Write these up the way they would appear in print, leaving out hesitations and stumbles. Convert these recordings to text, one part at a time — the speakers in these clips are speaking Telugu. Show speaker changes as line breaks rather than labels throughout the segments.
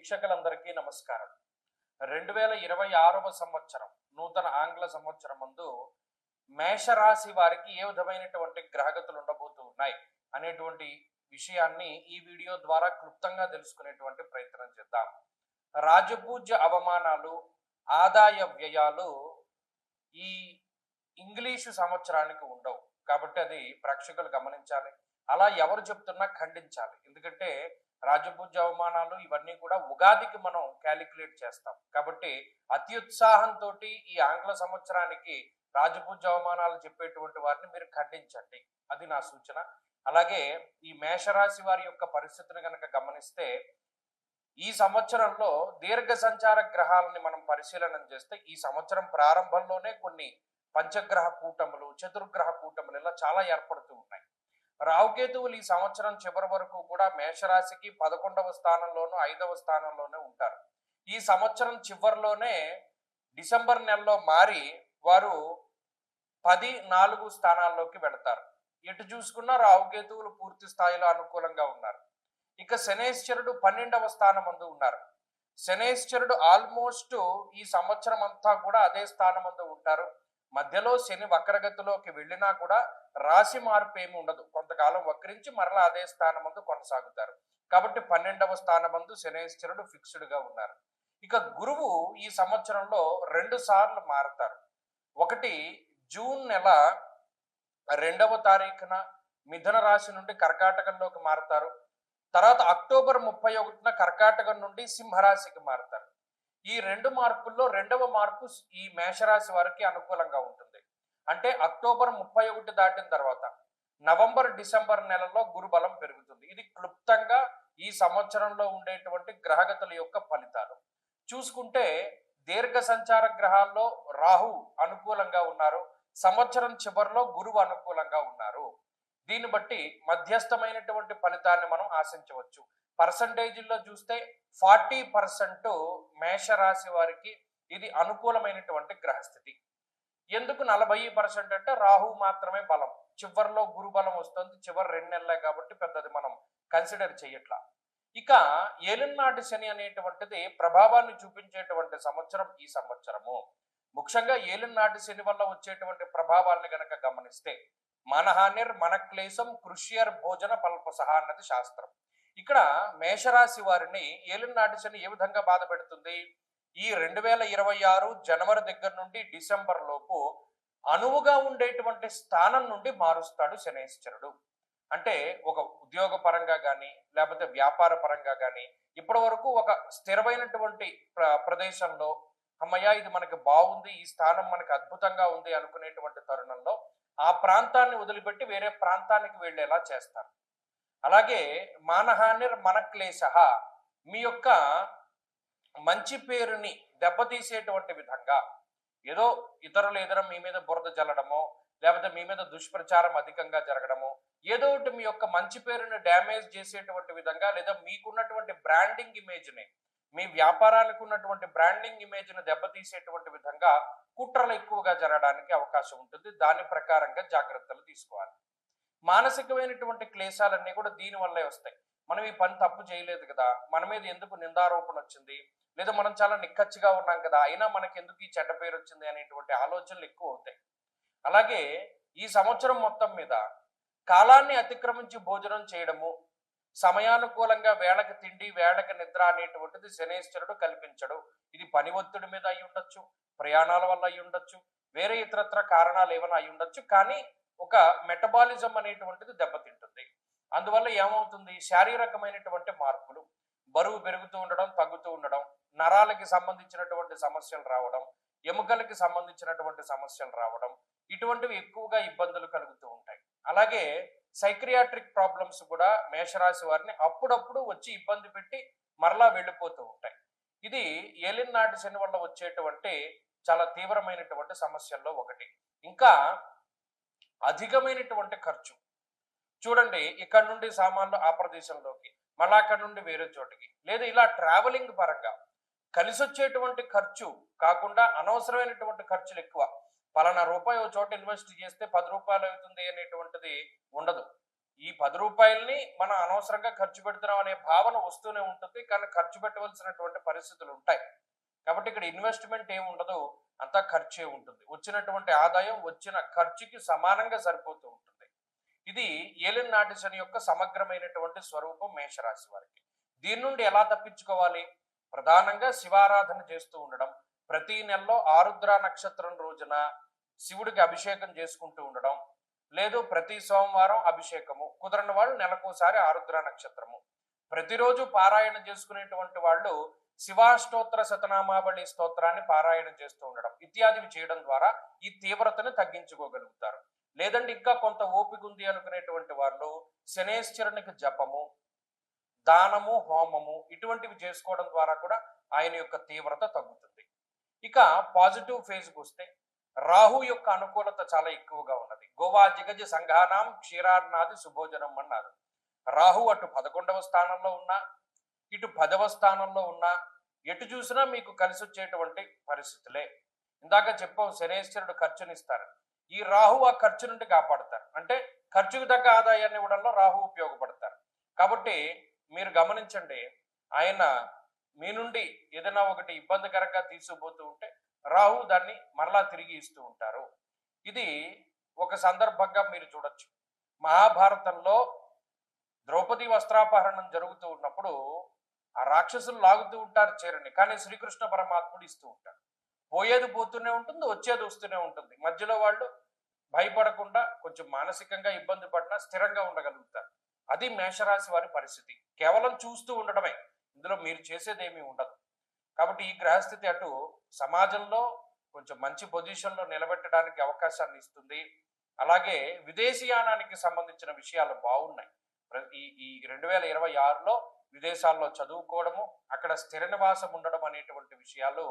వీక్షకులందరికీ నమస్కారం. 2026వ సంవత్సరం నూతన ఆంగ్ల సంవత్సరం ముందు మేషరాశి వారికి ఏ విధమైనటువంటి గ్రహగతులు ఉండబోతూ ఉన్నాయి అనేటువంటి విషయాన్ని ఈ వీడియో ద్వారా క్లుప్తంగా తెలుసుకునేటువంటి ప్రయత్నం చేద్దాం. రాజపూజ్య అవమానాలు, ఆదాయ వ్యయాలు ఈ ఇంగ్లీషు సంవత్సరానికి ఉండవు కాబట్టి అది ప్రేక్షకులు గమనించాలి. అలా ఎవరు చెప్తున్నా ఖండించాలి. ఎందుకంటే రాజపూజ్య అవమానాలు ఇవన్నీ కూడా ఉగాదికి మనం క్యాలిక్యులేట్ చేస్తాం కాబట్టి అత్యుత్సాహంతో ఈ ఆంగ్ల సంవత్సరానికి రాజపూజ్య అవమానాలు చెప్పేటువంటి వారిని మీరు ఖండించండి, అది నా సూచన. అలాగే ఈ మేషరాశి వారి యొక్క పరిస్థితిని కనుక గమనిస్తే ఈ సంవత్సరంలో దీర్ఘ సంచార గ్రహాలని మనం పరిశీలన చేస్తే ఈ సంవత్సరం ప్రారంభంలోనే కొన్ని పంచగ్రహ కూటములు, చతుర్గ్రహ కూటములు ఇలా చాలా ఏర్పడుతూ ఉన్నాయి. రావుకేతువులు ఈ సంవత్సరం చివరి వరకు కూడా మేషరాశికి 11వ స్థానంలోనూ 5వ స్థానంలోనే ఉంటారు. ఈ సంవత్సరం చివరిలోనే డిసెంబర్ నెలలో మారి వారు 10-4 స్థానాల్లోకి వెళతారు. ఎటు చూసుకున్నా రావుకేతువులు పూర్తి స్థాయిలో అనుకూలంగా ఉన్నారు. ఇక శనేశ్వరుడు 12వ స్థానం ముందు ఉన్నారు. శనేశ్వరుడు ఆల్మోస్ట్ ఈ సంవత్సరం అంతా కూడా అదే స్థానం ముందు ఉంటారు. మధ్యలో శని వక్రగతిలోకి వెళ్ళినా కూడా రాశి మార్పు ఏమి ఉండదు. కొంతకాలం వక్రించి మరలా అదే స్థానం ముందు కొనసాగుతారు. కాబట్టి 12వ స్థానం ముందు శనేశ్వరుడు ఫిక్స్డ్ గా ఉన్నారు. ఇక గురువు ఈ సంవత్సరంలో 2 సార్లు మారుతారు. ఒకటి జూన్ నెల 2వ తారీఖున మిథున రాశి నుండి కర్కాటకంలోకి మారుతారు. తర్వాత అక్టోబర్ 31న కర్కాటకం నుండి సింహరాశికి మారుతారు. ఈ 2 మార్పుల్లో 2వ మార్పు ఈ మేషరాశి వారికి అనుకూలంగా ఉంటుంది. అంటే అక్టోబర్ 31 దాటిన తర్వాత నవంబర్ డిసెంబర్ నెలలో గురుబలం పెరుగుతుంది. ఇది క్లుప్తంగా ఈ సంవత్సరంలో ఉండేటువంటి గ్రహగతుల యొక్క ఫలితాలు. చూసుకుంటే దీర్ఘ సంచార గ్రహాల్లో రాహు అనుకూలంగా ఉన్నారు. సంవత్సరం చివరిలో గురువు అనుకూలంగా ఉన్నారు. దీన్ని బట్టి మధ్యస్థమైనటువంటి ఫలితాన్ని మనం ఆశించవచ్చు. పర్సంటేజీల్లో చూస్తే 40% మేషరాశి వారికి ఇది అనుకూలమైనటువంటి గ్రహస్థితి. ఎందుకు 40% అంటే రాహు మాత్రమే బలం, చివరిలో గురు బలం వస్తుంది. చివరి 2 నెలలే కాబట్టి పెద్దది మనం కన్సిడర్ చేయట్లా. ఇక ఏలినాటి శని అనేటువంటిది ప్రభావాన్ని చూపించేటువంటి సంవత్సరం ఈ సంవత్సరము. ముఖ్యంగా ఏలినాటి శని వల్ల వచ్చేటువంటి ప్రభావాలను గనక గమనిస్తే మనహానిర్ మన క్లేశం కృష్యర్ భోజన పల్పసహ అన్నది శాస్త్రం. ఇక్కడ మేషరాశి వారిని ఏలినాటి శని ఏ విధంగా బాధ పెడుతుంది? ఈ 2026 జనవరి దగ్గర నుండి డిసెంబర్ లోపు అనువుగా ఉండేటువంటి స్థానం నుండి మారుస్తాడు శనేశ్వరుడు. అంటే ఒక ఉద్యోగ పరంగా కానీ లేకపోతే వ్యాపార పరంగా కానీ ఇప్పటి వరకు ఒక స్థిరమైనటువంటి ప్రదేశంలో అమ్మయ్య ఇది మనకి బాగుంది, ఈ స్థానం మనకి అద్భుతంగా ఉంది అనుకునేటువంటి తరుణంలో ఆ ప్రాంతాన్ని వదిలిపెట్టి వేరే ప్రాంతానికి వెళ్ళేలా చేస్తారు. అలాగే మానహానిర్ మన క్లేశ, మీ యొక్క మంచి పేరుని దెబ్బతీసేటువంటి విధంగా ఏదో ఇతరులు ఎదుర మీ మీద బురద జల్లడమో లేకపోతే మీ మీద దుష్ప్రచారం అధికంగా జరగడమో ఏదో ఒకటి మీ యొక్క మంచి పేరుని డ్యామేజ్ చేసేటువంటి విధంగా లేదా మీకున్నటువంటి బ్రాండింగ్ ఇమేజ్ని, మీ వ్యాపారానికి ఉన్నటువంటి బ్రాండింగ్ ఇమేజ్ని దెబ్బతీసేటువంటి విధంగా కుట్రలు ఎక్కువగా జరగడానికి అవకాశం ఉంటుంది. దాని ప్రకారంగా జాగ్రత్తలు తీసుకోవాలి. మానసికమైనటువంటి క్లేశాలన్నీ కూడా దీనివల్లే వస్తాయి. మనం ఈ పని తప్పు చేయలేదు కదా, మన మీద ఎందుకు నిందారోపణ వచ్చింది, లేదా మనం చాలా నిక్కచ్చిగా ఉన్నాం కదా అయినా మనకి ఎందుకు ఈ చెడ్డ పేరు వచ్చింది అనేటువంటి ఆలోచనలు ఎక్కువ అవుతాయి. అలాగే ఈ సంవత్సరం మొత్తం మీద కాలాన్ని అతిక్రమించి భోజనం చేయడము, సమయానుకూలంగా వేళకి తిండి వేళకి నిద్ర అనేటువంటిది శనేశ్వరుడు కల్పించడు. ఇది పని ఒత్తిడి మీద అయి ఉండొచ్చు, ప్రయాణాల వల్ల అయి ఉండొచ్చు, వేరే ఇతరత్ర కారణాలు ఏమైనా అయి ఉండొచ్చు. కానీ ఒక మెటబాలిజం అనేటువంటిది దెబ్బతింటుంది. అందువల్ల ఏమవుతుంది, శారీరకమైనటువంటి మార్పులు, బరువు పెరుగుతూ ఉండడం, తగ్గుతూ ఉండడం, నరాలకి సంబంధించినటువంటి సమస్యలు రావడం, ఎముకలకి సంబంధించినటువంటి సమస్యలు రావడం, ఇటువంటివి ఎక్కువగా ఇబ్బందులు కలుగుతూ ఉంటాయి. అలాగే సైక్రియాట్రిక్ ప్రాబ్లమ్స్ కూడా మేషరాశి వారిని అప్పుడప్పుడు వచ్చి ఇబ్బంది పెట్టి మరలా వెళ్ళిపోతూ ఉంటాయి. ఇది ఏలినాటి శని వల్ల వచ్చేటువంటి చాలా తీవ్రమైనటువంటి సమస్యల్లో ఒకటి. ఇంకా అధికమైనటువంటి ఖర్చు. చూడండి, ఇక్కడ నుండి సామాన్లు ఆ ప్రదేశంలోకి, మళ్ళా అక్కడ నుండి వేరే చోటికి, లేదా ఇలా ట్రావెలింగ్ పరంగా కలిసి వచ్చేటువంటి ఖర్చు కాకుండా అనవసరమైనటువంటి ఖర్చులు ఎక్కువ. పలానా రూపాయి ఒక చోట ఇన్వెస్ట్ చేస్తే 10 రూపాయలు అవుతుంది అనేటువంటిది ఉండదు. ఈ 10 రూపాయలని మనం అనవసరంగా ఖర్చు పెడుతున్నాం అనే భావన వస్తూనే ఉంటుంది, కానీ ఖర్చు పెట్టవలసినటువంటి పరిస్థితులు ఉంటాయి. కాబట్టి ఇక్కడ ఇన్వెస్ట్మెంట్ ఏమి ఉండదు, అంతా ఖర్చే ఉంటుంది. వచ్చినటువంటి ఆదాయం వచ్చిన ఖర్చుకి సమానంగా సరిపోతూ ఉంటుంది. ఇది ఏలిన్ నాటి శని యొక్క సమగ్రమైనటువంటి స్వరూపం మేషరాశి వారికి. దీని నుండి ఎలా తప్పించుకోవాలి? ప్రధానంగా శివారాధన చేస్తూ ఉండడం, ప్రతి నెలలో ఆరుద్ర నక్షత్రం రోజున శివుడికి అభిషేకం చేసుకుంటూ ఉండడం, లేదు ప్రతి సోమవారం అభిషేకము, కుదరని వాళ్ళు నెలకోసారి ఆరుద్ర నక్షత్రము, ప్రతిరోజు పారాయణ చేసుకునేటువంటి వాళ్ళు శివాష్టోత్తర శతనామావళి స్తోత్రాన్ని పారాయణ చేస్తూ ఉండడం ఇత్యాదివి చేయడం ద్వారా ఈ తీవ్రతను తగ్గించుకోగలుగుతారు. లేదంటే ఇంకా కొంత ఓపిక ఉంది అనుకునేటువంటి వాళ్ళు శనేశ్వరునికి జపము, దానము, హోమము ఇటువంటివి చేసుకోవడం ద్వారా కూడా ఆయన యొక్క తీవ్రత తగ్గుతుంది. ఇక పాజిటివ్ ఫేజ్కి వస్తే రాహు యొక్క అనుకూలత చాలా ఎక్కువగా ఉన్నది. గోవా జిగజ సంఘానాం క్షీరార్నాది శుభోజనం అన్నారు. రాహు అటు 11వ స్థానంలో ఉన్నా, ఇటు 10వ స్థానంలో ఉన్నా, ఎటు చూసినా మీకు కలిసి వచ్చేటువంటి పరిస్థితులే. ఇందాక చెప్పాం, శనేశ్వరుడు ఖర్చునిస్తారు, ఈ రాహు ఆ ఖర్చు నుండి కాపాడుతారు. అంటే ఖర్చుకు తగ్గ ఆదాయాన్ని ఇవ్వడంలో రాహు ఉపయోగపడతారు. కాబట్టి మీరు గమనించండి, ఆయన మీ నుండి ఏదైనా ఒకటి ఇబ్బందికరంగా తీసుకుపోతూ ఉంటే రాహు దాన్ని మరలా తిరిగి ఇస్తూ ఉంటారు. ఇది ఒక సందర్భంగా మీరు చూడొచ్చు. మహాభారతంలో ద్రౌపది వస్త్రాపహరణం జరుగుతూ ఉన్నప్పుడు ఆ రాక్షసులు లాగుతూ ఉంటారు చీరని, కానీ శ్రీకృష్ణ పరమాత్ముడు ఇస్తూ ఉంటారు. పోయేది పోతూనే ఉంటుంది, వచ్చేది వస్తూనే ఉంటుంది. మధ్యలో వాళ్ళు భయపడకుండా కొంచెం మానసికంగా ఇబ్బంది పడినా స్థిరంగా ఉండగలుగుతారు. అది మేషరాశి వారి పరిస్థితి. కేవలం చూస్తూ ఉండడమే, ఇందులో మీరు చేసేదేమీ ఉండదు. కాబట్టి ఈ గ్రహస్థితి అటు సమాజంలో కొంచెం మంచి పొజిషన్లో నిలబెట్టడానికి అవకాశాన్ని ఇస్తుంది. అలాగే విదేశీయానానికి సంబంధించిన విషయాలు బాగున్నాయి. ఈ 2026లో విదేశాల్లో చదువుకోవడము, అక్కడ స్థిర నివాసం ఉండడం అనేటువంటి విషయాలు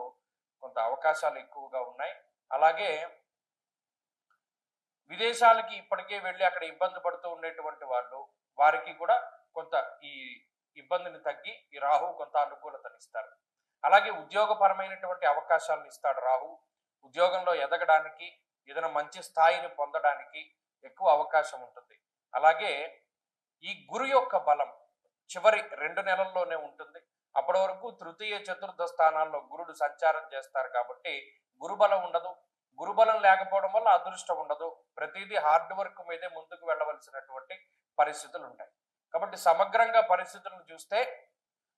కొంత అవకాశాలు ఎక్కువగా ఉన్నాయి. అలాగే విదేశాలకి ఇప్పటికే వెళ్ళి అక్కడ ఇబ్బంది పడుతూ ఉండేటువంటి వాళ్ళు, వారికి కూడా కొంత ఈ ఇబ్బందిని తగ్గి ఈ రాహు కొంత అనుకూలతనిస్తారు. అలాగే ఉద్యోగపరమైనటువంటి అవకాశాలను ఇస్తాడు రాహు. ఉద్యోగంలో ఎదగడానికి, ఏదైనా మంచి స్థాయిని పొందడానికి ఎక్కువ అవకాశం ఉంటుంది. అలాగే ఈ గురు యొక్క బలం చివరి 2 నెలల్లోనే ఉంటుంది. అప్పటి వరకు తృతీయ చతుర్థ స్థానాల్లో గురుడు సంచారం చేస్తారు కాబట్టి గురుబలం ఉండదు. గురుబలం లేకపోవడం వల్ల అదృష్టం ఉండదు. ప్రతిదీ హార్డ్ వర్క్ మీదే ముందుకు వెళ్ళవలసినటువంటి పరిస్థితులు ఉంటాయి. కాబట్టి సమగ్రంగా పరిస్థితులను చూస్తే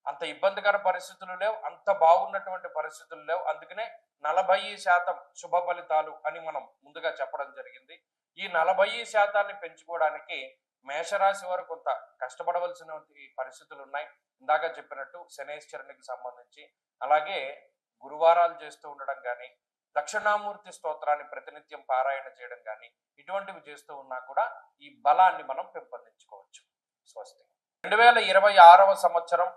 అంత ఇబ్బందికర పరిస్థితులు లేవు, అంత బాగున్నటువంటి పరిస్థితులు లేవు. అందుకనే 40% శుభ ఫలితాలు అని మనం ముందుగా చెప్పడం జరిగింది. ఈ 40% పెంచుకోవడానికి మేషరాశి వారు కొంత కష్టపడవలసిన పరిస్థితులు ఉన్నాయి. ఇందాక చెప్పినట్టు శనేశ్వరునికి సంబంధించి, అలాగే గురువారాలు చేస్తూ ఉండడం కానీ, దక్షిణామూర్తి స్తోత్రాన్ని ప్రతినిత్యం పారాయణ చేయడం కానీ, ఇటువంటివి చేస్తూ ఉన్నా కూడా ఈ బలాన్ని మనం పెంపొందించుకోవచ్చు. స్వస్తి. 2026వ సంవత్సరం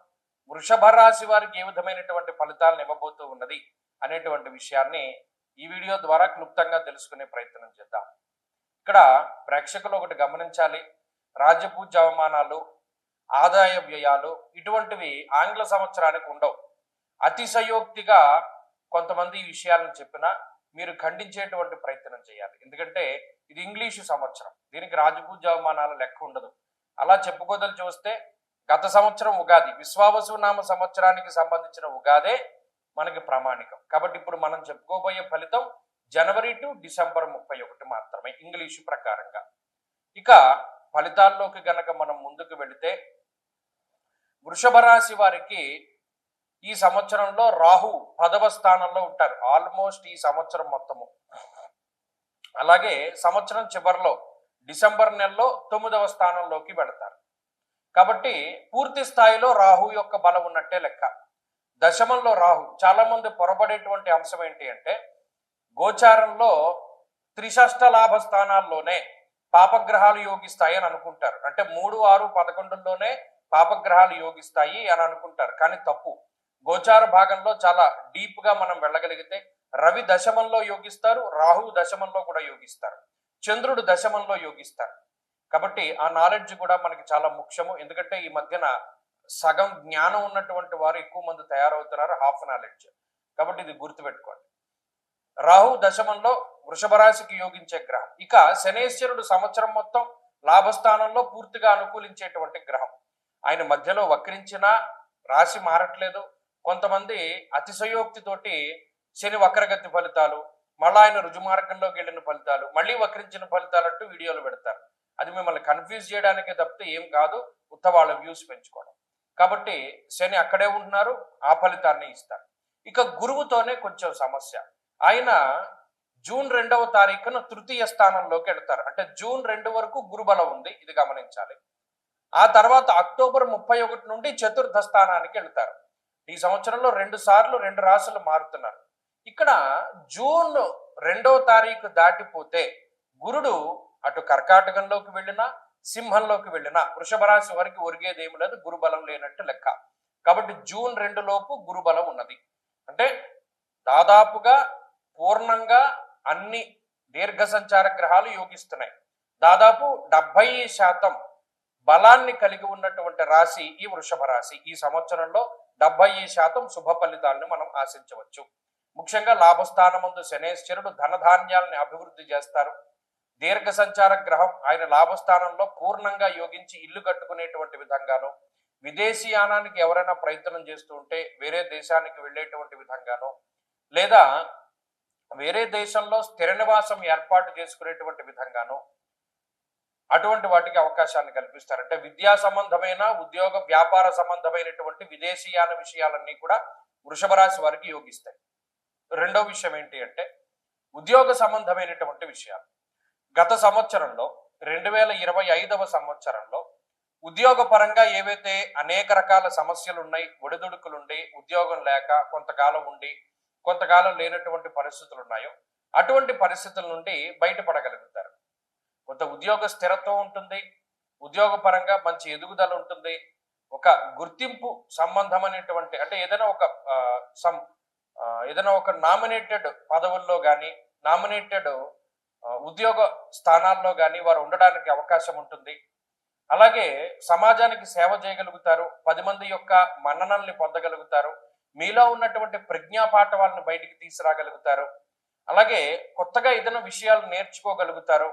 వృషభ రాశి వారికి ఏ విధమైనటువంటి ఫలితాలను ఇవ్వబోతూ ఉన్నది అనేటువంటి విషయాన్ని ఈ వీడియో ద్వారా క్లుప్తంగా తెలుసుకునే ప్రయత్నం చేద్దాం. ఇక్కడ ప్రేక్షకులు ఒకటి గమనించాలి, రాజ్యపూజ్య అవమానాలు, ఆదాయ వ్యయాలు ఇటువంటివి ఆంగ్ల సంవత్సరానికి ఉండవు. అతిశయోక్తిగా కొంతమంది ఈ విషయాలను చెప్పినా మీరు ఖండించేటువంటి ప్రయత్నం చేయాలి. ఎందుకంటే ఇది ఇంగ్లీషు సంవత్సరం, దీనికి రాజపూజ్య అవమానాల లెక్క ఉండదు. అలా చెప్పుకోదలిచి వస్తే గత సంవత్సరం ఉగాది, విశ్వావసు నామ సంవత్సరానికి సంబంధించిన ఉగాదే మనకి ప్రామాణికం. కాబట్టి ఇప్పుడు మనం చెప్పుకోబోయే ఫలితం జనవరి టు డిసెంబర్ 31 మాత్రమే ఇంగ్లీషు ప్రకారంగా. ఇక ఫలితాల్లోకి గనక మనం ముందుకు వెళితే వృషభ రాశి వారికి ఈ సంవత్సరంలో రాహు 10వ స్థానంలో ఉంటారు ఆల్మోస్ట్ ఈ సంవత్సరం మొత్తము. అలాగే సంవత్సరం చివరిలో డిసెంబర్ నెలలో 9వ స్థానంలోకి వెళతారు. కాబట్టి పూర్తి స్థాయిలో రాహు యొక్క బలం ఉన్నట్టే లెక్క. దశమంలో రాహు, చాలా మంది పొరబడేటువంటి అంశం ఏంటి అంటే గోచారంలో త్రిషష్ట లాభ స్థానాల్లోనే పాపగ్రహాలు యోగిస్తాయి అని అనుకుంటారు. అంటే 3, 6, 11లోనే పాపగ్రహాలు యోగిస్తాయి అని అనుకుంటారు, కానీ తప్పు. గోచార భాగంలో చాలా డీప్ గా మనం వెళ్ళగలిగితే రవి దశమంలో యోగిస్తారు, రాహు దశమంలో కూడా యోగిస్తారు, చంద్రుడు దశమంలో యోగిస్తారు. కాబట్టి ఆ నాలెడ్జ్ కూడా మనకి చాలా ముఖ్యము. ఎందుకంటే ఈ మధ్యన సగం జ్ఞానం ఉన్నటువంటి వారు ఎక్కువ మంది తయారవుతున్నారు, హాఫ్ నాలెడ్జ్. కాబట్టి ఇది గుర్తుపెట్టుకోండి. రాహు దశమంలో వృషభ రాశికి యోగించే గ్రహం. ఇక శనేశ్వరుడు సంవత్సరం మొత్తం లాభస్థానంలో పూర్తిగా అనుకూలించేటువంటి గ్రహం. ఆయన మధ్యలో వక్రించినా రాశి మారట్లేదు. కొంతమంది అతిశయోక్తితోటి శని వక్రగతి ఫలితాలు, మళ్ళీ ఆయన రుజుమార్గంలోకి వెళ్ళిన ఫలితాలు, మళ్ళీ వక్రించిన ఫలితాలు అంటూ వీడియోలు పెడతారు. అది మిమ్మల్ని కన్ఫ్యూజ్ చేయడానికే తప్పితే ఏం కాదు, ఉత్త వాళ్ళ వ్యూస్ పెంచుకోవడం. కాబట్టి శని అక్కడే ఉంటున్నారు, ఆ ఫలితాన్ని ఇస్తారు. ఇక గురువుతోనే కొంచెం సమస్య. ఆయన జూన్ 2వ తారీఖున తృతీయ స్థానంలోకి వెళ్తారు. అంటే జూన్ 2 వరకు గురుబలం ఉంది, ఇది గమనించాలి. ఆ తర్వాత అక్టోబర్ 31 నుండి చతుర్థ స్థానానికి వెళ్తారు. ఈ సంవత్సరంలో 2 సార్లు 2 రాశులు మారుతున్నారు. ఇక్కడ జూన్ 2వ తారీఖు దాటిపోతే గురుడు అటు కర్కాటకంలోకి వెళ్ళినా, సింహంలోకి వెళ్ళినా వృషభ రాశి వరకు ఒరిగేదేమి లేదు, గురుబలం లేనట్టు లెక్క. కాబట్టి జూన్ 2 లోపు గురుబలం ఉన్నది. అంటే దాదాపుగా పూర్ణంగా అన్ని దీర్ఘ సంచార గ్రహాలు యోగిస్తున్నాయి. దాదాపు 70% బలాన్ని కలిగి ఉన్నటువంటి రాశి ఈ వృషభ రాశి. ఈ సంవత్సరంలో 70% శుభ ఫలితాలను మనం ఆశించవచ్చు. ముఖ్యంగా లాభస్థానమందు శనేశ్వరుడు ధనధాన్యాలని అభివృద్ధి చేస్తారు. దీర్ఘ సంచార గ్రహం ఆయన లాభస్థానంలో పూర్ణంగా యోగించి ఇల్లు కట్టుకునేటువంటి విధంగాను, విదేశీయానానికి ఎవరైనా ప్రయత్నం చేస్తూ ఉంటే వేరే దేశానికి వెళ్ళేటువంటి విధంగాను, లేదా వేరే దేశంలో స్థిర నివాసం ఏర్పాటు చేసుకునేటువంటి విధంగాను అటువంటి వాటికి అవకాశాన్ని కల్పిస్తారు. అంటే విద్యా సంబంధమైన, ఉద్యోగ వ్యాపార సంబంధమైనటువంటి విదేశీయాన విషయాలన్నీ కూడా వృషభ రాశి వారికి యోగిస్తాయి. రెండో విషయం ఏంటి అంటే ఉద్యోగ సంబంధమైనటువంటి విషయాలు. గత సంవత్సరంలో 2025వ సంవత్సరంలో ఉద్యోగ పరంగా ఏవైతే అనేక రకాల సమస్యలు ఉన్నాయి, ఒడిదుడుకులుండి, ఉద్యోగం లేక కొంతకాలం ఉండి కొంతకాలం లేనటువంటి పరిస్థితులు ఉన్నాయో అటువంటి పరిస్థితుల నుండి బయటపడగలుగుతారు. కొంత ఉద్యోగ స్థిరత్వం ఉంటుంది, ఉద్యోగ పరంగా మంచి ఎదుగుదల ఉంటుంది, ఒక గుర్తింపు సంబంధమైనటువంటి అంటే ఏదైనా ఒక నామినేటెడ్ పదవుల్లో కానీ, నామినేటెడ్ ఉద్యోగ స్థానాల్లో కానీ వారు ఉండడానికి అవకాశం ఉంటుంది. అలాగే సమాజానికి సేవ చేయగలుగుతారు, 10 మంది యొక్క మన్ననల్ని పొందగలుగుతారు, మీలో ఉన్నటువంటి ప్రజ్ఞాపాఠవాలను బయటికి తీసుకురాగలుగుతారు. అలాగే కొత్తగా ఏదైనా విషయాలు నేర్చుకోగలుగుతారు.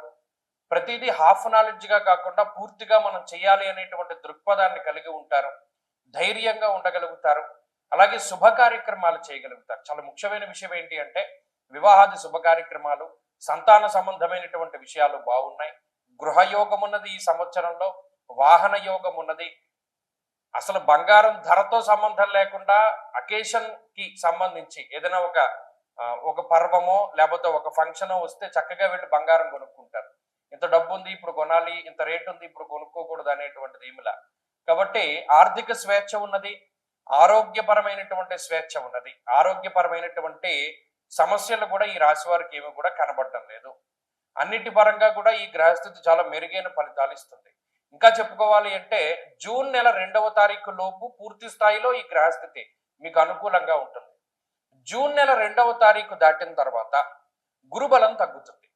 ప్రతిదీ హాఫ్ నాలెడ్జ్గా కాకుండా పూర్తిగా మనం చేయాలి అనేటువంటి దృక్పథాన్ని కలిగి ఉంటారు, ధైర్యంగా ఉండగలుగుతారు. అలాగే శుభ కార్యక్రమాలు చేయగలుగుతారు. చాలా ముఖ్యమైన విషయం ఏంటి అంటే వివాహాది శుభ కార్యక్రమాలు, సంతాన సంబంధమైనటువంటి విషయాలు బాగున్నాయి. గృహయోగం ఉన్నది ఈ సంవత్సరంలో, వాహన యోగం ఉన్నది. అసలు బంగారం ధరతో సంబంధం లేకుండా అకేషన్ కి సంబంధించి ఏదైనా ఒక పర్వమో లేకపోతే ఒక ఫంక్షనో వస్తే చక్కగా వెళ్ళి బంగారం కొనుక్కుంటారు. ఇంత డబ్బు ఉంది ఇప్పుడు కొనాలి, ఇంత రేటు ఉంది ఇప్పుడు కొనుక్కోకూడదు అనేటువంటిది ఏమిలా. కాబట్టి ఆర్థిక స్వేచ్ఛ ఉన్నది, ఆరోగ్యపరమైనటువంటి స్వేచ్ఛ ఉన్నది. ఆరోగ్యపరమైనటువంటి సమస్యలు కూడా ఈ రాశి వారికి ఏమి కూడా కనబడటం లేదు. అన్నిటి పరంగా కూడా ఈ గ్రహస్థితి చాలా మెరుగైన ఫలితాలు ఇస్తుంది. ఇంకా చెప్పుకోవాలి అంటే జూన్ నెల 2వ తారీఖు లోపు పూర్తి స్థాయిలో ఈ గ్రహస్థితి మీకు అనుకూలంగా ఉంటుంది. జూన్ నెల 2వ తారీఖు దాటిన తర్వాత గురుబలం తగ్గుతుంది.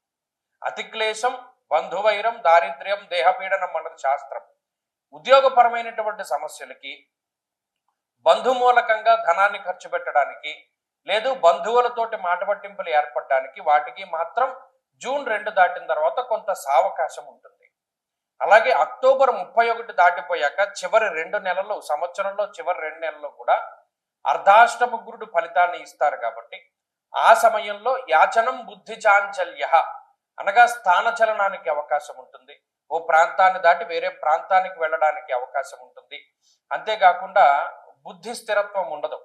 అతిక్లేశం, బంధువైరం, దారిద్ర్యం, దేహపీడనం అన్నది శాస్త్రం. ఉద్యోగపరమైనటువంటి సమస్యలకి, బంధుమూలకంగా ధనాన్ని ఖర్చు పెట్టడానికి, లేదు బంధువులతోటి మాట పట్టింపులు ఏర్పడడానికి వాటికి మాత్రం జూన్ 2 దాటిన తర్వాత కొంత సావకాశం ఉంటుంది. అలాగే అక్టోబర్ 31 దాటిపోయాక చివరి 2 నెలలు, సంవత్సరంలో చివరి 2 నెలల్లో కూడా అర్ధాష్టమ గురుడు ఫలితాన్ని ఇస్తారు. కాబట్టి ఆ సమయంలో యాచనం బుద్ధి చాంచల్య అనగా స్థానచలనానికి అవకాశం ఉంటుంది. ఓ ప్రాంతాన్ని దాటి వేరే ప్రాంతానికి వెళ్ళడానికి అవకాశం ఉంటుంది. అంతేకాకుండా బుద్ధి స్థిరత్వం ఉండదు.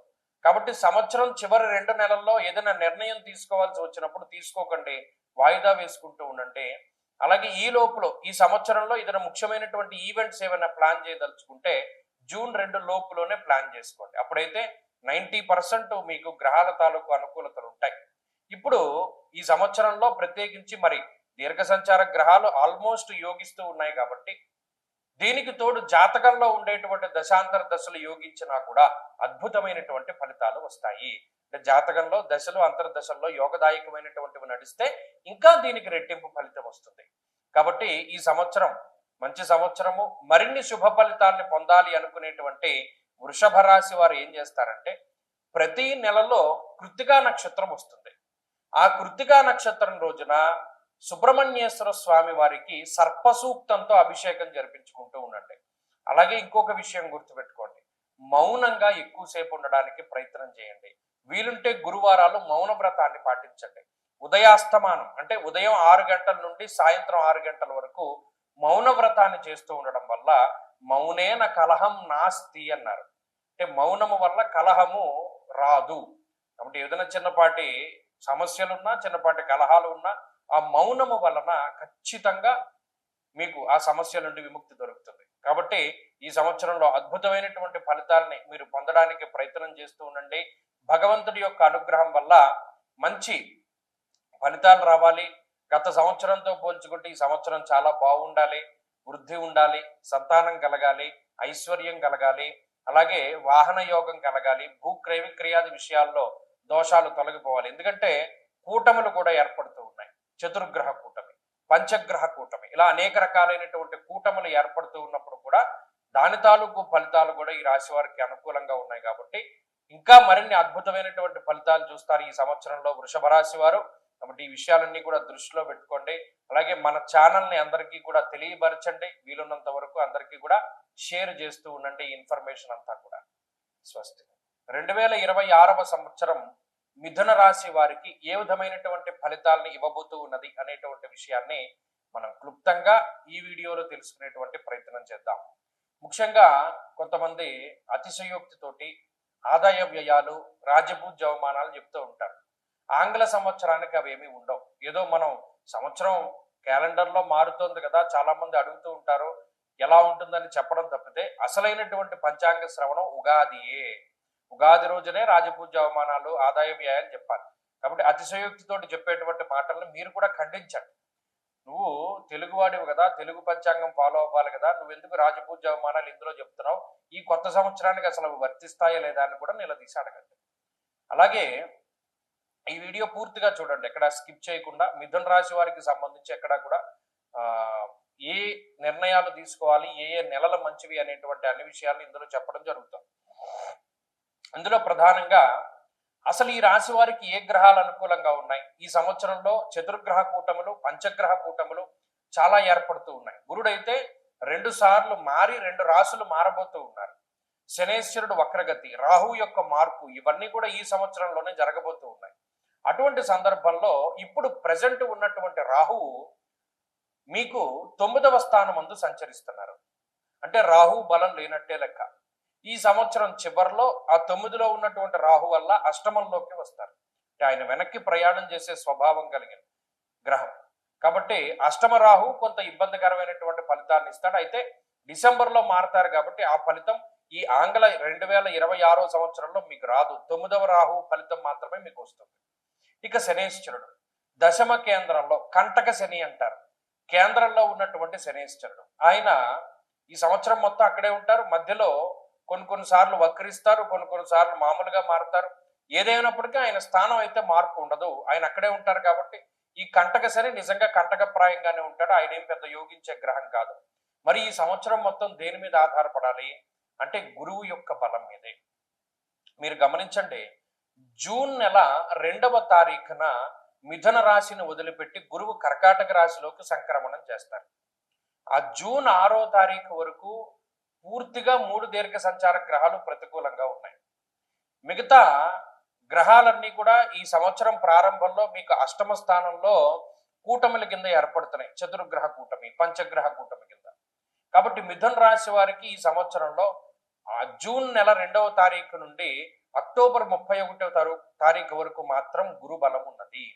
కాబట్టి సంవత్సరం చివరి 2 నెలల్లో ఏదైనా నిర్ణయం తీసుకోవాల్సి వచ్చినప్పుడు తీసుకోకండి, వాయిదా వేసుకుంటూ ఉండండి. అలాగే ఈ లోపల ఈ సంవత్సరంలో ఏదైనా ముఖ్యమైనటువంటి ఈవెంట్స్ ఏమైనా ప్లాన్ చేయదలుచుకుంటే జూన్ 2 లోపులోనే ప్లాన్ చేసుకోండి. అప్పుడైతే 90% మీకు గ్రహాల తాలూకు అనుకూలతలు ఉంటాయి. ఇప్పుడు ఈ సంవత్సరంలో ప్రత్యేకించి మరి దీర్ఘ సంచార గ్రహాలు ఆల్మోస్ట్ యోగిస్తూ ఉన్నాయి. కాబట్టి దీనికి తోడు జాతకంలో ఉండేటువంటి దశాంతర దశలు యోగించినా కూడా అద్భుతమైనటువంటి ఫలితాలు వస్తాయి. అంటే జాతకంలో దశలు అంతర్దశల్లో యోగదాయకమైనటువంటివి నడిస్తే ఇంకా దీనికి రెట్టింపు ఫలితం వస్తుంది. కాబట్టి ఈ సంవత్సరం మంచి సంవత్సరము. మరిన్ని శుభ ఫలితాలను పొందాలి అనుకునేటువంటి వృషభ రాశి వారు ఏం చేస్తారంటే ప్రతి నెలలో కృత్తికా నక్షత్రం వస్తుంది. ఆ కృత్తికా నక్షత్రం రోజున సుబ్రహ్మణ్యేశ్వర స్వామి వారికి సర్పసూక్తంతో అభిషేకం జరిపించుకుంటూ ఉండండి. అలాగే ఇంకొక విషయం గుర్తుపెట్టుకోండి, మౌనంగా ఎక్కువసేపు ఉండడానికి ప్రయత్నం చేయండి. వీలుంటే గురువారాలు మౌన వ్రతాన్ని పాటించండి. ఉదయాస్తమానం అంటే ఉదయం 6 గంటల నుండి సాయంత్రం 6 గంటల వరకు మౌన వ్రతాన్ని చేస్తూ ఉండడం వల్ల మౌనేన కలహం నాస్తి అన్నారు. అంటే మౌనము వల్ల కలహము రాదు. కాబట్టి ఏదైనా చిన్నపాటి సమస్యలున్నా, చిన్నపాటి కలహాలు ఉన్నా ఆ మౌనము వలన ఖచ్చితంగా మీకు ఆ సమస్య నుండి విముక్తి దొరుకుతుంది. కాబట్టి ఈ సంవత్సరంలో అద్భుతమైనటువంటి ఫలితాలని మీరు పొందడానికి ప్రయత్నం చేస్తూ ఉండండి. భగవంతుడి యొక్క అనుగ్రహం వల్ల మంచి ఫలితాలు రావాలి. గత సంవత్సరంతో పోల్చుకుంటే ఈ సంవత్సరం చాలా బాగుండాలి, వృద్ధి ఉండాలి, సంతానం కలగాలి, ఐశ్వర్యం కలగాలి, అలాగే వాహన యోగం కలగాలి, భూక్రయ విక్రయాది విషయాల్లో దోషాలు తొలగిపోవాలి. ఎందుకంటే కూటములు కూడా ఏర్పడుతూ ఉన్నాయి. చతుర్గ్రహ కూటమి, పంచగ్రహ కూటమి, ఇలా అనేక రకాలైనటువంటి కూటములు ఏర్పడుతూ ఉన్నప్పుడు కూడా దాని తాలూకు ఫలితాలు కూడా ఈ రాశి వారికి అనుకూలంగా ఉన్నాయి. కాబట్టి ఇంకా మరిన్ని అద్భుతమైనటువంటి ఫలితాలు చూస్తారు ఈ సంవత్సరంలో వృషభ రాశి వారు. కాబట్టి ఈ విషయాలన్నీ కూడా దృష్టిలో పెట్టుకోండి. అలాగే మన ఛానల్ని అందరికీ కూడా తెలియపరచండి. వీలున్నంత వరకు అందరికీ కూడా షేర్ చేస్తూ ఉండండి ఈ ఇన్ఫర్మేషన్ అంతా కూడా. స్వస్తి. 2026వ సంవత్సరం మిథున రాశి వారికి ఏ విధమైనటువంటి ఫలితాలని ఇవ్వబోతూ ఉన్నది అనేటువంటి విషయాన్ని మనం క్లుప్తంగా ఈ వీడియోలో తెలుసుకునేటువంటి ప్రయత్నం చేద్దాం. ముఖ్యంగా కొంతమంది అతిశయోక్తితోటి ఆదాయ వ్యయాలు, రాజపూజ్య అవమానాలు చెప్తూ ఉంటారు. ఆంగ్ల సంవత్సరానికి అవి ఏమీ ఉండవు. ఏదో మనం సంవత్సరం క్యాలెండర్లో మారుతోంది కదా, చాలా మంది అడుగుతూ ఉంటారు ఎలా ఉంటుందని చెప్పడం తప్పితే అసలైనటువంటి పంచాంగ శ్రవణం ఉగాదియే. ఉగాది రోజునే రాజపూజ్య అవమానాలు, ఆదాయ వ్యయాలు చెప్పాలి. కాబట్టి అతిశయోక్తితోటి చెప్పేటువంటి మాటలను మీరు కూడా ఖండించండి. నువ్వు తెలుగువాడివి కదా, తెలుగు పంచాంగం ఫాలో అవ్వాలి కదా, నువ్వెందుకు రాజపూజ్య అవమానాలు ఇందులో చెప్తున్నావు, ఈ కొత్త సంవత్సరానికి అసలు వర్తిస్తాయా లేదా అని కూడా నిలదీసి అడగండి. అలాగే ఈ వీడియో పూర్తిగా చూడండి, ఎక్కడ స్కిప్ చేయకుండా. మిథున రాశి వారికి సంబంధించి ఎక్కడ కూడా ఏ నిర్ణయాలు తీసుకోవాలి, ఏ ఏ నెలలు మంచివి అనేటువంటి అన్ని విషయాలు ఇందులో చెప్పడం జరుగుతుంది. అందులో ప్రధానంగా అసలు ఈ రాశి వారికి ఏ గ్రహాలు అనుకూలంగా ఉన్నాయి, ఈ సంవత్సరంలో చతుర్గ్రహ కూటములు, పంచగ్రహ కూటములు చాలా ఏర్పడుతూ ఉన్నాయి. గురుడైతే 2 సార్లు మారి 2 రాశులు మారబోతూ ఉన్నారు. శనేశ్వరుడు వక్రగతి, రాహు యొక్క మార్పు, ఇవన్నీ కూడా ఈ సంవత్సరంలోనే జరగబోతూ ఉన్నాయి. అటువంటి సందర్భంలో ఇప్పుడు ప్రజెంట్ ఉన్నటువంటి రాహువు మీకు 9వ స్థానమందు సంచరిస్తున్నారు. అంటే రాహు బలం లేనట్టే లెక్క. ఈ సంవత్సరం చివరిలో ఆ 9లో ఉన్నటువంటి రాహు వల్ల అష్టమంలోకి వస్తారు. అంటే ఆయన వెనక్కి ప్రయాణం చేసే స్వభావం కలిగిన గ్రహం. కాబట్టి అష్టమ రాహు కొంత ఇబ్బందికరమైనటువంటి ఫలితాన్ని ఇస్తాడు. అయితే డిసెంబర్లో మారతారు కాబట్టి ఆ ఫలితం ఈ ఆంగ్ల 2026వ సంవత్సరంలో మీకు రాదు. 9వ రాహు ఫలితం మాత్రమే మీకు వస్తుంది. ఇక శనేశ్వరుడు దశమ కేంద్రంలో, కంటక శని అంటారు, కేంద్రంలో ఉన్నటువంటి శనేశ్వరుడు ఆయన ఈ సంవత్సరం మొత్తం అక్కడే ఉంటారు. మధ్యలో కొన్ని సార్లు వక్రిస్తారు, కొన్ని సార్లు మామూలుగా మారుతారు. ఏదైనప్పటికీ ఆయన స్థానం అయితే మార్పు ఉండదు, ఆయన అక్కడే ఉంటారు. కాబట్టి ఈ కంటక శని నిజంగా కంటకప్రాయంగానే ఉంటాడు. ఆయన ఏం పెద్ద యోగించే గ్రహం కాదు. మరి ఈ సంవత్సరం మొత్తం దేని మీద ఆధారపడాలి అంటే గురువు యొక్క బలం మీదే. మీరు గమనించండి, జూన్ నెల 2వ తారీఖున మిథున రాశిని వదిలిపెట్టి గురువు కర్కాటక రాశిలోకి సంక్రమణం చేస్తారు. ఆ జూన్ 6వ తారీఖు వరకు పూర్తిగా 3 దీర్ఘ సంచార గ్రహాలు ప్రతికూలంగా ఉన్నాయి. మిగతా గ్రహాలన్నీ కూడా ఈ సంవత్సరం ప్రారంభంలో మీకు అష్టమ స్థానంలో కూటమిల కింద ఏర్పడుతున్నాయి. చతుర్గ్రహ కూటమి, పంచగ్రహ కూటమి కింద. కాబట్టి మిథున రాశి వారికి ఈ సంవత్సరంలో జూన్ నెల 2వ తారీఖు నుండి అక్టోబర్ 31వ తారీఖు వరకు మాత్రం గురు బలం ఉన్నది.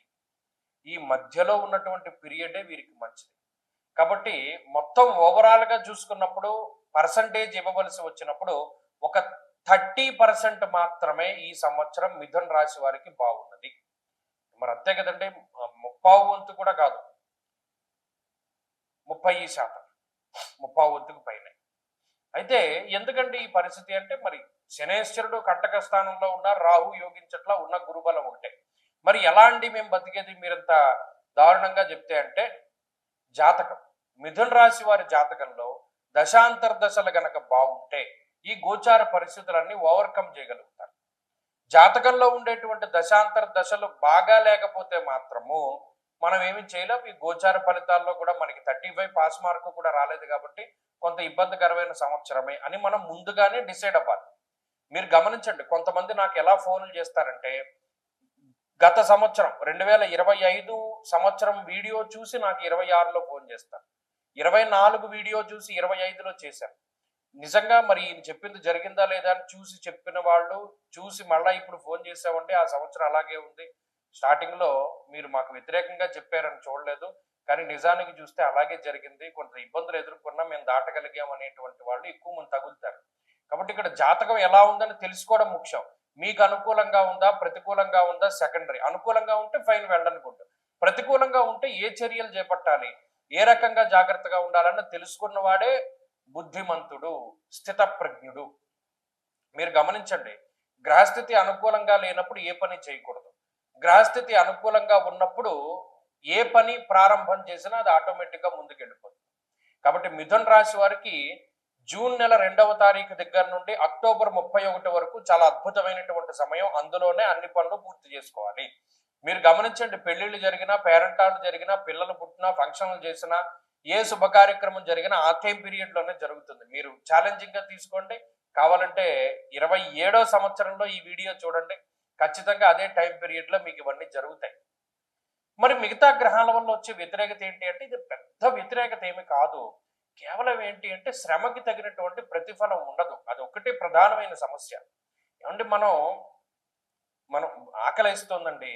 ఈ మధ్యలో ఉన్నటువంటి పీరియడే వీరికి మంచిది. కాబట్టి మొత్తం ఓవరాల్ గా చూసుకున్నప్పుడు పర్సంటేజ్ ఇవ్వవలసి వచ్చినప్పుడు ఒక 30% మాత్రమే ఈ సంవత్సరం మిథున రాశి వారికి బాగున్నది. మరి అంతే కదండి, 30 వంతు కూడా కాదు, 30%, 30 వంతుకు పైన. అయితే ఎందుకంటే ఈ పరిస్థితి అంటే మరి శనేశ్వరుడు కంటక స్థానంలో ఉన్న, రాహు యోగించట్లా ఉన్న, గురుబలం ఒకటే. మరి ఎలా అండి మేము బతికేది మీరంత దారుణంగా చెప్తే అంటే, జాతకం, మిథున రాశి వారి జాతకంలో దశాంతర్దశలు గనక బాగుంటే ఈ గోచార పరిస్థితులన్నీ ఓవర్కమ్ చేయగలుగుతారు. జాతకంలో ఉండేటువంటి దశాంతర్దశలు బాగా లేకపోతే మాత్రము మనం ఏమి చేయలేం. ఈ గోచార ఫలితాల్లో కూడా మనకి 35 పాస్ మార్కు కూడా రాలేదు కాబట్టి కొంత ఇబ్బందికరమైన సంవత్సరమే అని మనం ముందుగానే డిసైడ్ అవ్వాలి. మీరు గమనించండి, కొంతమంది నాకు ఎలా ఫోన్లు చేస్తారంటే, గత సంవత్సరం 2025 సంవత్సరం వీడియో చూసి నాకు 26లో ఫోన్ చేస్తారు, 24 వీడియో చూసి 25లో చేశారు. నిజంగా మరి ఈయన చెప్పింది జరిగిందా లేదా అని చూసి చెప్పిన వాళ్ళు చూసి మళ్ళీ ఇప్పుడు ఫోన్ చేసామంటే ఆ సంవత్సరం అలాగే ఉంది, స్టార్టింగ్ లో మీరు మాకు వ్యతిరేకంగా చెప్పారని చూడలేదు, కానీ నిజానికి చూస్తే అలాగే జరిగింది, కొంత ఇబ్బందులు ఎదుర్కొన్నా మేము దాటగలిగాం అనేటువంటి వాళ్ళు ఎక్కువ మంది తగులుతారు. కాబట్టి ఇక్కడ జాతకం ఎలా ఉందని తెలుసుకోవడం ముఖ్యం. మీకు అనుకూలంగా ఉందా ప్రతికూలంగా ఉందా సెకండరీ. అనుకూలంగా ఉంటే ఫైన్ వెళ్ళనుకుంటా, ప్రతికూలంగా ఉంటే ఏ చర్యలు చేపట్టాలి, ఏ రకంగా జాగ్రత్తగా ఉండాలని తెలుసుకున్న వాడే బుద్ధిమంతుడు, స్థితప్రజ్ఞుడు. మీరు గమనించండి, గ్రహస్థితి అనుకూలంగా లేనప్పుడు ఏ పని చేయకూడదు, గ్రహస్థితి అనుకూలంగా ఉన్నప్పుడు ఏ పని ప్రారంభం చేసినా అది ఆటోమేటిక్గా ముందుకెళ్ళిపోతుంది. కాబట్టి మిథున రాశి వారికి జూన్ నెల 2వ తారీఖు దగ్గర నుండి అక్టోబర్ 31 వరకు చాలా అద్భుతమైనటువంటి సమయం. అందులోనే అన్ని పనులు పూర్తి చేసుకోవాలి. మీరు గమనించండి, పెళ్లిళ్ళు జరిగినా, పేరెంటాలు జరిగినా, పిల్లలు పుట్టినా, ఫంక్షన్లు చేసినా, ఏ శుభ కార్యక్రమం జరిగినా ఆ టైం పీరియడ్ లోనే జరుగుతుంది. మీరు ఛాలెంజింగ్ గా తీసుకోండి, కావాలంటే 27వ సంవత్సరంలో ఈ వీడియో చూడండి, ఖచ్చితంగా అదే టైం పీరియడ్ లో మీకు ఇవన్నీ జరుగుతాయి. మరి మిగతా గ్రహాల వల్ల వచ్చే వ్యతిరేకత ఏంటి అంటే, ఇది పెద్ద వ్యతిరేకత ఏమి కాదు, కేవలం ఏంటి అంటే శ్రమకి తగినటువంటి ప్రతిఫలం ఉండదు. అది ఒక్కటే ప్రధానమైన సమస్య. ఏమంటే మనం మనం ఆకలిస్తుందండి,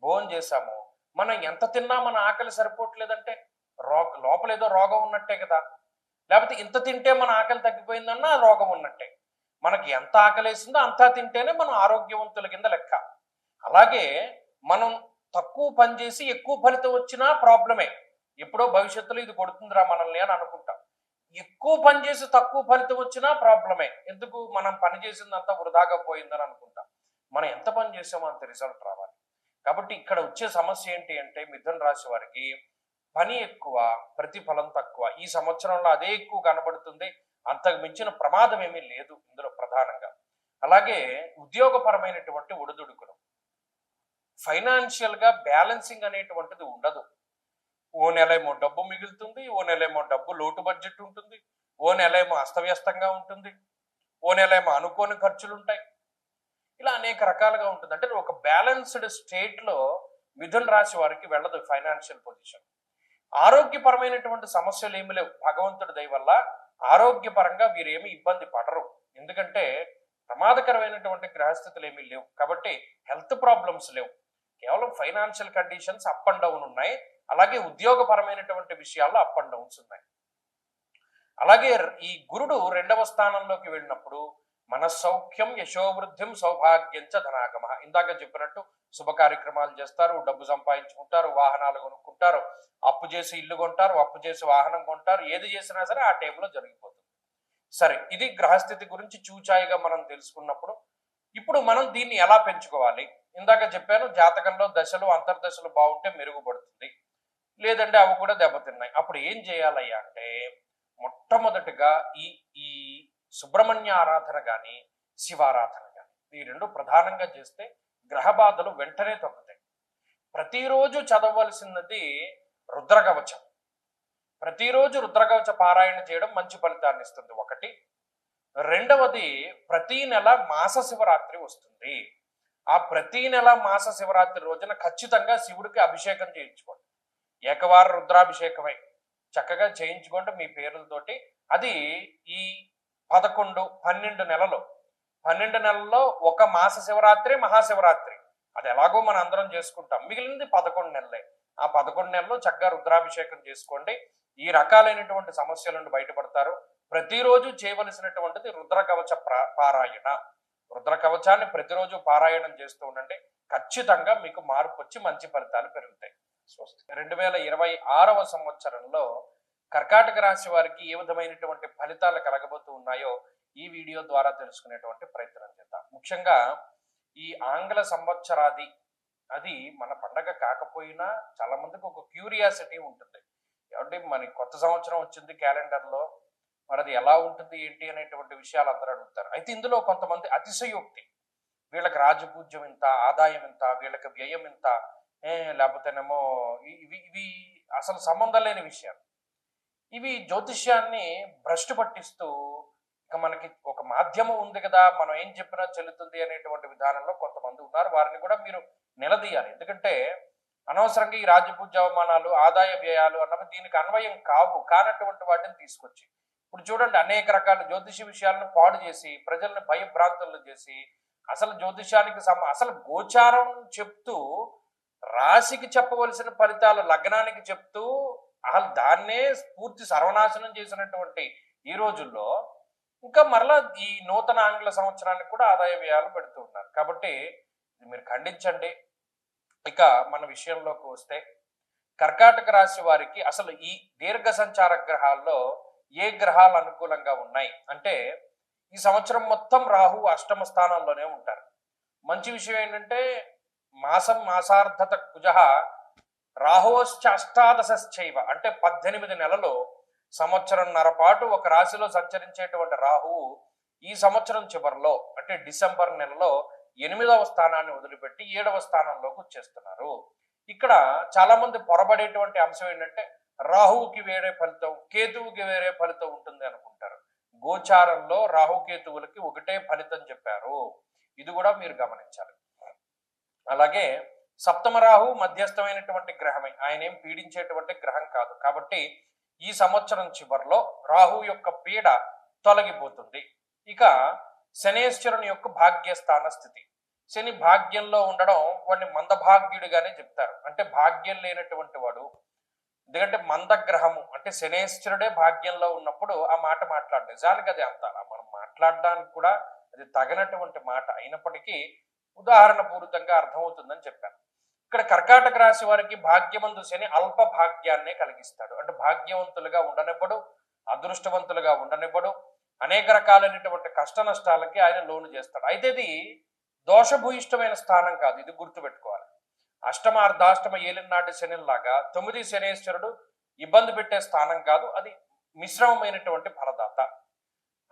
భోజనం చేశాము, మనం ఎంత తిన్నా మన ఆకలి సరిపోవట్లేదంటే లోపల ఏదో రోగం ఉన్నట్టే కదా. లేకపోతే ఇంత తింటే మన ఆకలి తగ్గిపోయిందన్నా రోగం ఉన్నట్టే. మనకి ఎంత ఆకలేసిందో అంతా తింటేనే మనం ఆరోగ్యవంతుల కింద లెక్క. అలాగే మనం తక్కువ పని చేసి ఎక్కువ ఫలితం వచ్చినా ప్రాబ్లమే. ఎప్పుడో భవిష్యత్తులో ఇది కొడుతుందిరా మనల్ని అని అనుకుంటాం. ఎక్కువ పని చేసి తక్కువ ఫలితం వచ్చినా ప్రాబ్లమే. ఎందుకు? మనం పని చేసిందంతా వృధాగా పోయిందని అనుకుంటాం. మనం ఎంత పని చేసామో అంత రిజల్ట్ రావాలి. కాబట్టి ఇక్కడ వచ్చే సమస్య ఏంటి అంటే, మిథున రాశి వారికి పని ఎక్కువ, ప్రతిఫలం తక్కువ. ఈ సంవత్సరంలో అదే ఎక్కువ కనబడుతుంది, అంతకు మించిన ప్రమాదం ఏమీ లేదు ఇందులో ప్రధానంగా. అలాగే ఉద్యోగపరమైనటువంటి ఒడిదుడుకులు, ఫైనాన్షియల్ గా బ్యాలెన్సింగ్ అనేటువంటిది ఉండదు. ఓ నెలేమో డబ్బు మిగులుతుంది, ఓ నెలేమో డబ్బు లోటు బడ్జెట్ ఉంటుంది, ఓ నెలేమో అస్తవ్యస్తంగా ఉంటుంది, ఓ నెలేమో అనుకోని ఖర్చులు ఉంటాయి. ఇలా అనేక రకాలుగా ఉంటుంది. అంటే ఒక బ్యాలెన్స్డ్ స్టేట్ లో మిథున రాశి వారికి వెళ్ళదు ఫైనాన్షియల్ పొజిషన్. ఆరోగ్యపరమైనటువంటి సమస్యలు ఏమి లేవు, భగవంతుడి దయ వల్ల ఆరోగ్యపరంగా వీరేమి ఇబ్బంది పడరు. ఎందుకంటే ప్రమాదకరమైనటువంటి గ్రహస్థితులు ఏమీ లేవు కాబట్టి హెల్త్ ప్రాబ్లమ్స్ లేవు. కేవలం financial conditions up and down ఉన్నాయి. అలాగే ఉద్యోగపరమైనటువంటి విషయాల్లో అప్ అండ్ డౌన్స్ ఉన్నాయి. అలాగే ఈ గురుడు 2వ స్థానంలోకి వెళ్ళినప్పుడు మనస్సౌఖ్యం, యశోవృద్ధిం, సౌభాగ్యంచ ధనాగమ. ఇందాక చెప్పినట్టు శుభ కార్యక్రమాలు చేస్తారు, డబ్బు సంపాదించుకుంటారు, వాహనాలు కొనుక్కుంటారు, అప్పు చేసి ఇల్లు కొంటారు, అప్పు చేసి వాహనం కొంటారు, ఏది చేసినా సరే ఆ టైంలో జరిగిపోతుంది. సరే, ఇది గ్రహస్థితి గురించి చూచాయిగా మనం తెలుసుకున్నప్పుడు ఇప్పుడు మనం దీన్ని ఎలా పెంచుకోవాలి? ఇందాక చెప్పాను, జాతకంలో దశలు అంతర్దశలు బాగుంటే మెరుగుపడుతుంది, లేదంటే అవి కూడా దెబ్బతిన్నాయి. అప్పుడు ఏం చేయాలయ్యా అంటే, మొట్టమొదటిగా ఈ ఈ సుబ్రహ్మణ్య ఆరాధన కానీ శివారాధన కానీ ఈ రెండు ప్రధానంగా చేస్తే గ్రహ బాధలు వెంటనే తగ్గుతాయి. ప్రతిరోజు చదవలసినది రుద్రకవచం. ప్రతిరోజు రుద్రకవచ పారాయణ చేయడం మంచి ఫలితాన్ని ఇస్తుంది ఒకటి. రెండవది, ప్రతి నెల మాస శివరాత్రి వస్తుంది. ఆ ప్రతి నెల మాస శివరాత్రి రోజున ఖచ్చితంగా శివుడికి అభిషేకం చేయించుకోండి. ఏకవార రుద్రాభిషేకమై చక్కగా చేయించుకోండి మీ పేర్లతోటి. అది ఈ 12 నెలల్లో ఒక మాస శివరాత్రి, మహాశివరాత్రి అది ఎలాగో మన అందరం చేసుకుంటాం. మిగిలింది 11 నెలలే. ఆ 11 నెలల్లో చక్కగా రుద్రాభిషేకం చేసుకోండి. ఈ రకాలైనటువంటి సమస్యల నుండి బయటపడతారు. ప్రతిరోజు చేయవలసినటువంటిది రుద్రకవచ పారాయణ. రుద్రకవచాన్ని ప్రతిరోజు పారాయణం చేస్తూ ఉండండి. ఖచ్చితంగా మీకు మార్పు వచ్చి మంచి ఫలితాలు పెరుగుతాయి. 2026వ సంవత్సరంలో కర్కాటక రాశి వారికి ఏ విధమైనటువంటి ఫలితాలు కలగబోతూ ఉన్నాయో ఈ వీడియో ద్వారా తెలుసుకునేటువంటి ప్రయత్నం చేద్దాం. ముఖ్యంగా ఈ ఆంగ్ల సంవత్సరాది అది మన పండగ కాకపోయినా చాలా మందికి ఒక క్యూరియాసిటీ ఉంటుంది. ఏమంటే మన కొత్త సంవత్సరం వచ్చింది క్యాలెండర్లో, మరి అది ఎలా ఉంటుంది ఏంటి అనేటువంటి విషయాలు అందరూ అడుగుతారు. అయితే ఇందులో కొంతమంది అతిశయోక్తి, వీళ్ళకి రాజపూజ్యం ఇంత, ఆదాయం ఇంత, వీళ్ళకి వ్యయం ఇంత, లేకపోతేనేమో ఇవి ఇవి అసలు సంబంధం లేని విషయాలు. ఇవి జ్యోతిష్యాన్ని భ్రష్టు పట్టిస్తూ ఇక మనకి ఒక మాధ్యమం ఉంది కదా, మనం ఏం చెప్పినా చెల్లుతుంది అనేటువంటి విధానంలో కొంతమంది ఉన్నారు. వారిని కూడా మీరు నిలదీయాలి. ఎందుకంటే అనవసరంగా ఈ రాజ్యపూజ్య అవమానాలు, ఆదాయ వ్యయాలు అన్నవి దీనికి అన్వయం కానటువంటి వాటిని తీసుకొచ్చి ఇప్పుడు చూడండి, అనేక రకాల జ్యోతిష విషయాలను పాడు చేసి ప్రజల్ని భయభ్రాంతులు చేసి అసలు జ్యోతిషానికి అసలు గోచారం చెప్తూ రాశికి చెప్పవలసిన ఫలితాలు లగ్నానికి చెప్తూ అసలు దాన్నే పూర్తి సర్వనాశనం చేసినటువంటి ఈ రోజుల్లో ఇంకా మరలా ఈ నూతన ఆంగ్ల సంవత్సరానికి కూడా ఆదాయ వ్యయాలు పెడుతూ ఉన్నారు. కాబట్టి మీరు ఖండించండి. ఇక మన విషయంలోకి వస్తే కర్కాటక రాశి వారికి అసలు ఈ దీర్ఘ సంచార గ్రహాల్లో ఏ గ్రహాలు అనుకూలంగా ఉన్నాయి అంటే ఈ సంవత్సరం మొత్తం రాహు అష్టమ స్థానంలోనే ఉంటారు. మంచి విషయం ఏంటంటే మాసార్థత కుజ రాహోశ్చ అష్టాదశైవ అంటే 18 నెలలు సంవత్సరంన్నర పాటు ఒక రాశిలో సంచరించేటువంటి రాహువు ఈ సంవత్సరం చివరిలో అంటే డిసెంబర్ నెలలో 8వ స్థానాన్ని వదిలిపెట్టి 7వ స్థానంలోకి వచ్చేస్తున్నారు. ఇక్కడ చాలా మంది పొరబడేటువంటి అంశం ఏంటంటే రాహువుకి వేరే ఫలితం, కేతువుకి వేరే ఫలితం ఉంటుంది అనుకుంటారు. గోచారంలో రాహుకేతువులకి ఒకటే ఫలితం చెప్పారు. ఇది కూడా మీరు గమనించాలి. అలాగే సప్తమ రాహు మధ్యస్థమైనటువంటి గ్రహమే, ఆయన ఏం పీడించేటువంటి గ్రహం కాదు. కాబట్టి ఈ సంవత్సరం చివరిలో రాహు యొక్క పీడ తొలగిపోతుంది. ఇక శనేశ్వరుని యొక్క భాగ్యస్థాన స్థితి, శని భాగ్యంలో ఉండడం వాడిని మందభాగ్యుడిగానే చెప్తారు. అంటే భాగ్యం లేనటువంటి వాడు, ఎందుకంటే మందగ్రహము అంటే శనేశ్వరుడే భాగ్యంలో ఉన్నప్పుడు ఆ మాట మాట్లాడు నిజానికి అది అంత మనం మాట్లాడడానికి కూడా అది తగినటువంటి మాట అయినప్పటికీ ఉదాహరణ పూరితంగా అర్థమవుతుందని చెప్పాను. ఇక్కడ కర్కాటక రాశి వారికి భాగ్యమందు శని అల్ప భాగ్యాన్నే కలిగిస్తాడు. అంటే భాగ్యవంతులుగా ఉండనివ్వడు, అదృష్టవంతులుగా ఉండనివ్వడు, అనేక రకాలైనటువంటి కష్ట నష్టాలకి ఆయన లోను చేస్తాడు. అయితే ఇది దోషభూయిష్టమైన స్థానం కాదు, ఇది గుర్తుపెట్టుకోవాలి. అష్టమ అర్ధాష్టమ ఏలినాటి శనిలాగా 9 శనేశ్వరుడు ఇబ్బంది పెట్టే స్థానం కాదు, అది మిశ్రమమైనటువంటి ఫలదాత.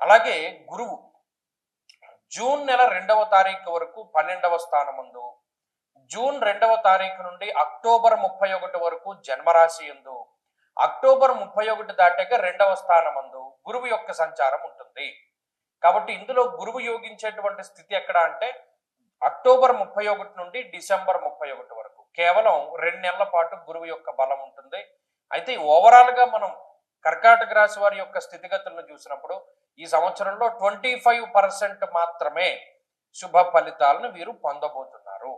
అలాగే గురువు జూన్ నెల 2వ తారీఖు వరకు 12వ స్థానమందు, జూన్ 2వ తారీఖు నుండి అక్టోబర్ 31 వరకు జన్మరాశి యందు, అక్టోబర్ 31 దాటాక 2వ స్థానమందు గురువు యొక్క సంచారం ఉంటుంది. కాబట్టి ఇందులో గురువు యోగించేటువంటి స్థితి ఎక్కడ అంటే అక్టోబర్ 31 నుండి డిసెంబర్ 31 వరకు కేవలం 2 నెలల పాటు గురువు యొక్క బలం ఉంటుంది. అయితే ఓవరాల్ గా మనం కర్కాటక రాశి వారి యొక్క స్థితిగతులను చూసినప్పుడు ఈ సంవత్సరంలో 25% మాత్రమే శుభ ఫలితాలను వీరు పొందబోతున్నారు.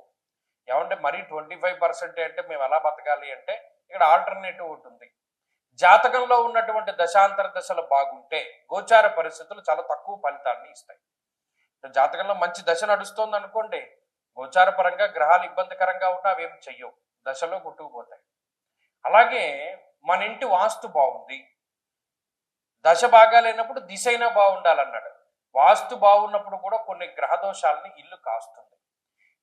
ఏమంటే మరి 25% అంటే మేము ఎలా బతకాలి అంటే ఇక్కడ ఆల్టర్నేటివ్ ఉంటుంది. జాతకంలో ఉన్నటువంటి దశాంతర దశలు బాగుంటే గోచార పరిస్థితులు చాలా తక్కువ ఫలితాన్ని ఇస్తాయి. జాతకంలో మంచి దశ నడుస్తోంది అనుకోండి, గోచార పరంగా గ్రహాలు ఇబ్బందికరంగా ఉన్నా అవేం చెయ్యవు, దశలో కొట్టుకుపోతాయి. అలాగే మన ఇంటి వాస్తు బాగుంది, దశ బాగాలేనప్పుడు దిశ అయినా బాగుండాలన్నాడు. వాస్తు బాగున్నప్పుడు కూడా కొన్ని గ్రహ దోషాలని ఇల్లు కాస్తుంది.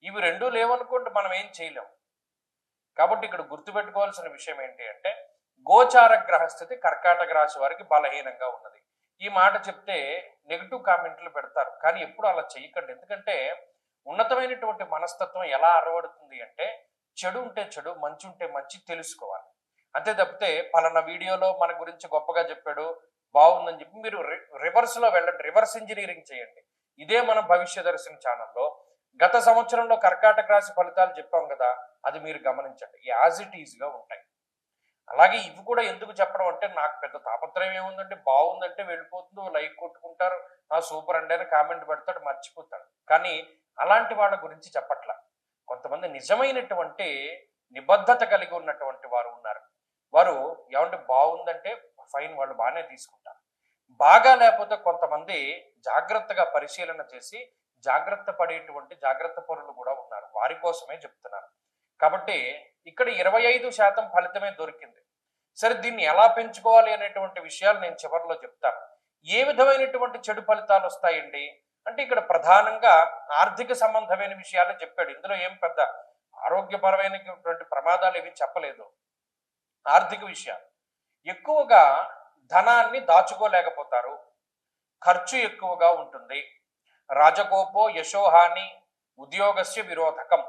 ఇవి రెండూ లేవనుకోండి మనం ఏం చేయలేం. కాబట్టి ఇక్కడ గుర్తుపెట్టుకోవాల్సిన విషయం ఏంటి అంటే గోచార గ్రహస్థితి కర్కాటక రాశి వారికి బలహీనంగా ఉన్నది. ఈ మాట చెప్తే నెగిటివ్ కామెంట్లు పెడతారు, కానీ ఎప్పుడు అలా చేయకండి. ఎందుకంటే ఉన్నతమైనటువంటి మనస్తత్వం ఎలా అరవడుతుంది అంటే చెడు ఉంటే చెడు, మంచి ఉంటే మంచి తెలుసుకోవాలి. అంతే తప్పితే పలానా వీడియోలో మన గురించి గొప్పగా చెప్పాడు బాగుందని చెప్పి మీరు రివర్స్ లో వెళ్ళండి, రివర్స్ ఇంజనీరింగ్ చేయండి. ఇదే మన భవిష్య దర్శన ఛానల్లో గత సంవత్సరంలో కర్కాటక రాశి ఫలితాలు చెప్పాం కదా, అది మీరు గమనించండి, యాజ్ ఇట్ ఈజ్ గా ఉంటాయి. అలాగే ఇవి కూడా ఎందుకు చెప్పడం అంటే నాకు పెద్ద తాపత్రయం ఏముందంటే బాగుందంటే వెళ్ళిపోతుందో లైక్ కొట్టుకుంటారు, సూపర్ అండి అని కామెంట్ పెడతాడు, మర్చిపోతాడు. కానీ అలాంటి వాళ్ళ గురించి చెప్పట్లా. కొంతమంది నిజమైనటువంటి నిబద్ధత కలిగి ఉన్నటువంటి వారు ఉన్నారు. వారు ఏమంటే బాగుందంటే ఫైన్, వాళ్ళు బాగానే తీసుకుంటారు. బాగా లేకపోతే కొంతమంది జాగ్రత్తగా పరిశీలన చేసి జాగ్రత్త పడేటువంటి జాగ్రత్త పరులు కూడా ఉన్నారు, వారి కోసమే చెప్తున్నారు. కాబట్టి ఇక్కడ 25% ఫలితమే దొరికింది. సరే దీన్ని ఎలా పెంచుకోవాలి అనేటువంటి విషయాలు నేను చివరిలో చెప్తాను. ఏ విధమైనటువంటి చెడు ఫలితాలు వస్తాయండి అంటే ఇక్కడ ప్రధానంగా ఆర్థిక సంబంధమైన విషయాలు చెప్పాడు. ఇందులో ఏం పెద్ద ఆరోగ్యపరమైనటువంటి ప్రమాదాలు ఏవి చెప్పలేదు. ఆర్థిక విషయాలు ఎక్కువగా ధనాన్ని దాచుకోలేకపోతారు, ఖర్చు ఎక్కువగా ఉంటుంది, రాజకోపో యశోహాని ఉద్యోగస్య విరోధకం,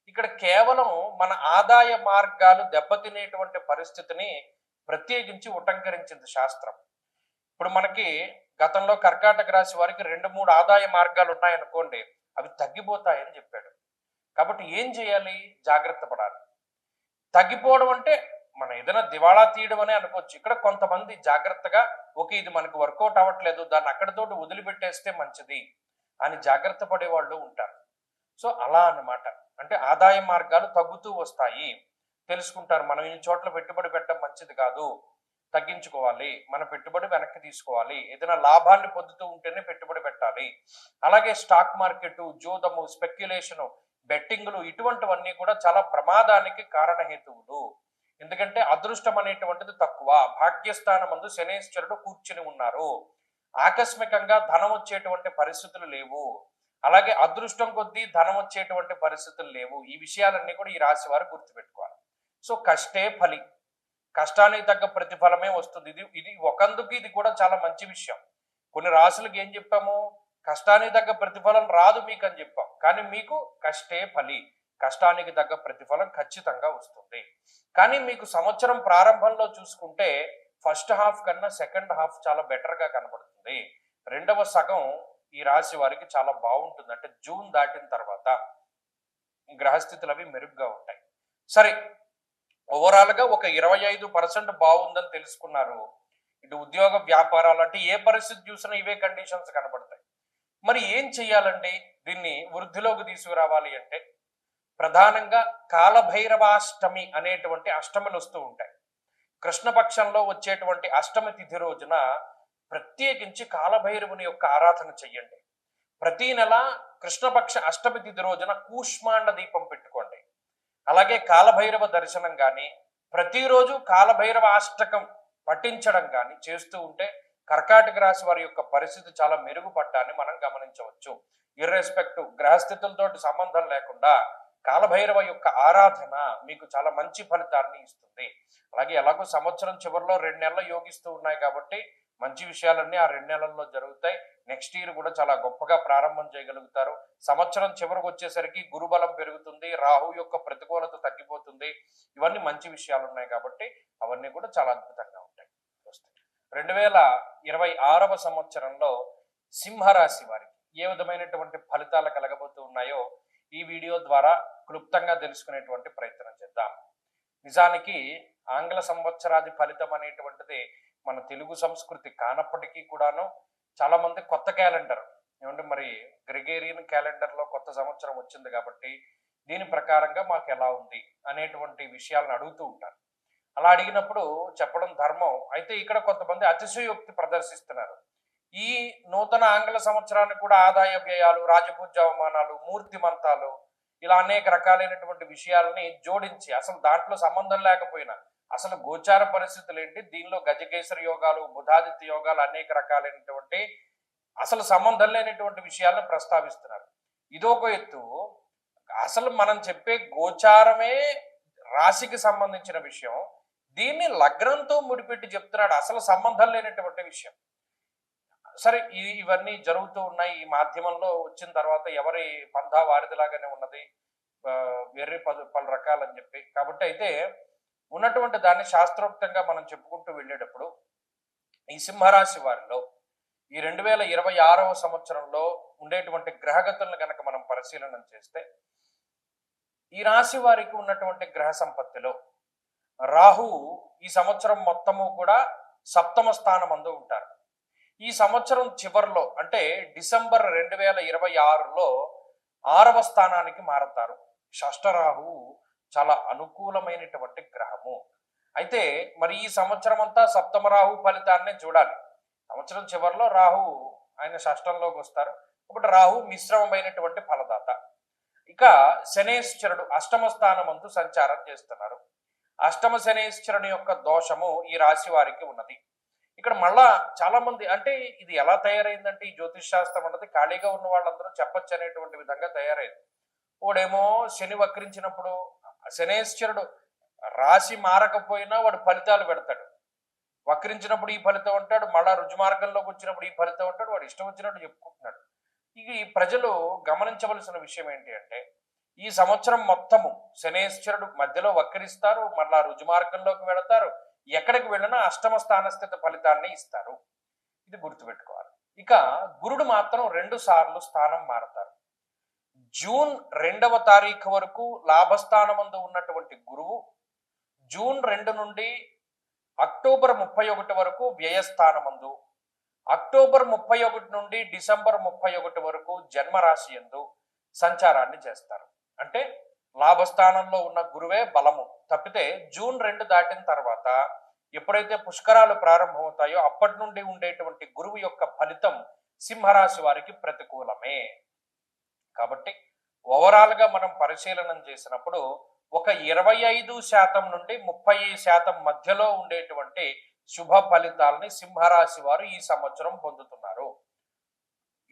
ఇక్కడ కేవలం మన ఆదాయ మార్గాలు దెబ్బతినేటువంటి పరిస్థితిని ప్రత్యేకించి ఉటంకరించింది శాస్త్రం. ఇప్పుడు మనకి గతంలో కర్కాటక రాశి వారికి 2-3 ఆదాయ మార్గాలు ఉన్నాయనుకోండి, అవి తగ్గిపోతాయని చెప్పాడు. కాబట్టి ఏం చేయాలి? జాగ్రత్త పడాలి. తగ్గిపోవడం అంటే మనం ఏదైనా దివాళా తీయడం అనే అనుకోవచ్చు. ఇక్కడ కొంతమంది జాగ్రత్తగా ఓకే ఇది మనకు వర్కౌట్ అవ్వట్లేదు, దాన్ని అక్కడితోటి వదిలిపెట్టేస్తే మంచిది అని జాగ్రత్త పడే వాళ్ళు ఉంటారు. సో అలా అన్నమాట. అంటే ఆదాయ మార్గాలు తగ్గుతూ వస్తాయి, తెలుసుకుంటారు. మనం ఈ చోట్ల పెట్టుబడి పెట్టడం మంచిది కాదు, తగ్గించుకోవాలి, మన పెట్టుబడి వెనక్కి తీసుకోవాలి, ఏదైనా లాభాన్ని పొందుతూ ఉంటేనే పెట్టుబడి పెట్టాలి. అలాగే స్టాక్ మార్కెట్, జూదము, స్పెక్యులేషను, బెట్టింగ్లు ఇటువంటివన్నీ కూడా చాలా ప్రమాదానికి కారణహేతువులు. ఎందుకంటే అదృష్టం అనేటువంటిది తక్కువ. భాగ్యస్థానం ముందు శనేశ్వరుడు కూర్చుని ఉన్నారు. ఆకస్మికంగా ధనం వచ్చేటువంటి పరిస్థితులు లేవు. అలాగే అదృష్టం కొద్దీ ధనం వచ్చేటువంటి పరిస్థితులు లేవు. ఈ విషయాలన్నీ కూడా ఈ రాశి వారు గుర్తుపెట్టుకోవాలి. సో కష్టే ఫలి, కష్టానికి తగ్గ ప్రతిఫలమే వస్తుంది. ఇది ఒకందుకు ఇది కూడా చాలా మంచి విషయం. కొన్ని రాశులకు ఏం చెప్పాము? కష్టానికి తగ్గ ప్రతిఫలం రాదు మీకు అని చెప్పాం. కానీ మీకు కష్టే ఫలి, కష్టానికి తగ్గ ప్రతిఫలం ఖచ్చితంగా వస్తుంది. కానీ మీకు సంవత్సరం ప్రారంభంలో చూసుకుంటే ఫస్ట్ హాఫ్ కన్నా సెకండ్ హాఫ్ చాలా బెటర్గా కనబడుతుంది. రెండవ సగం ఈ రాశి వారికి చాలా బాగుంటుంది. అంటే జూన్ దాటిన తర్వాత గ్రహస్థితులు అవి మెరుగ్గా ఉంటాయి. సరే, ఓవరాల్గా ఒక 25% బాగుందని తెలుసుకున్నారు. ఇటు ఉద్యోగ వ్యాపారాలు అంటే ఏ పరిస్థితి చూసినా ఇవే కండిషన్స్ కనబడతాయి. మరి ఏం చెయ్యాలండి దీన్ని వృద్ధిలోకి తీసుకురావాలి అంటే? ప్రధానంగా కాలభైరవాష్టమి అనేటువంటి అష్టములు వస్తూ ఉంటాయి. కృష్ణపక్షంలో వచ్చేటువంటి అష్టమి తిథి రోజున ప్రత్యేకించి కాలభైరవుని యొక్క ఆరాధన చెయ్యండి. ప్రతి నెల కృష్ణపక్ష అష్టమి తిథి రోజున కూష్మాండ దీపం పెట్టుకోండి. అలాగే కాలభైరవ దర్శనం కానీ, ప్రతిరోజు కాలభైరవ అష్టకం పఠించడం కానీ చేస్తూ ఉంటే కర్కాటక రాశి వారి యొక్క పరిస్థితి చాలా మెరుగుపడ్డాన్ని మనం గమనించవచ్చు. ఇర్రెస్పెక్టివ్ గ్రహస్థితులతోటి సంబంధం లేకుండా కాలభైరవ యొక్క ఆరాధన మీకు చాలా మంచి ఫలితాన్ని ఇస్తుంది. అలాగే ఎలాగో సంవత్సరం చివరిలో 2 నెలలు యోగిస్తూ ఉన్నాయి కాబట్టి మంచి విషయాలన్నీ ఆ 2 నెలల్లో జరుగుతాయి. నెక్స్ట్ ఇయర్ కూడా చాలా గొప్పగా ప్రారంభం చేయగలుగుతారు. సంవత్సరం చివరికి వచ్చేసరికి గురుబలం పెరుగుతుంది, రాహు యొక్క ప్రతికూలత తగ్గిపోతుంది. ఇవన్నీ మంచి విషయాలు ఉన్నాయి కాబట్టి అవన్నీ కూడా చాలా అద్భుతంగా ఉంటాయి. 2026వ సంవత్సరంలో సింహరాశి వారికి ఏ విధమైనటువంటి ఫలితాలు కలగబోతూ ఉన్నాయో ఈ వీడియో ద్వారా క్లుప్తంగా తెలుసుకునేటువంటి ప్రయత్నం చేద్దాం. నిజానికి ఆంగ్ల సంవత్సరాది ఫలితం అనేటువంటిది మన తెలుగు సంస్కృతి కానప్పటికీ కూడాను చాలా మంది కొత్త క్యాలెండర్ ఏమంటే మరి గ్రెగేరియన్ క్యాలెండర్లో కొత్త సంవత్సరం వచ్చింది కాబట్టి దీని ప్రకారంగా మాకు ఎలా ఉంది అనేటువంటి విషయాలను అడుగుతూ ఉంటారు. అలా అడిగినప్పుడు చెప్పడం ధర్మం. అయితే ఇక్కడ కొంతమంది అతిశయోక్తి ప్రదర్శిస్తున్నారు. ఈ నూతన ఆంగ్ల సంవత్సరానికి కూడా ఆదాయ వ్యయాలు, రాజపూజ్య అవమానాలు, మూర్తిమంతాలు ఇలా అనేక రకాలైనటువంటి విషయాలని జోడించి అసలు దాంట్లో సంబంధం లేకపోయినా అసలు గోచార పరిస్థితులు ఏంటి, దీనిలో గజకేసరి యోగాలు, బుధాదిత్య యోగాలు అనేక రకాలైనటువంటి అసలు సంబంధం లేనటువంటి విషయాలను ప్రస్తావిస్తున్నారు. ఇదొక ఎత్తు. అసలు మనం చెప్పే గోచారమే రాశికి సంబంధించిన విషయం, దీన్ని లగ్నంతో ముడిపెట్టి చెప్తున్నాడు, అసలు సంబంధం లేనటువంటి విషయం. సరే, ఇవన్నీ జరుగుతూ ఉన్నాయి. ఈ మాధ్యమంలో వచ్చిన తర్వాత ఎవరి పంథా వారిదిలాగానే ఉన్నది, వేరే పలు రకాలని చెప్పి. కాబట్టి అయితే ఉన్నటువంటి దాన్ని శాస్త్రోక్తంగా మనం చెప్పుకుంటూ వెళ్ళేటప్పుడు ఈ సింహరాశి వారిలో ఈ 2026వ సంవత్సరంలో ఉండేటువంటి గ్రహగతులను కనుక మనం పరిశీలన చేస్తే ఈ రాశి వారికి ఉన్నటువంటి గ్రహ సంపత్తిలో రాహు ఈ సంవత్సరం మొత్తము కూడా 7వ స్థానమందు ఉంటారు. ఈ సంవత్సరం చివరిలో అంటే డిసెంబర్ 2026లో 6వ స్థానానికి మారతారు. షష్ఠరాహు చాలా అనుకూలమైనటువంటి గ్రహము. అయితే మరి ఈ సంవత్సరం అంతా 7వ రాహు ఫలితాన్నే చూడాలి. సంవత్సరం చివరిలో రాహు ఆయన షష్ఠంలోకి వస్తారు. కాబట్టి రాహు మిశ్రమమైనటువంటి ఫలదాత. ఇక శనేశ్వరుడు 8వ స్థానమందు సంచారం చేస్తున్నారు. 8వ శనేశ్వరుని యొక్క దోషము ఈ రాశి వారికి ఉన్నది. ఇక్కడ మళ్ళా చాలా మంది అంటే ఇది ఎలా తయారైందంటే ఈ జ్యోతిష్ శాస్త్రం అన్నది ఖాళీగా ఉన్న వాళ్ళందరూ చెప్పచ్చు అనేటువంటి విధంగా తయారైంది. వాడేమో శని వక్రించినప్పుడు శనేశ్వరుడు రాశి మారకపోయినా వాడు ఫలితాలు పెడతాడు. వక్రించినప్పుడు ఈ ఫలితం అంటాడు, మళ్ళా రుజుమార్గంలోకి వచ్చినప్పుడు ఈ ఫలితం అంటాడు, వాడు ఇష్టం వచ్చినట్టు చెప్పుకుంటున్నాడు. ఇక ఈ ప్రజలు గమనించవలసిన విషయం ఏంటి అంటే ఈ సంవత్సరం మొత్తము శనేశ్వరుడు మధ్యలో వక్రిస్తారు, మళ్ళా రుజుమార్గంలోకి వెళతారు. ఎక్కడికి వెళ్ళినా అష్టమ స్థానస్థిత ఫలితాన్ని ఇస్తారు. ఇది గుర్తుపెట్టుకోవాలి. ఇక గురుడు మాత్రం 2 సార్లు స్థానం మారతారు. జూన్ 2వ తారీఖు వరకు లాభస్థానమందు ఉన్నటువంటి గురువు జూన్ 2 నుండి అక్టోబర్ 31 వరకు వ్యయస్థానమందు, అక్టోబర్ 31 నుండి డిసెంబర్ 31 వరకు జన్మరాశి యందు సంచారాన్ని చేస్తారు. అంటే లాభస్థానంలో ఉన్న గురువే బలము. తప్పితే జూన్ 2 దాటిన తర్వాత ఎప్పుడైతే పుష్కరాలు ప్రారంభమవుతాయో అప్పటి నుండి ఉండేటువంటి గురువు యొక్క ఫలితం సింహరాశి వారికి ప్రతికూలమే. కాబట్టి ఓవరాల్ గా మనం పరిశీలనం చేసినప్పుడు ఒక 25% నుండి 30% మధ్యలో ఉండేటువంటి శుభ ఫలితాలని సింహరాశి వారు ఈ సంవత్సరం పొందుతున్నారు.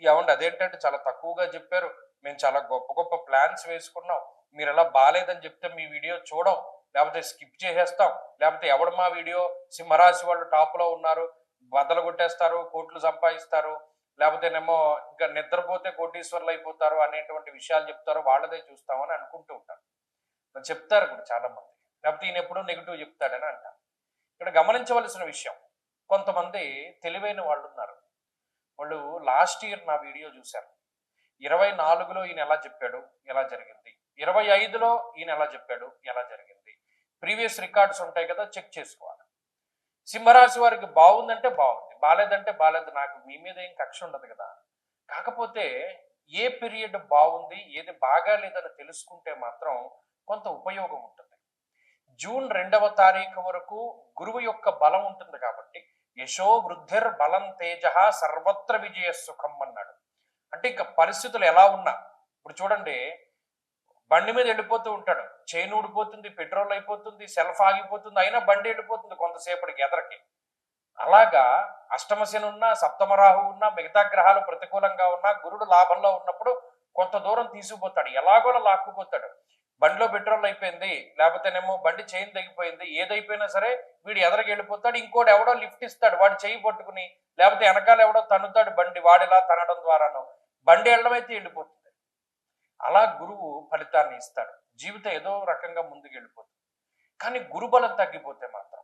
ఏమండి అదేంటంటే చాలా తక్కువగా చెప్పారు, మేము చాలా గొప్ప గొప్ప ప్లాన్స్ వేసుకున్నాం, మీరు ఎలా బాగాలేదని చెప్తే మీ వీడియో చూడం, లేకపోతే స్కిప్ చేసేస్తాం, లేకపోతే ఎవడు మా వీడియో సింహరాశి వాళ్ళు టాప్ లో ఉన్నారు, బద్దలు కొట్టేస్తారు, కోట్లు సంపాదిస్తారు, లేకపోతేనేమో ఇంకా నిద్రపోతే కోటీశ్వర్లు అయిపోతారు అనేటువంటి విషయాలు చెప్తారు, వాళ్ళదే చూస్తామని అనుకుంటూ ఉంటారు. చెప్తారు కూడా చాలా మంది, లేకపోతే ఈయన ఎప్పుడూ నెగిటివ్ చెప్తాడని అంటారు. ఇక్కడ గమనించవలసిన విషయం, కొంతమంది తెలివైన వాళ్ళు ఉన్నారు. వాళ్ళు లాస్ట్ ఇయర్ నా వీడియో చూశారు. 24లో ఈయన ఎలా చెప్పాడు, ఎలా జరిగింది, 25లో ఈయన ఎలా చెప్పాడు, ఎలా జరిగింది, ప్రీవియస్ రికార్డ్స్ ఉంటాయి కదా, చెక్ చేసుకోవాలి. సింహరాశి వారికి బాగుందంటే బాగుంది, బాలేదంటే బాలేదు, నాకు మీ మీద ఏం కక్ష ఉండదు కదా. కాకపోతే ఏ పీరియడ్ బాగుంది ఏది బాగా లేదని తెలుసుకుంటే మాత్రం కొంత ఉపయోగం ఉంటుంది. జూన్ 2వ తారీఖు వరకు గురువు యొక్క బలం ఉంటుంది కాబట్టి యశో వృద్ధిర్ బలం తేజ సర్వత్ర విజయ సుఖం అన్నాడు. అంటే ఇక పరిస్థితులు ఎలా ఉన్నా, ఇప్పుడు చూడండి బండి మీద వెళ్ళిపోతూ ఉంటాడు, చైన్ ఊడిపోతుంది, పెట్రోల్ అయిపోతుంది, సెల్ఫ్ ఆగిపోతుంది, అయినా బండి వెళ్ళిపోతుంది కొంతసేపటికి ఎదరకి. అలాగా అష్టమశని ఉన్నా, సప్తమ రాహు ఉన్నా, మిగతా గ్రహాలు ప్రతికూలంగా ఉన్నా, గురుడు లాభంలో ఉన్నప్పుడు కొంత దూరం తీసుకుపోతాడు, ఎలాగోలా లాక్కుపోతాడు. బండిలో పెట్రోల్ అయిపోయింది, లేకపోతేనేమో బండి చైన్ తెగిపోయింది, ఏదైపోయినా సరే వీడు ఎదరికి వెళ్ళిపోతాడు, ఇంకోటి ఎవడో లిఫ్ట్ ఇస్తాడు, వాడు చేయి పట్టుకుని, లేకపోతే వెనకాల ఎవడో తన్నుతాడు బండి, వాడిలా తనడం ద్వారాను బండి వెళ్ళమైతే వెళ్ళిపోతుంది. అలా గురువు ఫలితాన్ని ఇస్తాడు, జీవితం ఏదో రకంగా ముందుకు వెళ్ళిపోతుంది. కానీ గురుబలం తగ్గిపోతే మాత్రం,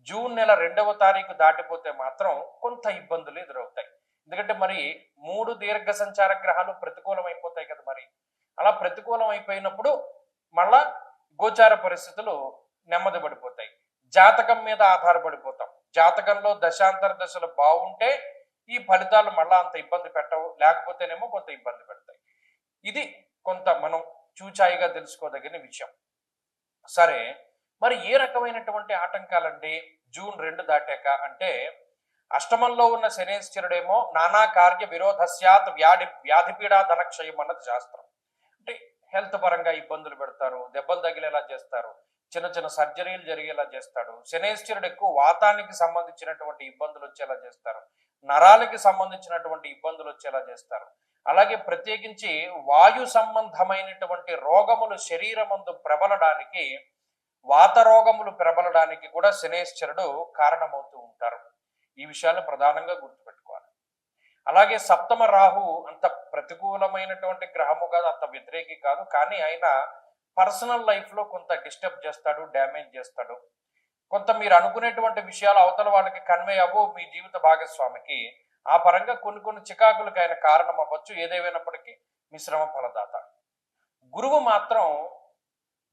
జూన్ నెల 2వ తారీఖు దాటిపోతే మాత్రం కొంత ఇబ్బందులు ఎదురవుతాయి. ఎందుకంటే మరి 3 దీర్ఘ సంచార గ్రహాలు ప్రతికూలం అయిపోతాయి కదా. మరి అలా ప్రతికూలం అయిపోయినప్పుడు మళ్ళా గోచార పరిస్థితులు నెమ్మది పడిపోతాయి. జాతకం మీద ఆధారపడిపోతాం. జాతకంలో దశాంతర దశలు బాగుంటే ఈ ఫలితాలు మళ్ళా అంత ఇబ్బంది పెట్టవు, లేకపోతేనేమో కొంత ఇబ్బంది పెడతాయి. ఇది కొంత మనం చూచాయిగా తెలుసుకోదగిన విషయం. సరే, మరి ఏ రకమైనటువంటి ఆటంకాలండి జూన్ 2 దాటాక అంటే, అష్టమంలో ఉన్న శనేశ్వరుడేమో నానా కార్య విరోధస్యాత్ వ్యాధిపీడా ధనక్షయం అన్నది శాస్త్రం. అంటే హెల్త్ పరంగా ఇబ్బందులు పెడతారు, దెబ్బలు తగిలేలా చేస్తారు, చిన్న చిన్న సర్జరీలు జరిగేలా చేస్తాడు. శనేశ్వరుడు ఎక్కువ వాతానికి సంబంధించినటువంటి ఇబ్బందులు వచ్చేలా చేస్తారు, నరాలకి సంబంధించినటువంటి ఇబ్బందులు వచ్చేలా చేస్తారు. అలాగే ప్రత్యేకించి వాయు సంబంధమైనటువంటి రోగములు శరీరమందు ప్రబలడానికి, వాత రోగములు ప్రబలడానికి కూడా శనేశ్వరుడు కారణమవుతూ ఉంటారు. ఈ విషయాలు ప్రధానంగా గుర్తుపెట్టుకోవాలి. అలాగే సప్తమ రాహు అంత ప్రతికూలమైనటువంటి గ్రహము కాదు, అంత వ్యతిరేకి కాదు, కానీ ఆయన పర్సనల్ లైఫ్ లో కొంత డిస్టర్బ్ చేస్తాడు, డ్యామేజ్ చేస్తాడు. కొంత మీరు అనుకునేటువంటి విషయాలు అవతల వాళ్ళకి కన్వే అవ్వవు మీ జీవిత భాగస్వామికి. ఆ పరంగా కొన్ని కొన్ని చికాకులకు ఆయన కారణం అవ్వచ్చు. ఏదేమైనప్పటికీ మిశ్రమ ఫలదాత. గురువు మాత్రం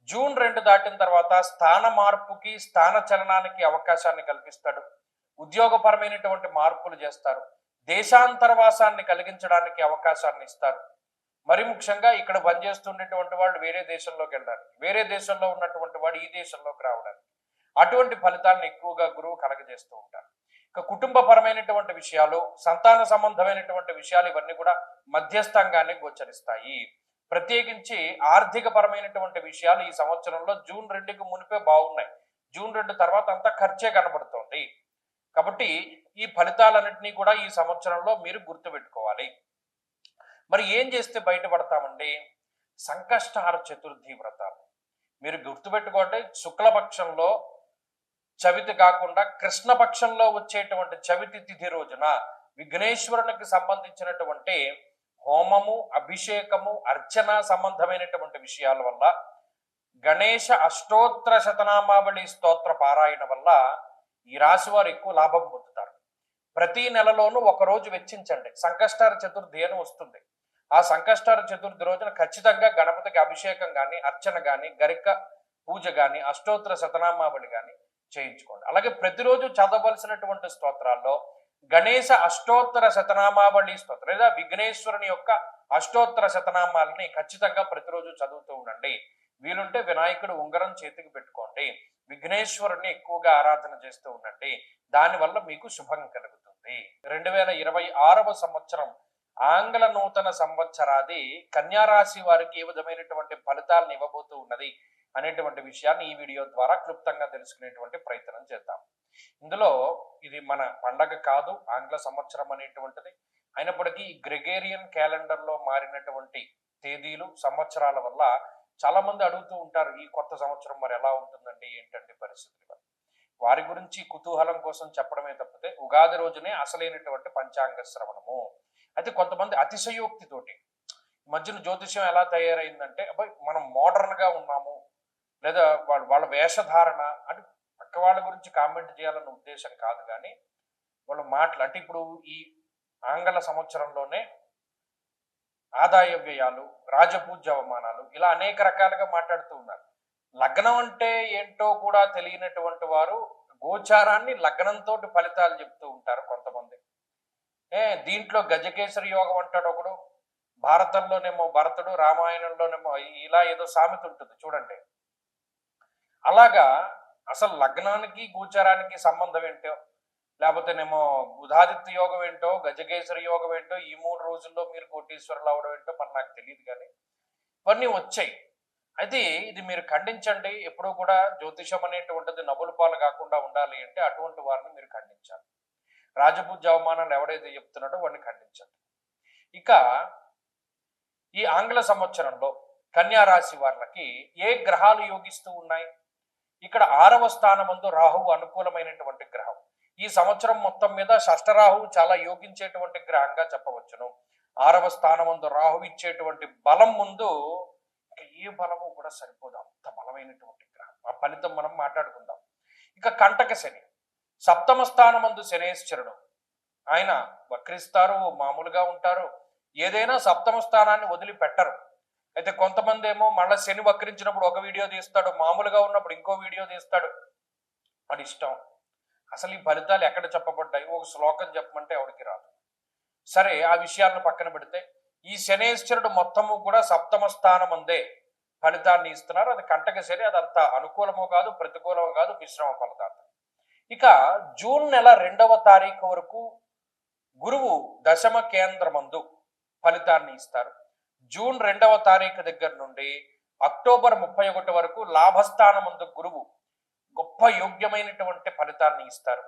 జూన్ 2 దాటిన తర్వాత స్థాన మార్పుకి, స్థాన చలనానికి అవకాశాన్ని కల్పిస్తాడు. ఉద్యోగపరమైనటువంటి మార్పులు చేస్తారు, దేశాంతరవాసాన్ని కలిగించడానికి అవకాశాన్ని ఇస్తారు. మరి ముఖ్యంగా ఇక్కడ పనిచేస్తున్నటువంటి వాళ్ళు వేరే దేశంలోకి వెళ్ళడానికి, వేరే దేశంలో ఉన్నటువంటి వాడు ఈ దేశంలోకి రావడానికి, అటువంటి ఫలితాలను ఎక్కువగా గురువు కలగజేస్తూ ఉంటారు. ఇక కుటుంబపరమైనటువంటి విషయాలు, సంతాన సంబంధమైనటువంటి విషయాలు ఇవన్నీ కూడా మధ్యస్థంగానే గోచరిస్తాయి. ప్రత్యేకించి ఆర్థిక పరమైనటువంటి విషయాలు ఈ సంవత్సరంలో జూన్ 2కి మునిపే బాగున్నాయి. జూన్ 2 తర్వాత అంతా ఖర్చే కనబడుతోంది. కాబట్టి ఈ ఫలితాలన్నింటినీ కూడా ఈ సంవత్సరంలో మీరు గుర్తుపెట్టుకోవాలి. మరి ఏం చేస్తే బయటపడతామండి? సంకష్టహార చతుర్థి వ్రతాలు మీరు గుర్తుపెట్టుకోండి. శుక్లపక్షంలో చవితి కాకుండా కృష్ణపక్షంలో వచ్చేటువంటి చవితి తిథి రోజున విఘ్నేశ్వరునికి సంబంధించినటువంటి హోమము, అభిషేకము, అర్చన సంబంధమైనటువంటి విషయాల వల్ల, గణేష అష్టోత్తర శతనామావళి స్తోత్ర పారాయణ వల్ల ఈ రాశి వారు ఎక్కువ లాభం పొందుతారు. ప్రతి నెలలోనూ ఒకరోజు వెచ్చించండి. సంకష్టార చతుర్థి అని వస్తుంది. ఆ సంకష్టార చతుర్థి రోజున ఖచ్చితంగా గణపతికి అభిషేకం కానీ, అర్చన కానీ, గరిక పూజ కానీ, అష్టోత్తర శతనామావళి కానీ చేయించుకోండి. అలాగే ప్రతిరోజు చదవలసినటువంటి స్తోత్రాల్లో గణేశ అష్టోత్తర శతనామావళి స్తోత్రం లేదా విఘ్నేశ్వరుని యొక్క అష్టోత్తర శతనామాలని ఖచ్చితంగా ప్రతిరోజు చదువుతూ ఉండండి. వీలుంటే వినాయకుడు ఉంగరం చేతికి పెట్టుకోండి. విఘ్నేశ్వరుని ఎక్కువగా ఆరాధన చేస్తూ ఉండండి. దానివల్ల మీకు శుభం కలుగుతుంది. 2026వ సంవత్సరం ఆంగ్ల నూతన సంవత్సరాది కన్యారాశి వారికి ఏ విధమైనటువంటి ఫలితాలను ఇవ్వబోతూ ఉన్నది అనేటువంటి విషయాన్ని ఈ వీడియో ద్వారా క్లుప్తంగా తెలుసుకునేటువంటి ప్రయత్నం చేద్దాం. ఇందులో ఇది మన పండగ కాదు, ఆంగ్ల సంవత్సరం అనేటువంటిది. అయినప్పటికీ గ్రెగేరియన్ క్యాలెండర్ లో మారినటువంటి తేదీలు, సంవత్సరాల వల్ల చాలా మంది అడుగుతూ ఉంటారు, ఈ కొత్త సంవత్సరం మరి ఎలా ఉంటుందండి, ఏంటంటే పరిస్థితులు. వారి గురించి కుతూహలం కోసం చెప్పడమే తప్పితే ఉగాది రోజునే అసలైనటువంటి పంచాంగ శ్రవణము. అయితే కొంతమంది అతిశయోక్తితోటి మధ్యన జ్యోతిష్యం ఎలా తయారైందంటే, అబ్బాయి మనం మోడర్న్ గా ఉన్నాము, లేదా వాళ్ళ వేషధారణ అంటే పక్క వాళ్ళ గురించి కామెంట్ చేయాలన్న ఉద్దేశం కాదు, కానీ వాళ్ళ మాటలు అంటే ఇప్పుడు ఈ ఆంగ్ల సంవత్సరంలోనే ఆదాయ వ్యయాలు, రాజపూజ్య అవమానాలు, ఇలా అనేక రకాలుగా మాట్లాడుతూ ఉన్నారు. లగ్నం అంటే ఏంటో కూడా తెలియనటువంటి వారు గోచారాన్ని లగ్నంతో ఫలితాలు చెప్తూ ఉంటారు కొంతమంది. దీంట్లో గజకేసరి యోగం అంటాడు ఒకడు, భారతంలోనేమో భరతుడు, రామాయణంలోనేమో ఇలా ఏదో సామెత ఉంటుంది చూడండి. అలాగా అసలు లగ్నానికి గోచారానికి సంబంధం ఏంటో, లేకపోతేనేమో బుధాదిత్య యోగం ఏంటో, గజకేసరి యోగం ఏంటో, ఈ 3 రోజుల్లో మీరు కోటీశ్వరులు అవడం ఏంటో మరి నాకు తెలియదు, కానీ ఇవన్నీ వచ్చాయి. అయితే ఇది మీరు ఖండించండి. ఎప్పుడూ కూడా జ్యోతిషం అనేటువంటిది నవ్వుల పాలు కాకుండా ఉండాలి అంటే అటువంటి వారిని మీరు ఖండించాలి. రాజపూజ్య అవమానాలు ఎవడైతే చెప్తున్నాడో వాడిని ఖండించండి. ఇక ఈ ఆంగ్ల సంవత్సరంలో కన్యా రాశి వారికి ఏ గ్రహాలు యోగిస్తూ ఉన్నాయి? ఇక్కడ 6వ స్థానమందు రాహువు అనుకూలమైనటువంటి గ్రహం. ఈ సంవత్సరం మొత్తం మీద షష్టరాహువు చాలా యోగించేటువంటి గ్రహంగా చెప్పవచ్చును. 6వ స్థానమందు రాహువు ఇచ్చేటువంటి బలం ముందు ఏ బలము కూడా సరిపోదు, అంత బలమైనటువంటి గ్రహం. ఆ ఫలితం మనం మాట్లాడుకుందాం. ఇక కంటక శని, 7వ స్థానమందు శనేశ్వరుడు. ఆయన వక్రిస్తారు, మామూలుగా ఉంటారు, ఏదైనా 7వ స్థానాన్ని వదిలిపెట్టరు. అయితే కొంతమంది ఏమో మళ్ళీ శని వక్రించినప్పుడు ఒక వీడియో తీస్తాడు, మామూలుగా ఉన్నప్పుడు ఇంకో వీడియో తీస్తాడు, అది ఇష్టం. అసలు ఈ ఫలితాలు ఎక్కడ చెప్పబడ్డాయి? ఒక శ్లోకం చెప్పమంటే ఎవరికి రాదు. సరే, ఆ విషయాలను పక్కన పెడితే ఈ శనేశ్వరుడు మొత్తము కూడా 7వ స్థానం అందే ఫలితాన్ని ఇస్తున్నారు. అది కంటక శని, అదంత అనుకూలమో కాదు, ప్రతికూలమో కాదు, మిశ్రమ ఫలితాలు. ఇక జూన్ నెల 2వ తారీఖు వరకు గురువు దశమ కేంద్రమందు ఫలితాన్ని ఇస్తారు. జూన్ 2వ తారీఖు దగ్గర నుండి అక్టోబర్ 31 వరకు లాభస్థానమందు గురువు గొప్ప యోగ్యమైనటువంటి ఫలితాన్ని ఇస్తారు.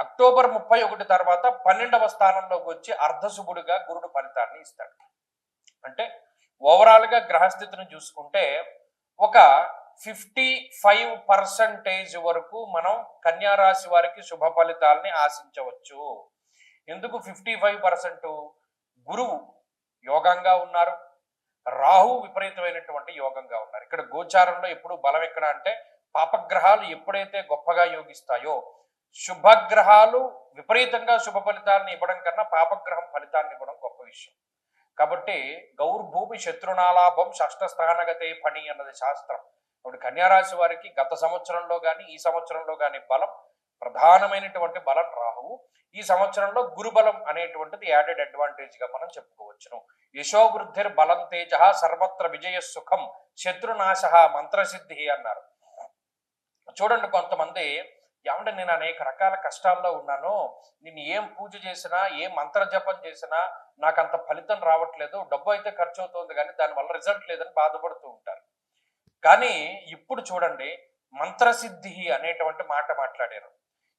అక్టోబర్ 31 తర్వాత 12వ స్థానంలోకి వచ్చి అర్ధశుభుడుగా గురుడు ఫలితాన్ని ఇస్తాడు. అంటే ఓవరాల్ గా గ్రహస్థితిని చూసుకుంటే ఒక 55% వరకు మనం కన్యా రాశి వారికి శుభ ఫలితాలని ఆశించవచ్చు. ఎందుకు 55%? గురువు యోగంగా ఉన్నారు, రాహు విపరీతమైనటువంటి యోగంగా ఉన్నారు. ఇక్కడ గోచారంలో ఎప్పుడు బలం ఎక్కడ అంటే, పాపగ్రహాలు ఎప్పుడైతే గొప్పగా యోగిస్తాయో, శుభగ్రహాలు విపరీతంగా శుభ ఫలితాలను ఇవ్వడం కన్నా పాపగ్రహం ఫలితాన్ని ఇవ్వడం గొప్ప విషయం. కాబట్టి గౌర్భూమి శత్రునాలాభం షష్ఠ స్థానగతే పని అన్నది శాస్త్రం. ఇప్పుడు కన్యారాశి వారికి గత సంవత్సరంలో కానీ ఈ సంవత్సరంలో కానీ బలం, ప్రధానమైనటువంటి బలం రాహువు. ఈ సంవత్సరంలో గురుబలం అనేటువంటిది యాడెడ్ అడ్వాంటేజ్ గా మనం చెప్పుకోవచ్చును. యశోవృద్ధిర్ బలం తేజ సర్వత్ర విజయ సుఖం శత్రునాశ మంత్రసిద్ధి అన్నారు. చూడండి, కొంతమంది ఏమంటే నేను అనేక రకాల కష్టాల్లో ఉన్నాను, నేను ఏం పూజ చేసినా, ఏ మంత్ర జపం చేసినా నాకు అంత ఫలితం రావట్లేదు, డబ్బు అయితే ఖర్చు అవుతుంది కానీ దానివల్ల రిజల్ట్ లేదని బాధపడుతూ ఉంటారు. కానీ ఇప్పుడు చూడండి, మంత్రసిద్ధి అనేటువంటి మాట మాట్లాడారు.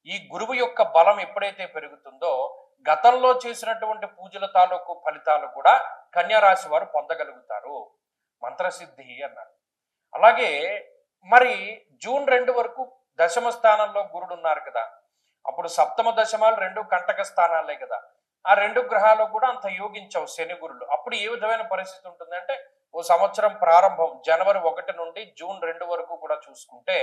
ఈ గురువు యొక్క బలం ఎప్పుడైతే పెరుగుతుందో గతంలో చేసినటువంటి పూజల తాలూకు ఫలితాలు కూడా కన్యా రాశి వారు పొందగలుగుతారు. మంత్రసిద్ధి అన్నారు. అలాగే మరి జూన్ 2 వరకు దశమ స్థానంలో గురుడు ఉన్నారు కదా, అప్పుడు 7వ దశమాలు 2 కంటక స్థానాలే కదా. ఆ రెండు గ్రహాలు కూడా అంత యోగించవు శని గురులు. అప్పుడు ఏ విధమైన పరిస్థితి ఉంటుందంటే ఓ సంవత్సరం ప్రారంభం జనవరి 1 నుండి జూన్ 2 వరకు కూడా చూసుకుంటే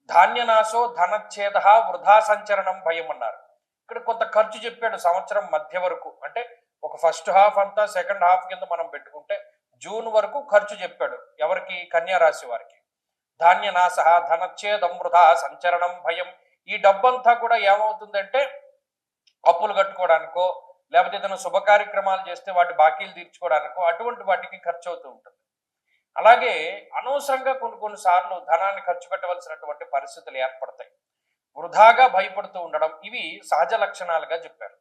ధాన్యనాశో ధనచ్ఛేద వృధా సంచరణం భయం అన్నారు. ఇక్కడ కొంత ఖర్చు చెప్పాడు సంవత్సరం మధ్య వరకు, అంటే ఒక ఫస్ట్ హాఫ్ అంతా సెకండ్ హాఫ్ కింద మనం పెట్టుకుంటే జూన్ వరకు ఖర్చు చెప్పాడు. ఎవరికి? కన్యా రాశి వారికి. ధాన్యనాశ ధనచ్ఛేదం వృధా సంచరణం భయం. ఈ డబ్బంతా కూడా ఏమవుతుందంటే అప్పులు కట్టుకోవడానికో లేకపోతే ఏదైనా శుభ కార్యక్రమాలు చేస్తే వాటి బాకీలు తీర్చుకోవడానికో అటువంటి వాటికి ఖర్చు అవుతూ ఉంటుంది. అలాగే అనవసరంగా కొన్నిసార్లు ధనాన్ని ఖర్చు పెట్టవలసినటువంటి పరిస్థితులు ఏర్పడతాయి. వృధాగా భయపడుతూ ఉండడం, ఇవి సహజ లక్షణాలుగా చెప్పారు.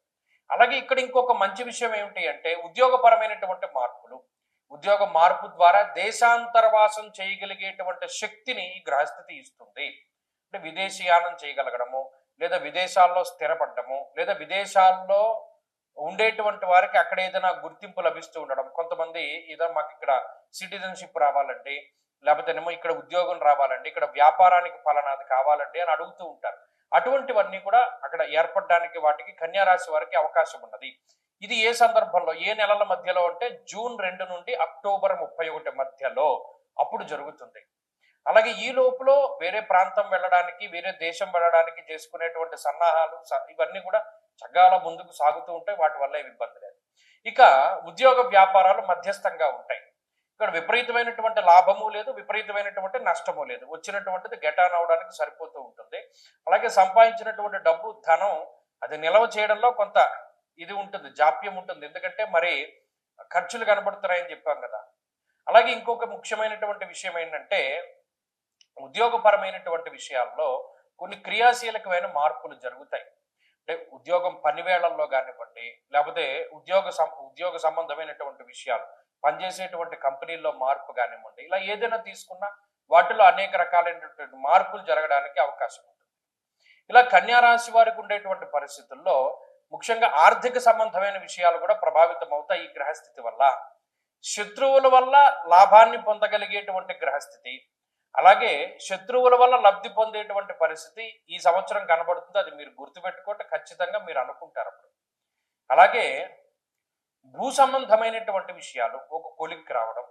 అలాగే ఇక్కడ ఇంకొక మంచి విషయం ఏమిటి అంటే ఉద్యోగపరమైనటువంటి మార్పులు. ఉద్యోగ మార్పు ద్వారా దేశాంతరవాసం చేయగలిగేటువంటి శక్తిని ఈ గ్రహస్థితి ఇస్తుంది. అంటే విదేశీయానం చేయగలగడము, లేదా విదేశాల్లో స్థిరపడము, లేదా విదేశాల్లో ఉండేటువంటి వారికి అక్కడ ఏదైనా గుర్తింపు లభిస్తూ ఉండడం. కొంతమంది ఏదైనా మాకు ఇక్కడ సిటిజన్షిప్ రావాలండి, లేకపోతే ఏమో ఇక్కడ ఉద్యోగం రావాలండి, ఇక్కడ వ్యాపారానికి ఫలానాది కావాలండి అని అడుగుతూ ఉంటారు. అటువంటివన్నీ కూడా అక్కడ ఏర్పడడానికి వాటికి కన్యా రాశి వారికి అవకాశం ఉన్నది. ఇది ఏ సందర్భంలో, ఏ నెలల మధ్యలో అంటే జూన్ 2 నుండి అక్టోబర్ 31 మధ్యలో అప్పుడు జరుగుతుంది. అలాగే ఈ లోపల వేరే ప్రాంతం వెళ్ళడానికి, వేరే దేశం వెళ్ళడానికి చేసుకునేటువంటి సన్నాహాలు ఇవన్నీ కూడా చక్కగా ముందుకు సాగుతూ ఉంటాయి. వాటి వల్ల ఏమి ఇబ్బంది లేదు. ఇక ఉద్యోగ వ్యాపారాలు మధ్యస్థంగా ఉంటాయి. ఇక్కడ విపరీతమైనటువంటి లాభము లేదు, విపరీతమైనటువంటి నష్టము లేదు. వచ్చినటువంటిది గెటాన్ అవడానికి సరిపోతూ ఉంటుంది. అలాగే సంపాదించినటువంటి డబ్బు, ధనం అది నిల్వ చేయడంలో కొంత ఇది ఉంటుంది, జాప్యం ఉంటుంది. ఎందుకంటే మరి ఖర్చులు కనబడుతున్నాయని చెప్పాం కదా. అలాగే ఇంకొక ముఖ్యమైనటువంటి విషయం ఏంటంటే ఉద్యోగపరమైనటువంటి విషయాల్లో కొన్ని క్రియాశీలకమైన మార్పులు జరుగుతాయి. అంటే ఉద్యోగం పని వేళల్లో కానివ్వండి, లేకపోతే ఉద్యోగ సంబంధమైనటువంటి విషయాలు, పనిచేసేటువంటి కంపెనీల్లో మార్పు కానివ్వండి, ఇలా ఏదైనా తీసుకున్నా వాటిలో అనేక రకాలైనటువంటి మార్పులు జరగడానికి అవకాశం ఉంటుంది. ఇలా కన్యా రాశి వారికి ఉండేటువంటి పరిస్థితుల్లో ముఖ్యంగా ఆర్థిక సంబంధమైన విషయాలు కూడా ప్రభావితం అవుతాయి ఈ గ్రహస్థితి వల్ల. శత్రువుల వల్ల లాభాన్ని పొందగలిగేటువంటి గ్రహస్థితి, అలాగే శత్రువుల వల్ల లబ్ధి పొందేటువంటి పరిస్థితి ఈ సంవత్సరం కనబడుతుంది. అది మీరు గుర్తుపెట్టుకుంటే ఖచ్చితంగా మీరు అనుకుంటారు. అలాగే భూ సంబంధమైనటువంటి విషయాలు ఒక కొలిక్కి రావడం,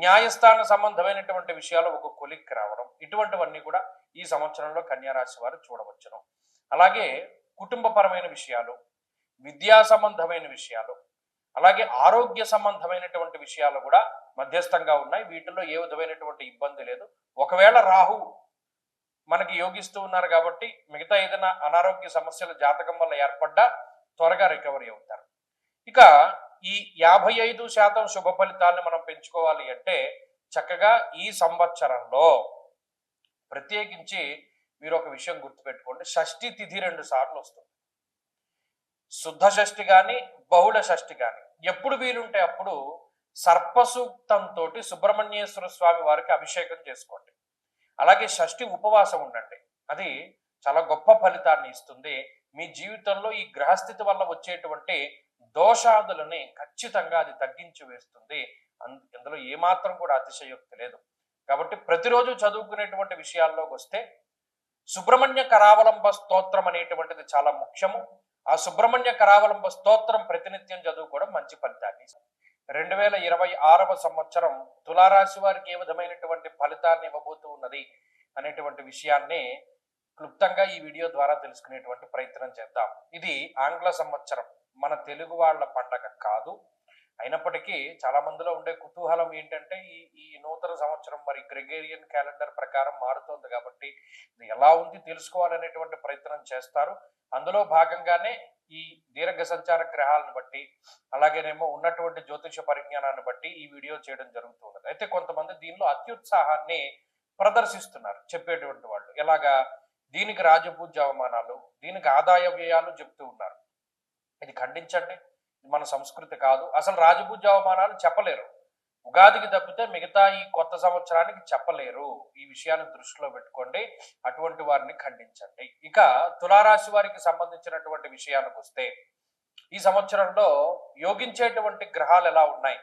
న్యాయస్థాన సంబంధమైనటువంటి విషయాలు ఒక కొలిక్కి రావడం, ఇటువంటివన్నీ కూడా ఈ సంవత్సరంలో కన్యా రాశి వారు చూడవచ్చును. అలాగే కుటుంబపరమైన విషయాలు, విద్యా సంబంధమైన విషయాలు, అలాగే ఆరోగ్య సంబంధమైనటువంటి విషయాలు కూడా మధ్యస్థంగా ఉన్నాయి. వీటిల్లో ఏ విధమైనటువంటి ఇబ్బంది లేదు. ఒకవేళ రాహు మనకి యోగిస్తూ ఉన్నారు కాబట్టి మిగతా ఏదైనా అనారోగ్య సమస్యలు జాతకం వల్ల ఏర్పడ్డా త్వరగా రికవరీ అవుతారు. ఇక ఈ 55% శుభ ఫలితాలను మనం పెంచుకోవాలి అంటే చక్కగా ఈ సంవత్సరంలో ప్రత్యేకించి మీరు ఒక విషయం గుర్తుపెట్టుకోండి. షష్ఠి తిథి 2 సార్లు వస్తుంది. శుద్ధ షష్ఠి కానీ బహుళ షష్ఠి కానీ ఎప్పుడు వీలుంటే అప్పుడు సర్పసూక్తంతో సుబ్రహ్మణ్యేశ్వర స్వామి వారికి అభిషేకం చేసుకోండి. అలాగే షష్ఠి ఉపవాసం ఉండండి. అది చాలా గొప్ప ఫలితాన్ని ఇస్తుంది. మీ జీవితంలో ఈ గ్రహస్థితి వల్ల వచ్చేటువంటి దోషాదులని ఖచ్చితంగా అది తగ్గించి వేస్తుంది. ఇందులో ఏమాత్రం కూడా అతిశయోక్తి లేదు. కాబట్టి ప్రతిరోజు చదువుకునేటువంటి విషయాల్లోకి వస్తే సుబ్రహ్మణ్య కరావలంబ స్తోత్రం అనేటువంటిది చాలా ముఖ్యము. ఆ సుబ్రహ్మణ్య కరావలంబ స్తోత్రం ప్రతినిత్యం చదువుకోవడం మంచి ఫలితాన్ని. 2026వ సంవత్సరం తులారాశి వారికి ఏ విధమైనటువంటి ఫలితాన్ని ఇవ్వబోతూ ఉన్నది అనేటువంటి విషయాన్ని క్లుప్తంగా ఈ వీడియో ద్వారా తెలుసుకునేటువంటి ప్రయత్నం చేద్దాం. ఇది ఆంగ్ల సంవత్సరం, మన తెలుగు వాళ్ళ పండగ కాదు. అయినప్పటికీ చాలా మందిలో ఉండే కుతూహలం ఏంటంటే ఈ నూతన సంవత్సరం మరి గ్రెగేరియన్ క్యాలెండర్ ప్రకారం మారుతోంది కాబట్టి ఇది ఎలా ఉంది తెలుసుకోవాలనేటువంటి ప్రయత్నం చేస్తారు. అందులో భాగంగానే ఈ దీర్ఘ సంచార గ్రహాలను బట్టి అలాగేనేమో ఉన్నటువంటి జ్యోతిష పరిజ్ఞానాన్ని బట్టి ఈ వీడియో చేయడం జరుగుతున్నది. అయితే కొంతమంది దీనిలో అత్యుత్సాహాన్ని ప్రదర్శిస్తున్నారు చెప్పేటువంటి వాళ్ళు. ఎలాగా దీనికి రాజపూజ్య అవమానాలు, దీనికి ఆదాయ వ్యయాలు చెప్తూ ఉన్నారు. ఇది ఖండించండి. మన సంస్కృతి కాదు. అసలు రాజపూజ్య అవమానాలు చెప్పలేరు. ఉగాదికి తప్పితే మిగతా ఈ కొత్త సంవత్సరానికి చెప్పలేరు. ఈ విషయాన్ని దృష్టిలో పెట్టుకోండి. అటువంటి వారిని ఖండించండి. ఇక తులారాశి వారికి సంబంధించినటువంటి విషయానికి వస్తే ఈ సంవత్సరంలో యోగించేటువంటి గ్రహాలు ఎలా ఉన్నాయి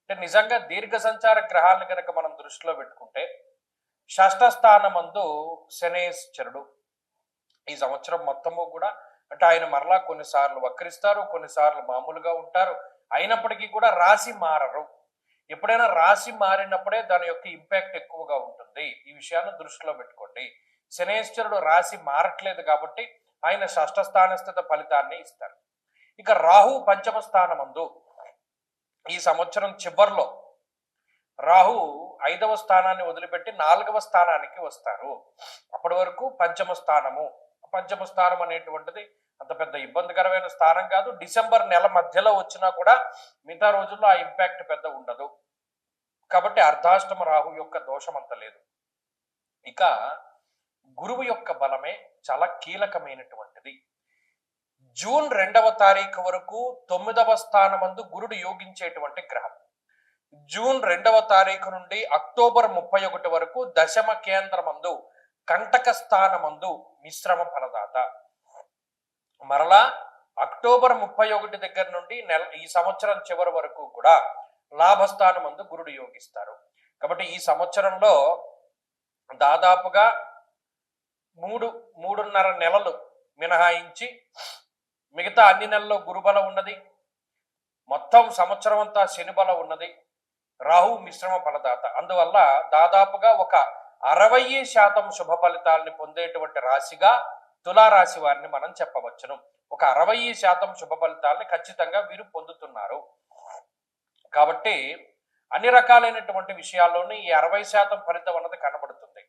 అంటే నిజంగా దీర్ఘ సంచార గ్రహాలను కనుక మనం దృష్టిలో పెట్టుకుంటే షష్ఠ స్థానమందు శనేశ్వరుడు ఈ సంవత్సరం మొత్తము కూడా అంటే ఆయన మరలా కొన్నిసార్లు వక్రిస్తారు, కొన్నిసార్లు మామూలుగా ఉంటారు. అయినప్పటికీ కూడా రాశి మారరు. ఎప్పుడైనా రాశి మారినప్పుడే దాని యొక్క ఇంపాక్ట్ ఎక్కువగా ఉంటుంది. ఈ విషయాన్ని దృష్టిలో పెట్టుకోండి. శనేశ్వరుడు రాశి మారట్లేదు కాబట్టి ఆయన షష్ఠ స్థానస్థిత ఫలితాన్ని ఇస్తారు. ఇక రాహు పంచమ స్థానమందు ఈ సంవత్సరం చివరిలో రాహు 5వ స్థానాన్ని వదిలిపెట్టి 4వ స్థానానికి వస్తారు. అప్పటి వరకు పంచమ స్థానం అనేటువంటిది అంత పెద్ద ఇబ్బందికరమైన స్థానం కాదు. డిసెంబర్ నెల మధ్యలో వచ్చినా కూడా మిగతా రోజుల్లో ఆ ఇంపాక్ట్ పెద్ద ఉండదు. కాబట్టి అర్ధాష్టమ రాహు యొక్క దోషం అంత లేదు. ఇక గురువు యొక్క బలమే చాలా కీలకమైనటువంటిది. జూన్ 2వ తారీఖు వరకు 9వ స్థానమందు గురుడు యోగించేటువంటి గ్రహం. జూన్ 2వ తారీఖు నుండి అక్టోబర్ 31 వరకు దశమ కేంద్రమందు కంటక స్థానమందు మిశ్రమ ఫలదాత. మరలా అక్టోబర్ 31 దగ్గర నుండి ఈ సంవత్సరం చివరి వరకు కూడా లాభస్థానమందు గురుడు యోగిస్తారు. కాబట్టి ఈ సంవత్సరంలో దాదాపుగా 3.5 నెలలు మినహాయించి మిగతా అన్ని నెలల్లో గురుబలం ఉన్నది. మొత్తం సంవత్సరం అంతా శనిబలం ఉన్నది. రాహు మిశ్రమ ఫలదాత. అందువల్ల దాదాపుగా ఒక 60% శుభ ఫలితాలని పొందేటువంటి రాశిగా తులారాశి వారిని మనం చెప్పవచ్చును. ఒక 60% శుభ ఫలితాలని ఖచ్చితంగా వీరు పొందుతున్నారు. కాబట్టి అన్ని రకాలైనటువంటి విషయాల్లోనూ ఈ 60% ఫలితం అన్నది కనబడుతుంది.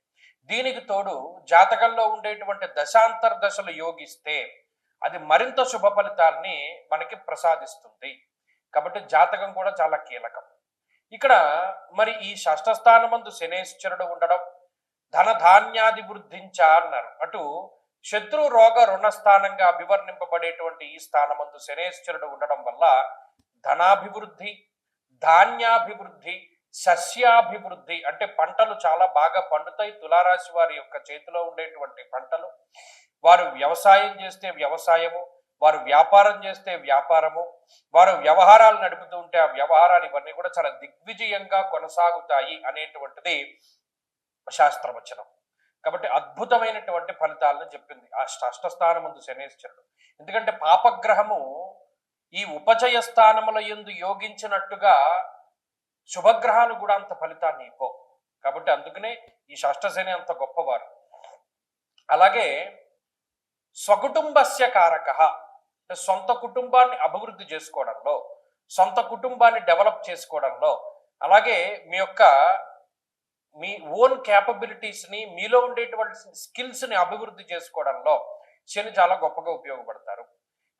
దీనికి తోడు జాతకంలో ఉండేటువంటి దశాంతర దశలు యోగిస్తే అది మరింత శుభ ఫలితాన్ని మనకి ప్రసాదిస్తుంది. కాబట్టి జాతకం కూడా చాలా కీలకం. ఇక్కడ మరి ఈ షష్ఠ స్థానమందు శనేశ్వరుడు ఉండడం ధనధాన్యాధివృద్ధించ అన్నారు. అటు శత్రు రోగ రుణస్థానంగా అభివర్ణింపబడేటువంటి ఈ స్థానమందు శనేశ్వరుడు ఉండడం వల్ల ధనాభివృద్ధి, ధాన్యాభివృద్ధి, సస్యాభివృద్ధి అంటే పంటలు చాలా బాగా పండుతాయి. తులారాశి వారి యొక్క చేతిలో ఉండేటువంటి పంటలు, వారు వ్యవసాయం చేస్తే వ్యవసాయము, వారు వ్యాపారం చేస్తే వ్యాపారము, వారు వ్యవహారాలు నడుపుతూ ఉంటే ఆ వ్యవహారాలు ఇవన్నీ కూడా చాలా దిగ్విజయంగా కొనసాగుతాయి అనేటువంటిది శాస్త్రవచనం. కాబట్టి అద్భుతమైనటువంటి ఫలితాలను చెప్పింది ఆ షష్ఠ స్థానమందు శనేశ్వరుడు. ఎందుకంటే పాపగ్రహము ఈ ఉపచయ స్థానముల యందు యోగించినట్టుగా శుభగ్రహాలు కూడా అంత ఫలితాన్ని ఇవ్వవు. కాబట్టి అందుకనే ఈ షష్ఠ శని అంత గొప్పవారు. అలాగే స్వకుటుంబస్య కారక, సొంత కుటుంబాన్ని అభివృద్ధి చేసుకోవడంలో, సొంత కుటుంబాన్ని డెవలప్ చేసుకోవడంలో, అలాగే మీ ఓన్ క్యాపబిలిటీస్ని, మీలో ఉండేటువంటి స్కిల్స్ని అభివృద్ధి చేసుకోవడంలో శని చాలా గొప్పగా ఉపయోగపడతారు.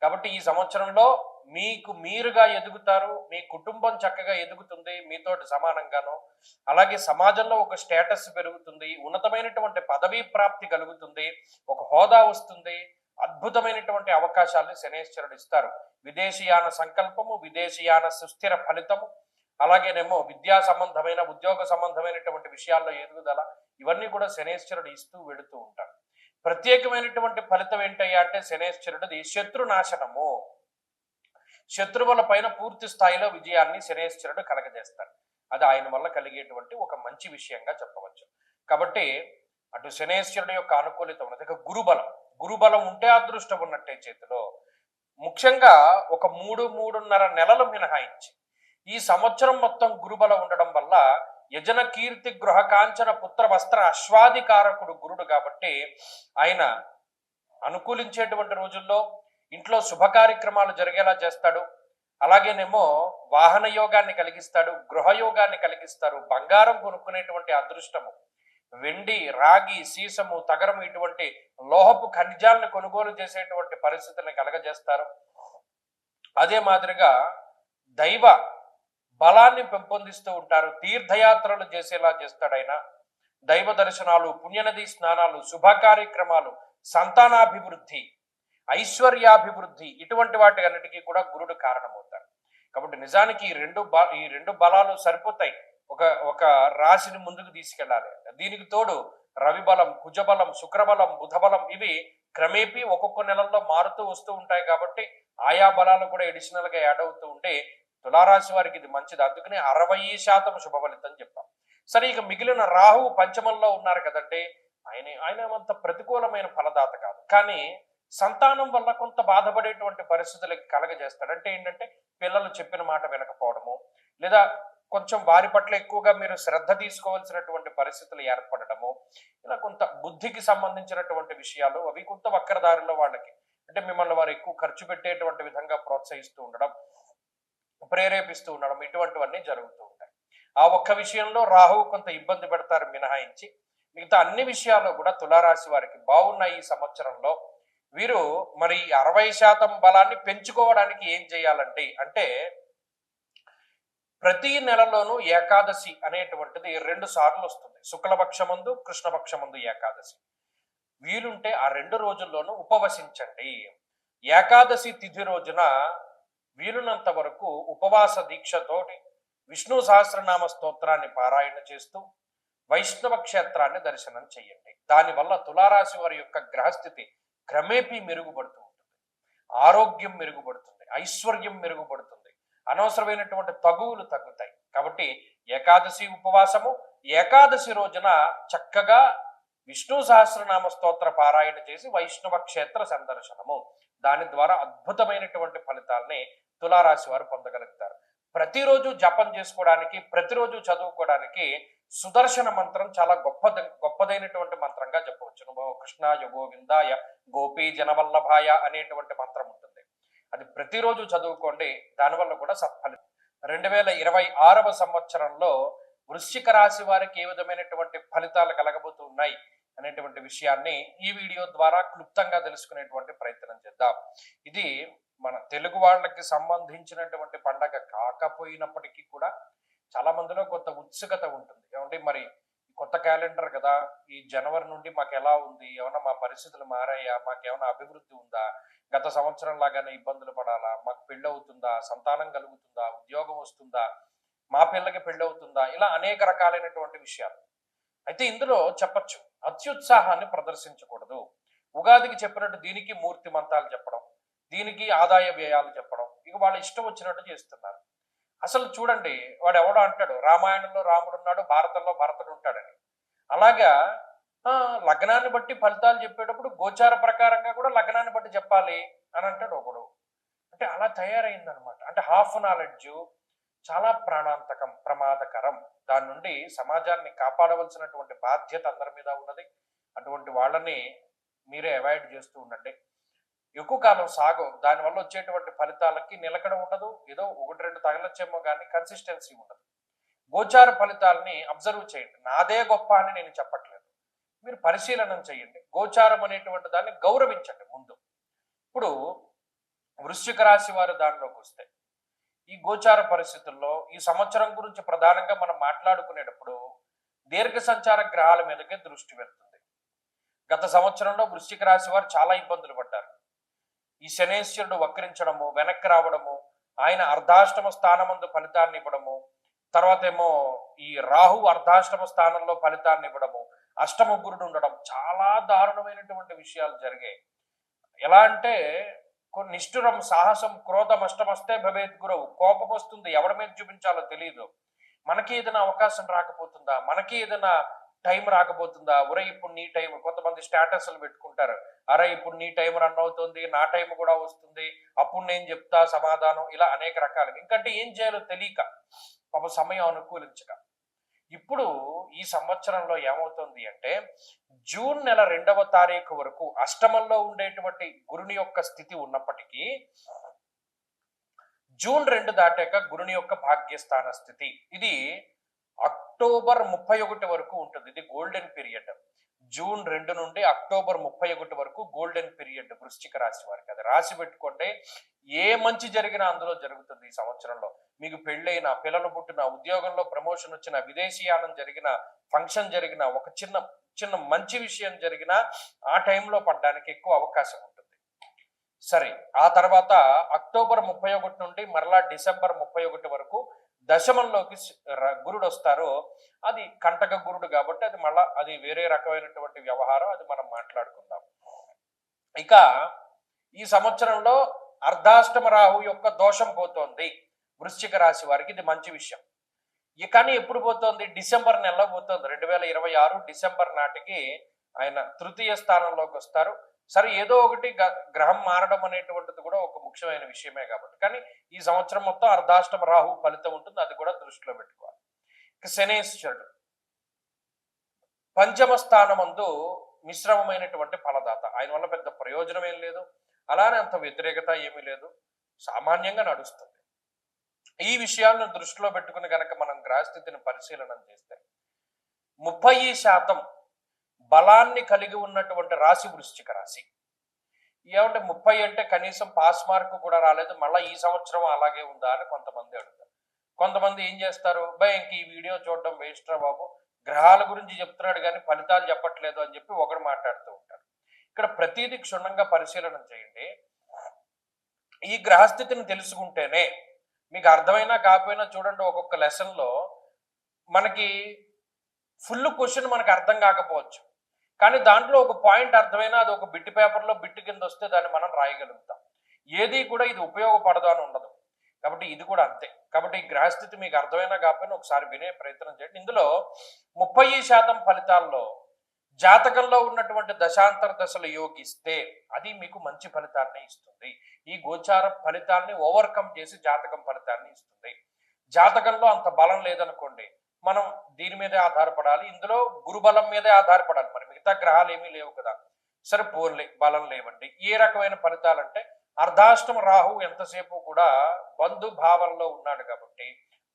కాబట్టి ఈ సంవత్సరంలో మీకు మీరుగా ఎదుగుతారు, మీ కుటుంబం చక్కగా ఎదుగుతుంది మీతోటి సమానంగాను. అలాగే సమాజంలో ఒక స్టేటస్ పెరుగుతుంది, ఉన్నతమైనటువంటి పదవీ ప్రాప్తి కలుగుతుంది, ఒక హోదా వస్తుంది, అద్భుతమైనటువంటి అవకాశాలను శనేశ్వరుడు ఇస్తారు. విదేశీయాన సంకల్పము, విదేశీయాన సుస్థిర ఫలితము, అలాగేనేమో విద్యా సంబంధమైన ఉద్యోగ సంబంధమైనటువంటి విషయాల్లో ఎదుగుదల, ఇవన్నీ కూడా శనేశ్వరుడు ఇస్తూ వెళుతూ ఉంటారు. ప్రత్యేకమైనటువంటి ఫలితం ఏంటయ్యా అంటే శనేశ్వరుడిది శత్రునాశనము. శత్రువుల పైన పూర్తి స్థాయిలో విజయాన్ని శనేశ్వరుడు కలగజేస్తాడు. అది ఆయన వల్ల కలిగేటువంటి ఒక మంచి విషయంగా చెప్పవచ్చు. కాబట్టి అటు శనేశ్వరుడు యొక్క అనుకూలిత ఉన్నది. ఇక గురుబలం ఉంటే అదృష్టం ఉన్నట్టే చేతిలో. ముఖ్యంగా ఒక 3.5 నెలలు మినహాయించి ఈ సంవత్సరం మొత్తం గురుబలం ఉండడం వల్ల యజన కీర్తి గృహ కాంచన పుత్ర వస్త్ర అశ్వాదికారకుడు గురుడు కాబట్టి ఆయన అనుకూలించేటువంటి రోజుల్లో ఇంట్లో శుభ కార్యక్రమాలు జరిగేలా చేస్తాడు. అలాగేనేమో వాహన యోగాన్ని కలిగిస్తాడు, గృహయోగాన్ని కలిగిస్తారు, బంగారం కొనుక్కునేటువంటి అదృష్టము, వెండి, రాగి, సీసము, తగరము ఇటువంటి లోహపు ఖనిజాలను కొనుగోలు చేసేటువంటి పరిస్థితులను కలగజేస్తారు. అదే మాదిరిగా దైవ బలాన్ని పెంపొందిస్తూ ఉంటారు. తీర్థయాత్రలు చేసేలా చేస్తాడు ఆయన. దైవ దర్శనాలు, పుణ్యనది స్నానాలు, శుభ కార్యక్రమాలు, సంతానాభివృద్ధి, ఐశ్వర్యాభివృద్ధి, ఇటువంటి వాటి అన్నిటికీ కూడా గురుడు కారణమవుతాడు. కాబట్టి నిజానికి ఈ రెండు బలాలు సరిపోతాయి ఒక రాశిని ముందుకు తీసుకెళ్ళాలి. దీనికి తోడు రవి బలం, కుజబలం, శుక్రబలం, బుధబలం ఇవి క్రమేపీ ఒక్కొక్క నెలల్లో మారుతూ వస్తూ ఉంటాయి. కాబట్టి ఆయా బలాలు కూడా ఎడిషనల్ గా యాడ్ అవుతూ ఉంటే తులారాశి వారికి ఇది మంచిది. అందుకని 60% శుభ ఫలితం చెప్పాం. సరే, ఇక మిగిలిన రాహువు పంచమంలో ఉన్నారు కదండి, ఆయన అంత ప్రతికూలమైన ఫలదాత కాదు. కానీ సంతానం వల్ల కొంత బాధపడేటువంటి పరిస్థితులకి కలగజేస్తాడు. అంటే ఏంటంటే పిల్లలు చెప్పిన మాట వినకపోవడము, లేదా కొంచెం వారి పట్ల ఎక్కువగా మీరు శ్రద్ధ తీసుకోవాల్సినటువంటి పరిస్థితులు ఏర్పడటము, ఇలా కొంత బుద్ధికి సంబంధించినటువంటి విషయాలు అవి కొంత వక్రదారిలో వాళ్ళకి, అంటే మిమ్మల్ని వారు ఎక్కువ ఖర్చు పెట్టేటువంటి విధంగా ప్రోత్సహిస్తూ ఉండడం, ప్రేరేపిస్తూ ఉండడం, ఇటువంటివన్నీ జరుగుతూ ఉంటాయి. ఆ ఒక్క విషయంలో రాహువు కొంత ఇబ్బంది పెడతారు మినహాయించి మిగతా అన్ని విషయాల్లో కూడా తులారాశి వారికి బాగున్నాయి ఈ సంవత్సరంలో. వీరు మరి 60% బలాన్ని పెంచుకోవడానికి ఏం చేయాలండి అంటే, ప్రతి నెలలోనూ ఏకాదశి అనేటువంటిది 2 సార్లు వస్తుంది. శుక్లపక్షమందు, కృష్ణపక్షమందు ఏకాదశి. వీలుంటే ఆ 2 రోజుల్లోనూ ఉపవసించండి. ఏకాదశి తిథి రోజున వీలునంత వరకు ఉపవాస దీక్షతోటి విష్ణు సహస్రనామ స్తోత్రాన్ని పారాయణ చేస్తూ వైష్ణవ క్షేత్రాన్ని దర్శనం చేయండి. దానివల్ల తులారాశి వారి యొక్క గ్రహస్థితి క్రమేపీ మెరుగుపడుతూ ఉంటుంది. ఆరోగ్యం మెరుగుపడుతుంది, ఐశ్వర్యం మెరుగుపడుతుంది, అనవసరమైనటువంటి తగువులు తగ్గుతాయి. కాబట్టి ఏకాదశి ఉపవాసము, ఏకాదశి రోజున చక్కగా విష్ణు సహస్రనామ స్తోత్ర పారాయణ చేసి వైష్ణవ క్షేత్ర సందర్శనము, దాని ద్వారా అద్భుతమైనటువంటి ఫలితాలని తులారాశి వారు పొందగలుగుతారు. ప్రతిరోజు జపం చేసుకోవడానికి, ప్రతిరోజు చదువుకోవడానికి సుదర్శన మంత్రం చాలా గొప్పదైనటువంటి మంత్రంగా చెప్పవచ్చు. కృష్ణాయ గోవిందాయ గోపీ జనవల్లభాయ అనేటువంటి మంత్రం ఉంటుంది. అది ప్రతిరోజు చదువుకోండి, దానివల్ల కూడా సత్ఫలితం. 2026వ సంవత్సరంలో వృశ్చిక రాశి వారికి ఏ విధమైనటువంటి ఫలితాలు కలగబోతూ ఉన్నాయి అనేటువంటి విషయాన్ని ఈ వీడియో ద్వారా క్లుప్తంగా తెలుసుకునేటువంటి ప్రయత్నం చేద్దాం. ఇది మన తెలుగు వాళ్ళకి సంబంధించినటువంటి పండగ కాకపోయినప్పటికీ కూడా చాలా మందిలో కొంత ఉత్సుకత ఉంటుంది. ఏమంటే మరి కొత్త క్యాలెండర్ కదా, ఈ జనవరి నుండి మాకు ఎలా ఉంది, ఏమన్నా మా పరిస్థితులు మారాయా, మాకేమైనా అభివృద్ధి ఉందా, గత సంవత్సరం లాగానే ఇబ్బందులు పడాలా, మాకు పెళ్ళి అవుతుందా, సంతానం కలుగుతుందా, ఉద్యోగం వస్తుందా, మా పిల్లకి పెళ్ళి అవుతుందా, ఇలా అనేక రకాలైనటువంటి విషయాలు. అయితే ఇందులో చెప్పచ్చు, అత్యుత్సాహాన్ని ప్రదర్శించకూడదు. ఉగాదికి చెప్పినట్టు దీనికి మూర్తి మంతాలు చెప్పడం, దీనికి ఆదాయ వ్యయాలు చెప్పడం, ఇక వాళ్ళ ఇష్టం వచ్చినట్టు చేస్తున్నారు. అసలు చూడండి, వాడు ఎవడో అంటాడు రామాయణంలో రాముడు ఉన్నాడు, భారతంలో భరతుడు ఉంటాడని. అలాగా లగ్నాన్ని బట్టి ఫలితాలు చెప్పేటప్పుడు గోచార ప్రకారంగా కూడా లగ్నాన్ని బట్టి చెప్పాలి అని అంటాడు ఒకడు. అంటే అలా తయారైందనమాట. అంటే హాఫ్ నాలెడ్జ్ చాలా ప్రాణాంతకం, ప్రమాదకరం. దాని నుండి సమాజాన్ని కాపాడవలసినటువంటి బాధ్యత అందరి మీద ఉన్నది. అటువంటి వాళ్ళని మీరే అవాయిడ్ చేస్తూ ఉండండి. ఎక్కువ కాలం సాగవు, దానివల్ల వచ్చేటువంటి ఫలితాలకి నిలకడ ఉండదు. ఏదో 1-2 తగలొచ్చేమో కానీ కన్సిస్టెన్సీ ఉండదు. గోచార ఫలితాలని అబ్జర్వ్ చేయండి. నాదే గొప్ప అని నేను చెప్పట్లేదు, మీరు పరిశీలనం చేయండి. గోచారం అనేటువంటి దాన్ని గౌరవించండి ముందు. ఇప్పుడు వృశ్చిక రాశి వారు దానిలోకి వస్తే, ఈ గోచార పరిస్థితుల్లో ఈ సంవత్సరం గురించి ప్రధానంగా మనం మాట్లాడుకునేటప్పుడు దీర్ఘ సంచార గ్రహాల మీదకే దృష్టి వెళ్తుంది. గత సంవత్సరంలో వృశ్చిక రాశి వారు చాలా ఇబ్బందులు పడ్డారు. ఈ శనేశ్వరుడు వక్రించడము, వెనక్కి రావడము, ఆయన అర్ధాష్టమ స్థానమందు ఫలితాన్ని ఇవ్వడము, తర్వాత ఏమో ఈ రాహు అర్ధాష్టమ స్థానంలో ఫలితాన్ని ఇవ్వడము, అష్టమ గురుడు ఉండడం, చాలా దారుణమైనటువంటి విషయాలు జరిగాయి. ఎలా అంటే కొన్ని నిష్ఠురం సాహసం క్రోధం అష్టమస్తే భవేద్ గురువు, కోపం వస్తుంది, ఎవరి మీద చూపించాలో తెలియదు. మనకి ఏదైనా అవకాశం రాకపోతుందా, మనకి ఏదైనా టైం రాకపోతుందా, ఒరే ఇప్పుడు నీ టైం, కొంతమంది స్టేటస్లు పెట్టుకుంటారు, అరే ఇప్పుడు నీ టైం రన్ అవుతుంది, నా టైం కూడా వస్తుంది, అప్పుడు నేను చెప్తా సమాధానం, ఇలా అనేక రకాలు. ఇంకంటే ఏం చేయాలో తెలియక పాప సమయం అనుకూలించక. ఇప్పుడు ఈ సంవత్సరంలో ఏమవుతుంది అంటే, జూన్ నెల 2వ తారీఖు వరకు అష్టమంలో ఉండేటువంటి గురుని యొక్క స్థితి ఉన్నప్పటికీ జూన్ 2 దాటాక గురుని యొక్క భాగ్యస్థాన స్థితి, ఇది అక్టోబర్ 31 వరకు ఉంటుంది. ఇది గోల్డెన్ పీరియడ్. జూన్ 2 నుండి అక్టోబర్ 31 వరకు గోల్డెన్ పీరియడ్ వృశ్చిక రాశి వారికి. అది రాసి పెట్టుకుంటే ఏ మంచి జరిగినా అందులో జరుగుతుంది ఈ సంవత్సరంలో. మీకు పెళ్ళైనా, పిల్లలు పుట్టిన, ఉద్యోగంలో ప్రమోషన్ వచ్చిన, విదేశీయానం జరిగిన, ఫంక్షన్ జరిగిన, ఒక చిన్న చిన్న మంచి విషయం జరిగినా ఆ టైంలో పడడానికి ఎక్కువ అవకాశం ఉంటుంది. సరే, ఆ తర్వాత అక్టోబర్ 31 నుండి మరలా డిసెంబర్ 31 వరకు దశమంలోకి గురుడు వస్తారు. అది కంటక గురుడు కాబట్టి అది మళ్ళా అది వేరే రకమైనటువంటి వ్యవహారం, అది మనం మాట్లాడుకుందాం. ఇక ఈ సంవత్సరంలో అర్ధాష్టమ రాహు యొక్క దోషం పోతోంది వృశ్చిక రాశి వారికి, ఇది మంచి విషయం. కానీ ఎప్పుడు పోతోంది? డిసెంబర్ నెలలో పోతోంది. 2026 డిసెంబర్ నాటికి ఆయన తృతీయ స్థానంలోకి వస్తారు. సరే ఏదో ఒకటి గ్రహం మారడం అనేటువంటిది కూడా ఒక ముఖ్యమైన విషయమే కాబట్టి, కానీ ఈ సంవత్సరం మొత్తం అర్ధాష్టమ రాహు ఫలితం ఉంటుంది, అది కూడా దృష్టిలో పెట్టుకోవాలి. ఇక శనేశ్వరుడు పంచమ స్థానమందు మిశ్రమమైనటువంటి ఫలదాత. ఆయన వల్ల పెద్ద ప్రయోజనం ఏం లేదు, అలానే అంత వ్యతిరేకత ఏమీ లేదు, సామాన్యంగా నడుస్తుంది. ఈ విషయాలను దృష్టిలో పెట్టుకుని కనుక మనం గ్రహస్థితిని పరిశీలన చేస్తే 30% బలాన్ని కలిగి ఉన్నటువంటి రాశి వృశ్చిక రాశి. ఏమంటే 30 అంటే కనీసం పాస్ మార్క్ కూడా రాలేదు, మళ్ళీ ఈ సంవత్సరం అలాగే ఉందా అని కొంతమంది అడుగుతారు. కొంతమంది ఏం చేస్తారు, భయ ఇంక ఈ వీడియో చూడడం వేస్ట్ రా బాబు, గ్రహాల గురించి చెప్తున్నాడు కానీ ఫలితాలు చెప్పట్లేదు అని చెప్పి ఒకడు మాట్లాడుతూ ఉంటారు. ఇక్కడ ప్రతిదీ క్షుణ్ణంగా పరిశీలన చేయండి. ఈ గ్రహస్థితిని తెలుసుకుంటేనే మీకు అర్థమైనా కాకపోయినా చూడండి, ఒక్కొక్క లెసన్లో మనకి ఫుల్ క్వశ్చన్ మనకు అర్థం కాకపోవచ్చు, కానీ దాంట్లో ఒక పాయింట్ అర్థమైనా అది ఒక బిట్ పేపర్లో బిట్ కింద వస్తే దాన్ని మనం రాయగలుగుతాం. ఏది కూడా ఇది ఉపయోగపడదు అని ఉండదు, కాబట్టి ఇది కూడా అంతే. కాబట్టి ఈ గ్రహస్థితి మీకు అర్థమైనా కాకపోయినా ఒకసారి వినే ప్రయత్నం చేయండి. ఇందులో 30% ఫలితాల్లో జాతకంలో ఉన్నటువంటి దశాంతర దశలు యోగిస్తే అది మీకు మంచి ఫలితాన్ని ఇస్తుంది. ఈ గోచార ఫలితాన్ని ఓవర్కమ్ చేసి జాతకం ఫలితాన్ని ఇస్తుంది. జాతకంలో అంత బలం లేదనుకోండి, మనం దీని మీదే ఆధారపడాలి, ఇందులో గురుబలం మీదే ఆధారపడాలి, మరి మిగతా గ్రహాలు ఏమీ లేవు కదా. సరే పోర్లే బలం లేవండి, ఏ రకమైన ఫలితాలంటే అర్ధాష్టమ రాహు ఎంతసేపు కూడా బంధు భావంలో ఉన్నాడు కాబట్టి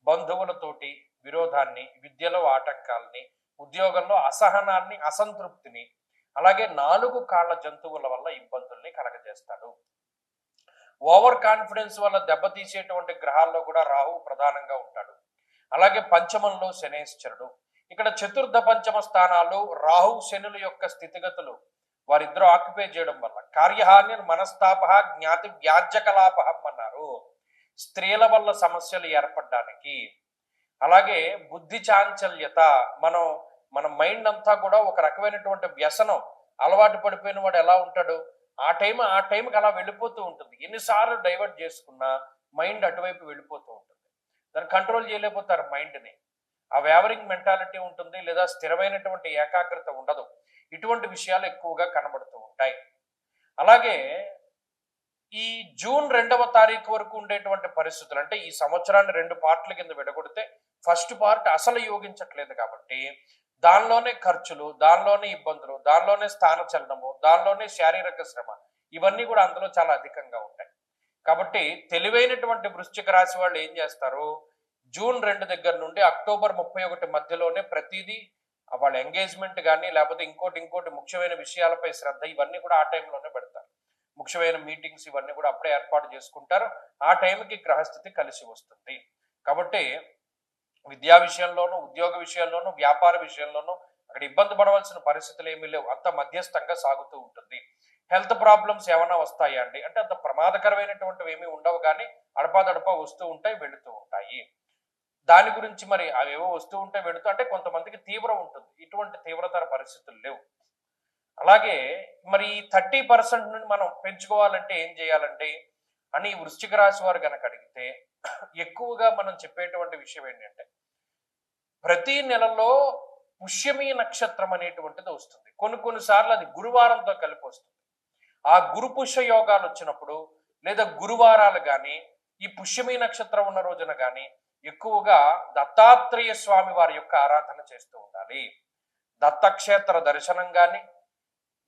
బంధువులతోటి విరోధాన్ని, విద్యలో ఆటంకాలని, ఉద్యోగంలో అసహనాన్ని, అసంతృప్తిని, అలాగే 4 కాళ్ల జంతువుల వల్ల ఇబ్బందుల్ని కలగజేస్తాడు. ఓవర్ కాన్ఫిడెన్స్ వల్ల దెబ్బతీసేటువంటి గ్రహాల్లో కూడా రాహు ప్రధానంగా ఉంటాడు. అలాగే పంచమంలో శనేశ్వరుడు. ఇక్కడ చతుర్థ పంచమ స్థానాలు రాహు శనుల యొక్క స్థితిగతులు వారిద్దరూ ఆక్యుపై చేయడం వల్ల కార్యహాని, మనస్తాప, జ్ఞాతి వ్యాజ్యకలాపహం అన్నారు. స్త్రీల వల్ల సమస్యలు ఏర్పడడానికి, అలాగే బుద్ధి చాంచల్యత, మన మైండ్ అంతా కూడా ఒక రకమైనటువంటి వ్యసనం అలవాటు పడిపోయిన వాడు ఎలా ఉంటాడు, ఆ టైంకి అలా వెళ్ళిపోతూ ఉంటుంది. ఎన్నిసార్లు డైవర్ట్ చేసుకున్నా మైండ్ అటువైపు వెళ్ళిపోతూ ఉంటుంది, దాన్ని కంట్రోల్ చేయలేకపోతారు మైండ్ని. ఆ వేవరింగ్ మెంటాలిటీ ఉంటుంది, లేదా స్థిరమైనటువంటి ఏకాగ్రత ఉండదు. ఇటువంటి విషయాలు ఎక్కువగా కనబడుతూ ఉంటాయి. అలాగే ఈ జూన్ 2వ తారీఖు వరకు ఉండేటువంటి పరిస్థితులు, అంటే ఈ సంవత్సరాన్ని 2 పార్ట్ల కింద విడగొడితే ఫస్ట్ పార్ట్ అసలు యోగించట్లేదు కాబట్టి దానిలోనే ఖర్చులు, దానిలోనే ఇబ్బందులు, దానిలోనే స్థాన చలనము, దానిలోనే శారీరక శ్రమ, ఇవన్నీ కూడా అందులో చాలా అధికంగా ఉంటాయి. కాబట్టి తెలివైనటువంటి వృశ్చిక రాశి వాళ్ళు ఏం చేస్తారు, జూన్ 2 దగ్గర నుండి అక్టోబర్ 31 మధ్యలోనే ప్రతిదీ వాళ్ళ ఎంగేజ్మెంట్ కానీ లేకపోతే ఇంకోటి ముఖ్యమైన విషయాలపై శ్రద్ధ, ఇవన్నీ కూడా ఆ టైంలోనే పెడతారు. ముఖ్యమైన మీటింగ్స్ ఇవన్నీ కూడా అప్పుడే ఏర్పాటు చేసుకుంటారు. ఆ టైంకి గ్రహస్థితి కలిసి వస్తుంది. కాబట్టి విద్యా విషయంలోనూ, ఉద్యోగ విషయంలోనూ, వ్యాపార విషయంలోనూ అక్కడ ఇబ్బంది పడవలసిన పరిస్థితులు ఏమీ లేవు, అంత మధ్యస్థంగా సాగుతూ ఉంటుంది. హెల్త్ ప్రాబ్లమ్స్ ఏమైనా వస్తాయా అండి అంటే అంత ప్రమాదకరమైనటువంటివి ఏమీ ఉండవు, కానీ అడపాదడపా వస్తూ ఉంటాయి, వెళుతూ ఉంటాయి. దాని గురించి మరి అవేవో వస్తూ ఉంటే వెళుతూ, అంటే కొంతమందికి తీవ్రం ఉంటుంది, ఇటువంటి తీవ్రతర పరిస్థితులు లేవు. అలాగే మరి 30% నుండి మనం పెంచుకోవాలంటే ఏం చేయాలంటే అని వృశ్చిక రాశి వారు కనుక అడిగితే ఎక్కువగా మనం చెప్పేటువంటి విషయం ఏంటంటే ప్రతి నెలలో పుష్యమి నక్షత్రం అనేటువంటిది వస్తుంది. కొన్నిసార్లు అది గురువారంతో కలిపి వస్తుంది. ఆ గురు పుష్య యోగాలు వచ్చినప్పుడు లేదా గురువారాలు కానీ ఈ పుష్యమి నక్షత్రం ఉన్న రోజున కానీ ఎక్కువగా దత్తాత్రేయ స్వామి వారి యొక్క ఆరాధన చేస్తూ ఉండాలి. దత్తక్షేత్ర దర్శనం కానీ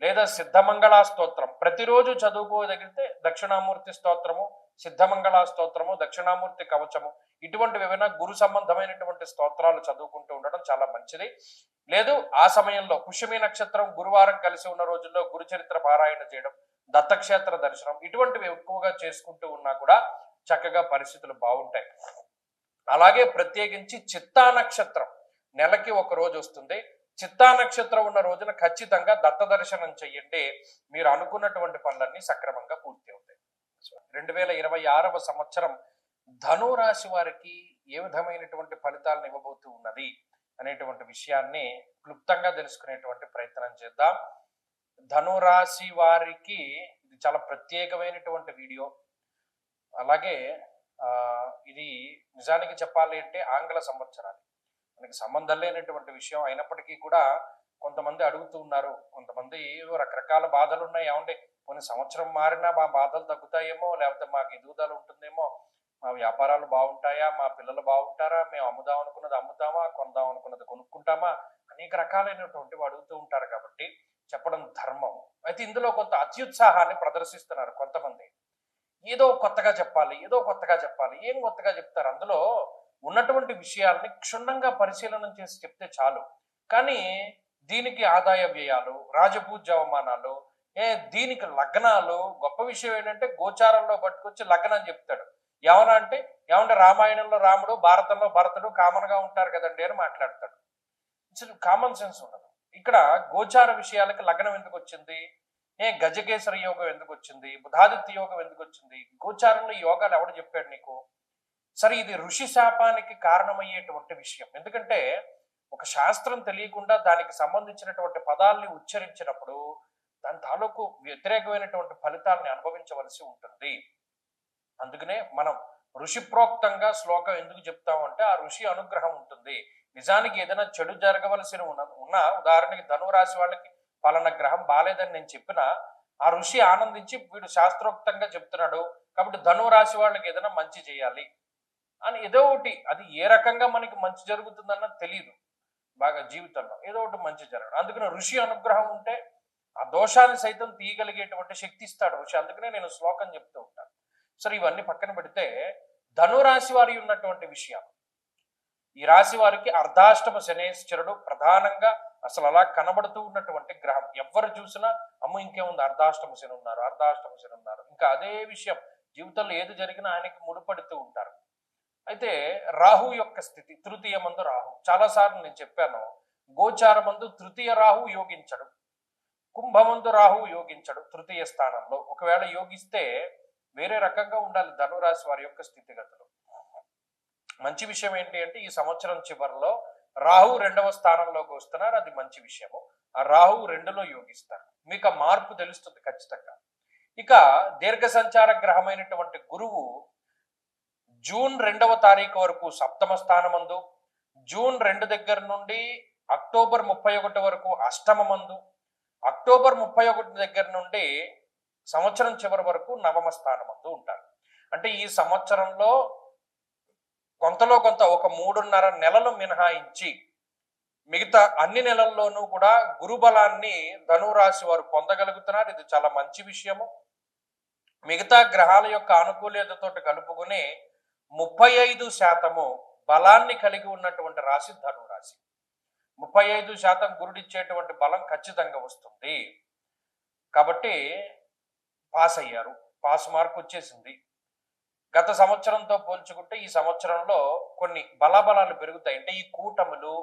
లేదా సిద్ధమంగళా స్తోత్రం ప్రతిరోజు చదువుకోదగితే దక్షిణామూర్తి స్తోత్రము, సిద్ధమంగళా స్తోత్రము, దక్షిణామూర్తి కవచము, ఇటువంటివి ఏమైనా గురు సంబంధమైనటువంటి స్తోత్రాలు చదువుకుంటూ ఉండడం చాలా మంచిది. లేదు ఆ సమయంలో పుష్యమి నక్షత్రం గురువారం కలిసి ఉన్న రోజుల్లో గురు చరిత్ర పారాయణ చేయడం, దత్తక్షేత్ర దర్శనం, ఇటువంటివి ఎక్కువగా చేసుకుంటూ ఉన్నా కూడా చక్కగా పరిస్థితులు బాగుంటాయి. అలాగే ప్రత్యేకించి చిత్తా నక్షత్రం నెలకి ఒక రోజు వస్తుంది. చిత్తా నక్షత్రం ఉన్న రోజున ఖచ్చితంగా దత్త దర్శనం చెయ్యండి, మీరు అనుకున్నటువంటి పనులన్నీ సక్రమంగా పూర్తి అవుతాయి. 2026వ సంవత్సరం ధనురాశి వారికి ఏ విధమైనటువంటి ఫలితాలను ఇవ్వబోతూ ఉన్నది అనేటువంటి విషయాన్ని క్లుప్తంగా తెలుసుకునేటువంటి ప్రయత్నం చేద్దాం. ధనురాశి వారికి ఇది చాలా ప్రత్యేకమైనటువంటి వీడియో. అలాగే ఇది నిజానికి చెప్పాలి అంటే ఆంగ్ల సంవత్సరాలు మనకి సంబంధం లేనటువంటి విషయం అయినప్పటికీ కూడా కొంతమంది అడుగుతూ ఉన్నారు, కొంతమంది ఏవో రకరకాల బాధలు ఉన్నాయి. ఏమంటే కొన్ని సంవత్సరం మారినా మా బాధలు తగ్గుతాయేమో, లేకపోతే మాకు ఎదుగుదల ఉంటుందేమో, మా వ్యాపారాలు బాగుంటాయా, మా పిల్లలు బాగుంటారా, మేము అమ్ముదాం అనుకున్నది అమ్ముతామా, కొందాం అనుకున్నది కొనుక్కుంటామా, అనేక రకాలైనటువంటివి అడుగుతూ ఉంటారు. కాబట్టి చెప్పడం ధర్మం. అయితే ఇందులో కొంత అత్యుత్సాహాన్ని ప్రదర్శిస్తున్నారు కొంతమంది. ఏదో కొత్తగా చెప్పాలి, ఏదో కొత్తగా చెప్పాలి. ఏం కొత్తగా చెప్తారు? అందులో ఉన్నటువంటి విషయాల్ని క్షుణ్ణంగా పరిశీలన చేసి చెప్తే చాలు. కానీ దీనికి ఆదాయ వ్యయాలు, రాజపూజ్య అవమానాలు, దీనికి లగ్నాలు, గొప్ప విషయం ఏంటంటే గోచారంలో పట్టుకొచ్చి లగ్నం చెప్తాడు. ఏమన్నా అంటే, ఏమంటే రామాయణంలో రాముడు, భారతంలో భరతుడు కామన్ గా ఉంటారు కదండి అని మాట్లాడతాడు. అసలు కామన్ సెన్స్ ఉండదు. ఇక్కడ గోచార విషయాలకి లగ్నం ఎందుకు వచ్చింది, గజకేసర యోగం ఎందుకు వచ్చింది, బుధాదిత్య యోగం ఎందుకు వచ్చింది, గోచారంలో యోగాలు ఎవడు చెప్పాడు నీకు? సరే, ఇది ఋషి శాపానికి కారణమయ్యేటువంటి విషయం. ఎందుకంటే ఒక శాస్త్రం తెలియకుండా దానికి సంబంధించినటువంటి పదాలని ఉచ్చరించినప్పుడు దాని తాలూకు వ్యతిరేకమైనటువంటి ఫలితాలని అనుభవించవలసి ఉంటుంది. అందుకనే మనం ఋషి ప్రోక్తంగా శ్లోకం ఎందుకు చెప్తామంటే ఆ ఋషి అనుగ్రహం ఉంటుంది. నిజానికి ఏదైనా చెడు జరగవలసిన ఉన్న ఉదాహరణకి ధనురాశి వాళ్ళకి పలానా గ్రహం బాలేదని నేను చెప్పినా ఆ ఋషి ఆనందించి వీడు శాస్త్రోక్తంగా చెప్తున్నాడు కాబట్టి ధనురాశి వాళ్ళకి ఏదైనా మంచి చేయాలి అని ఏదో ఒకటి, అది ఏ రకంగా మనకి మంచి జరుగుతుందన్నది తెలియదు. బాగా జీవితంలో ఏదో ఒకటి మంచి జరగడం. అందుకని ఋషి అనుగ్రహం ఉంటే ఆ దోషాన్ని సైతం తీయగలిగేటువంటి శక్తి ఇస్తాడు ఋషి. అందుకనే నేను శ్లోకం చెప్తూ ఉంటాను. సరే, ఇవన్నీ పక్కన పెడితే ధనురాశి వారి ఉన్నటువంటి విషయాలు, ఈ రాశి వారికి అర్ధాష్టమ శనేశ్వరుడు ప్రధానంగా అసలు అలా కనబడుతూ ఉన్నటువంటి గ్రహం. ఎవరు చూసినా అమ్మ ఇంకేముంది, అర్ధాష్టమ శని ఉన్నారు, అర్ధాష్టమ శని ఉన్నారు. ఇంకా అదే విషయం జీవితంలో ఏది జరిగినా ఆయనకి ముడిపడుతూ ఉంటారు. అయితే రాహు యొక్క స్థితి, తృతీయ మందు రాహు, చాలాసార్లు నేను చెప్పాను, గోచార మందు తృతీయ రాహు యోగించడు, కుంభమందు రాహు యోగించడు తృతీయ స్థానంలో. ఒకవేళ యోగిస్తే వేరే రకంగా ఉండాలి ధనురాశి వారి యొక్క స్థితిగతులు. మంచి విషయం ఏంటి అంటే ఈ సంవత్సరం చివరిలో రాహు 2వ స్థానంలోకి వస్తున్నారు, అది మంచి విషయము. ఆ రాహు 2లో యోగిస్తారు, మీకు ఆ మార్పు తెలుస్తుంది ఖచ్చితంగా. ఇక దీర్ఘ సంచార గ్రహమైనటువంటి గురువు జూన్ 2వ తారీఖు వరకు సప్తమ స్థానమందు, జూన్ 2 దగ్గర నుండి అక్టోబర్ 31 వరకు అష్టమ మందు, అక్టోబర్ 31 దగ్గర నుండి సంవత్సరం చివరి వరకు నవమ స్థానమందు ఉంటారు. అంటే ఈ సంవత్సరంలో కొంతలో కొంత ఒక 3.5 నెలలు మినహాయించి మిగతా అన్ని నెలల్లోనూ కూడా గురుబలాన్ని ధనురాశి వారు పొందగలుగుతున్నారు. ఇది చాలా మంచి విషయము. మిగతా గ్రహాల యొక్క అనుకూలతతో కలుపుకుని 35% బలాన్ని కలిగి ఉన్నటువంటి రాశి ధనురాశి. 35% గురుడిచ్చేటువంటి బలం ఖచ్చితంగా వస్తుంది. కాబట్టి పాస్ అయ్యారు, పాస్ మార్క్ వచ్చేసింది. గత సంవత్సరంతో పోల్చుకుంటే ఈ సంవత్సరంలో కొన్ని బలాబలాలు పెరుగుతాయి. అంటే ఈ కూటములు,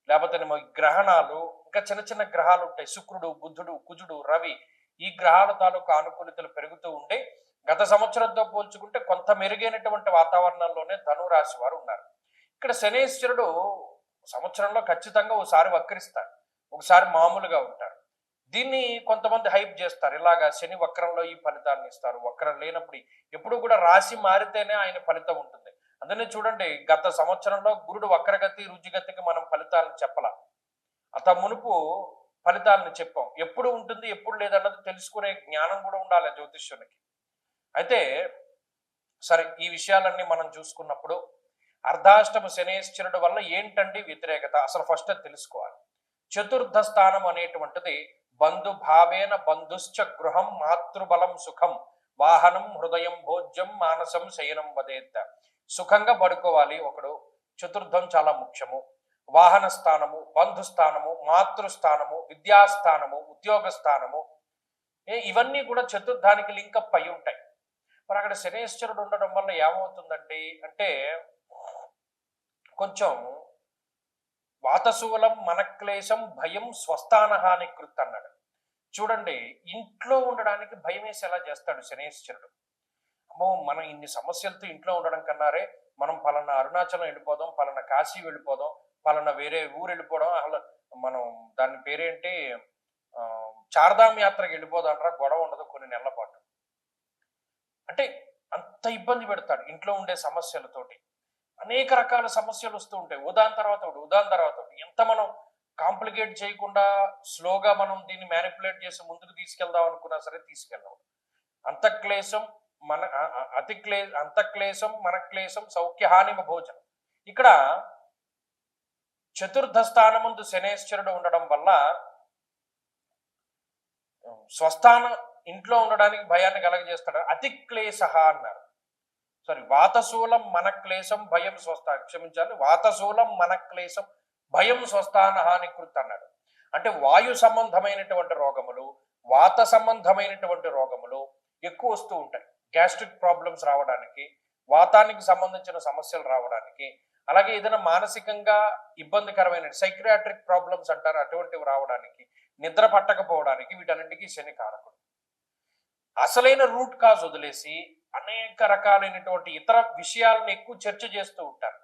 లేకపోతే గ్రహణాలు, ఇంకా చిన్న చిన్న గ్రహాలు ఉంటాయి, శుక్రుడు, బుధుడు, కుజుడు, రవి, ఈ గ్రహాల తాలూకు అనుకూలతలు పెరుగుతూ ఉంటే గత సంవత్సరంతో పోల్చుకుంటే కొంత మెరుగైనటువంటి వాతావరణంలోనే ధనురాశి వారు ఉన్నారు. ఇక్కడ శనేశ్వరుడు సంవత్సరంలో ఖచ్చితంగా ఒకసారి వక్రిస్తాడు, ఒకసారి మామూలుగా ఉంటారు. దీన్ని కొంతమంది హైప్ చేస్తారు, ఇలాగా శని వక్రంలో ఈ ఫలితాన్ని ఇస్తారు, వక్రం లేనప్పుడు ఎప్పుడు కూడా రాశి మారితేనే ఆయన ఫలితం ఉంటుంది. అందుకనే చూడండి, గత సంవత్సరంలో గురుడు వక్రగతి రుచిగతికి మనం ఫలితాలను చెప్పలా, అత మునుపు ఫలితాలను చెప్పాం. ఎప్పుడు ఉంటుంది ఎప్పుడు లేదన్నది తెలుసుకునే జ్ఞానం కూడా ఉండాలి జ్యోతిష్యునికి. అయితే సరే, ఈ విషయాలన్నీ మనం చూసుకున్నప్పుడు అర్ధాష్టమ శనేశ్వరుడు వల్ల ఏంటండి వ్యతిరేకత, అసలు ఫస్ట్ తెలుసుకోవాలి. చతుర్థ స్థానం అనేటువంటిది బంధు భావేన బంధుశ్చ గృహం మాతృబలం సుఖం వాహనం హృదయం భోజ్యం మానసం శయనం వదేత్త. సుఖంగా పడుకోవాలి ఒకడు, చతుర్థం చాలా ముఖ్యము. వాహన స్థానము, బంధు స్థానము, మాతృస్థానము, విద్యాస్థానము, ఉద్యోగ స్థానము, ఇవన్నీ కూడా చతుర్థానికి లింకప్ అయి ఉంటాయి. మరి అక్కడ శనేశ్వరుడు ఉండడం వల్ల ఏమవుతుందండి అంటే కొంచెం వాతశూలం మనక్లేశం భయం స్వస్థానహాని కృత్ అన్నాడు. చూడండి, ఇంట్లో ఉండడానికి భయం వేసి ఎలా చేస్తాడు శనేశ్వరుడు. అమ్మో, మనం ఇన్ని సమస్యలతో ఇంట్లో ఉండడం కన్నారే మనం పలానా అరుణాచలం వెళ్ళిపోదాం, పలానా కాశీ వెళ్ళిపోదాం, పలానా వేరే ఊరు వెళ్ళిపోవడం, అసలు మనం దాని పేరేంటి చార్ధామ్ యాత్రకి వెళ్ళిపోదాం రా, గొడవ ఉండదు కొన్ని నెలల పాటు. అంటే అంత ఇబ్బంది పెడతాడు ఇంట్లో ఉండే సమస్యలతోటి. అనేక రకాల సమస్యలు వస్తూ ఉంటాయి, ఉదాహరణ తర్వాత ఒకటి, ఉదాహరణ తర్వాత ఒకటి. ఎంత మనం కాంప్లికేట్ చేయకుండా స్లోగా మనం దీన్ని మ్యానిపులేట్ చేసి ముందుకు తీసుకెళ్దాం అనుకున్నా సరే తీసుకెళ్ళాం. అంతఃక్లేశం మన అంతఃక్లేశం మన క్లేశం సౌఖ్యహానిమ భోజనం. ఇక్కడ చతుర్థ స్థానముందు శనేశ్వరుడు ఉండడం వల్ల స్వస్థానం ఇంట్లో ఉండడానికి భయాన్ని కలగజేస్తాడు. అతి క్లేశ అన్నారు. సారీ, వాతశూలం మన క్లేశం భయం క్షమించాలి, వాతశూలం మన క్లేశం భయం స్వస్థాన హాని కృత్ అన్నాడు. అంటే వాయు సంబంధమైనటువంటి రోగములు, వాత సంబంధమైనటువంటి రోగములు ఎక్కువ వస్తూ ఉంటాయి. గ్యాస్ట్రిక్ ప్రాబ్లమ్స్ రావడానికి, వాతానికి సంబంధించిన సమస్యలు రావడానికి, అలాగే ఏదైనా మానసికంగా ఇబ్బందికరమైన సైక్రియాట్రిక్ ప్రాబ్లమ్స్ అంటారు, అటువంటివి రావడానికి, నిద్ర పట్టకపోవడానికి, వీటన్నింటికీ శని కారకుడు. అసలైన రూట్ కాజ్ వదిలేసి అనేక రకాలైనటువంటి ఇతర విషయాలను ఎక్కువ చర్చ చేస్తూ ఉంటారు.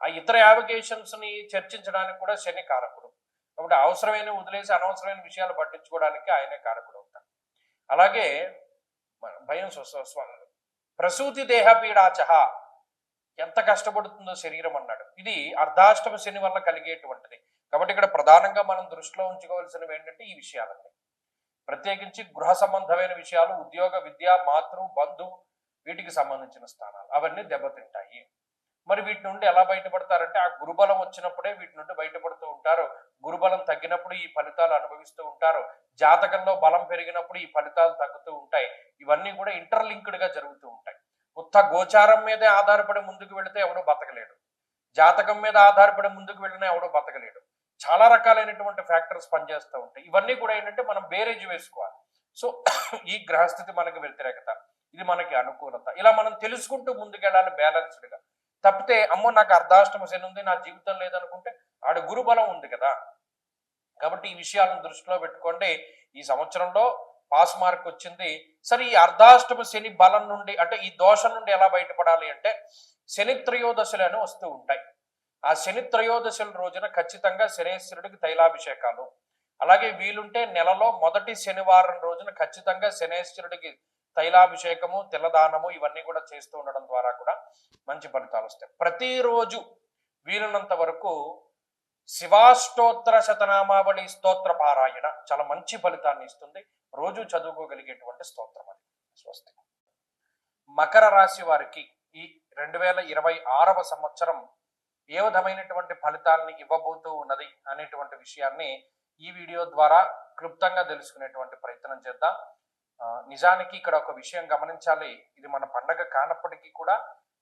ఆ ఇతర యావిగేషన్స్ ని చర్చించడానికి కూడా శని కారకుడు. కాబట్టి అవసరమైన వదిలేసి అనవసరమైన విషయాలు పట్టించుకోవడానికి ఆయనే కారకుడు అవుతాడు. అలాగే భయం ప్రసూతి దేహ పీడాచహ, ఎంత కష్టపడుతుందో శరీరం అన్నాడు. ఇది అర్ధాష్టమ శని వల్ల కలిగేటువంటిది. కాబట్టి ఇక్కడ ప్రధానంగా మనం దృష్టిలో ఉంచుకోవాల్సినవి ఏంటంటే ఈ విషయాలన్నీ, ప్రత్యేకించి గృహ సంబంధమైన విషయాలు, ఉద్యోగ, విద్య, మాతృ, బంధు, వీటికి సంబంధించిన స్థానాలు అవన్నీ దెబ్బతింటాయి. మరి వీటి నుండి ఎలా బయటపడతారంటే ఆ గురుబలం వచ్చినప్పుడే వీటి నుండి బయటపడుతూ ఉంటారు. గురుబలం తగ్గినప్పుడు ఈ ఫలితాలు అనుభవిస్తూ ఉంటారు. జాతకంలో బలం పెరిగినప్పుడు ఈ ఫలితాలు తగ్గుతూ ఉంటాయి. ఇవన్నీ కూడా ఇంటర్లింక్డ్ గా జరుగుతూ ఉంటాయి. ఉత్త గోచారం మీదే ఆధారపడి ముందుకు వెళితే ఎవడూ బతకలేడు. జాతకం మీద ఆధారపడి ముందుకు వెళ్ళినా ఎవడూ బతకలేడు. చాలా రకాలైనటువంటి ఫ్యాక్టర్స్ పనిచేస్తూ ఉంటాయి. ఇవన్నీ కూడా ఏంటంటే మనం బేరేజ్ వేసుకోవాలి. సో ఈ గ్రహస్థితి మనకి వ్యతిరేకత, ఇది మనకి అనుకూలత, ఇలా మనం తెలుసుకుంటూ ముందుకెళ్ళాలి బ్యాలెన్స్డ్గా. తప్పితే అమ్మో నాకు అర్ధాష్టమ శని ఉంది, నా జీవితం లేదనుకుంటే ఆడ గురుబలం ఉంది కదా. కాబట్టి ఈ విషయాలను దృష్టిలో పెట్టుకోండి. ఈ సంవత్సరంలో పాస్ మార్క్ వచ్చింది. సరే, ఈ అర్ధాష్టమ శని బలం నుండి అంటే ఈ దోషం నుండి ఎలా బయటపడాలి అంటే శని త్రయోదశలు అని వస్తూ ఉంటాయి. ఆ శని త్రయోదశల రోజున ఖచ్చితంగా శనేశ్వరుడికి తైలాభిషేకాలు, అలాగే వీలుంటే నెలలో మొదటి శనివారం రోజున ఖచ్చితంగా శనేశ్వరుడికి తైలాభిషేకము, తెల్లదానము ఇవన్నీ కూడా చేస్తూ ఉండడం ద్వారా కూడా మంచి ఫలితాలు వస్తాయి. ప్రతిరోజు వీలున్నంత వరకు శివాష్టోత్తర శతనామావళి స్తోత్ర పారాయణ చాలా మంచి ఫలితాన్ని ఇస్తుంది. రోజు చదువుకోగలిగేటువంటి స్తోత్రం అది. స్వస్తి. మకర రాశి వారికి ఈ 2026వ సంవత్సరం ఏ విధమైనటువంటి ఫలితాలని ఇవ్వబోతూ ఉన్నది అనేటువంటి విషయాన్ని ఈ వీడియో ద్వారా క్లుప్తంగా తెలుసుకునేటువంటి ప్రయత్నం చేద్దాం. నిజానికి ఇక్కడ ఒక విషయం గమనించాలి. ఇది మన పండగ కానప్పటికీ కూడా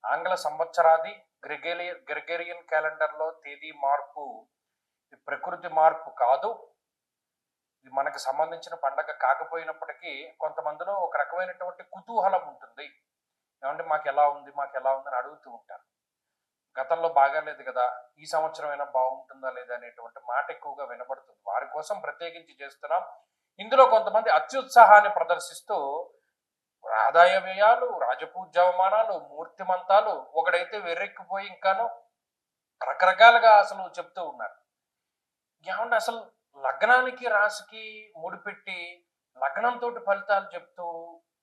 ఆంగ్ల సంవత్సరాది గ్రెగేరియన్ క్యాలెండర్లో తేదీ మార్పు ప్రకృతి మార్పు కాదు. ఇది మనకు సంబంధించిన పండగ కాకపోయినప్పటికీ కొంతమందిలో ఒక రకమైనటువంటి కుతూహలం ఉంటుంది. ఏమంటే మాకు ఎలా ఉంది అని అడుగుతూ ఉంటారు. గతంలో బాగాలేదు కదా, ఈ సంవత్సరం అయినా బాగుంటుందా లేదా అనేటువంటి మాట ఎక్కువగా వినబడుతుంది. వారి కోసం ప్రత్యేకించి చేస్తున్నాం. ఇందులో కొంతమంది అత్యుత్సాహాన్ని ప్రదర్శిస్తూ ఆదాయ వ్యయాలు, రాజపూజ్యవమానాలు, మూర్తిమంతాలు, ఒకడైతే వెర్రెక్కిపోయి ఇంకాను రకరకాలుగా అసలు చెప్తూ ఉన్నారు. ఏమంటే అసలు లగ్నానికి రాశికి ముడిపెట్టి లగ్నంతో ఫలితాలు చెప్తూ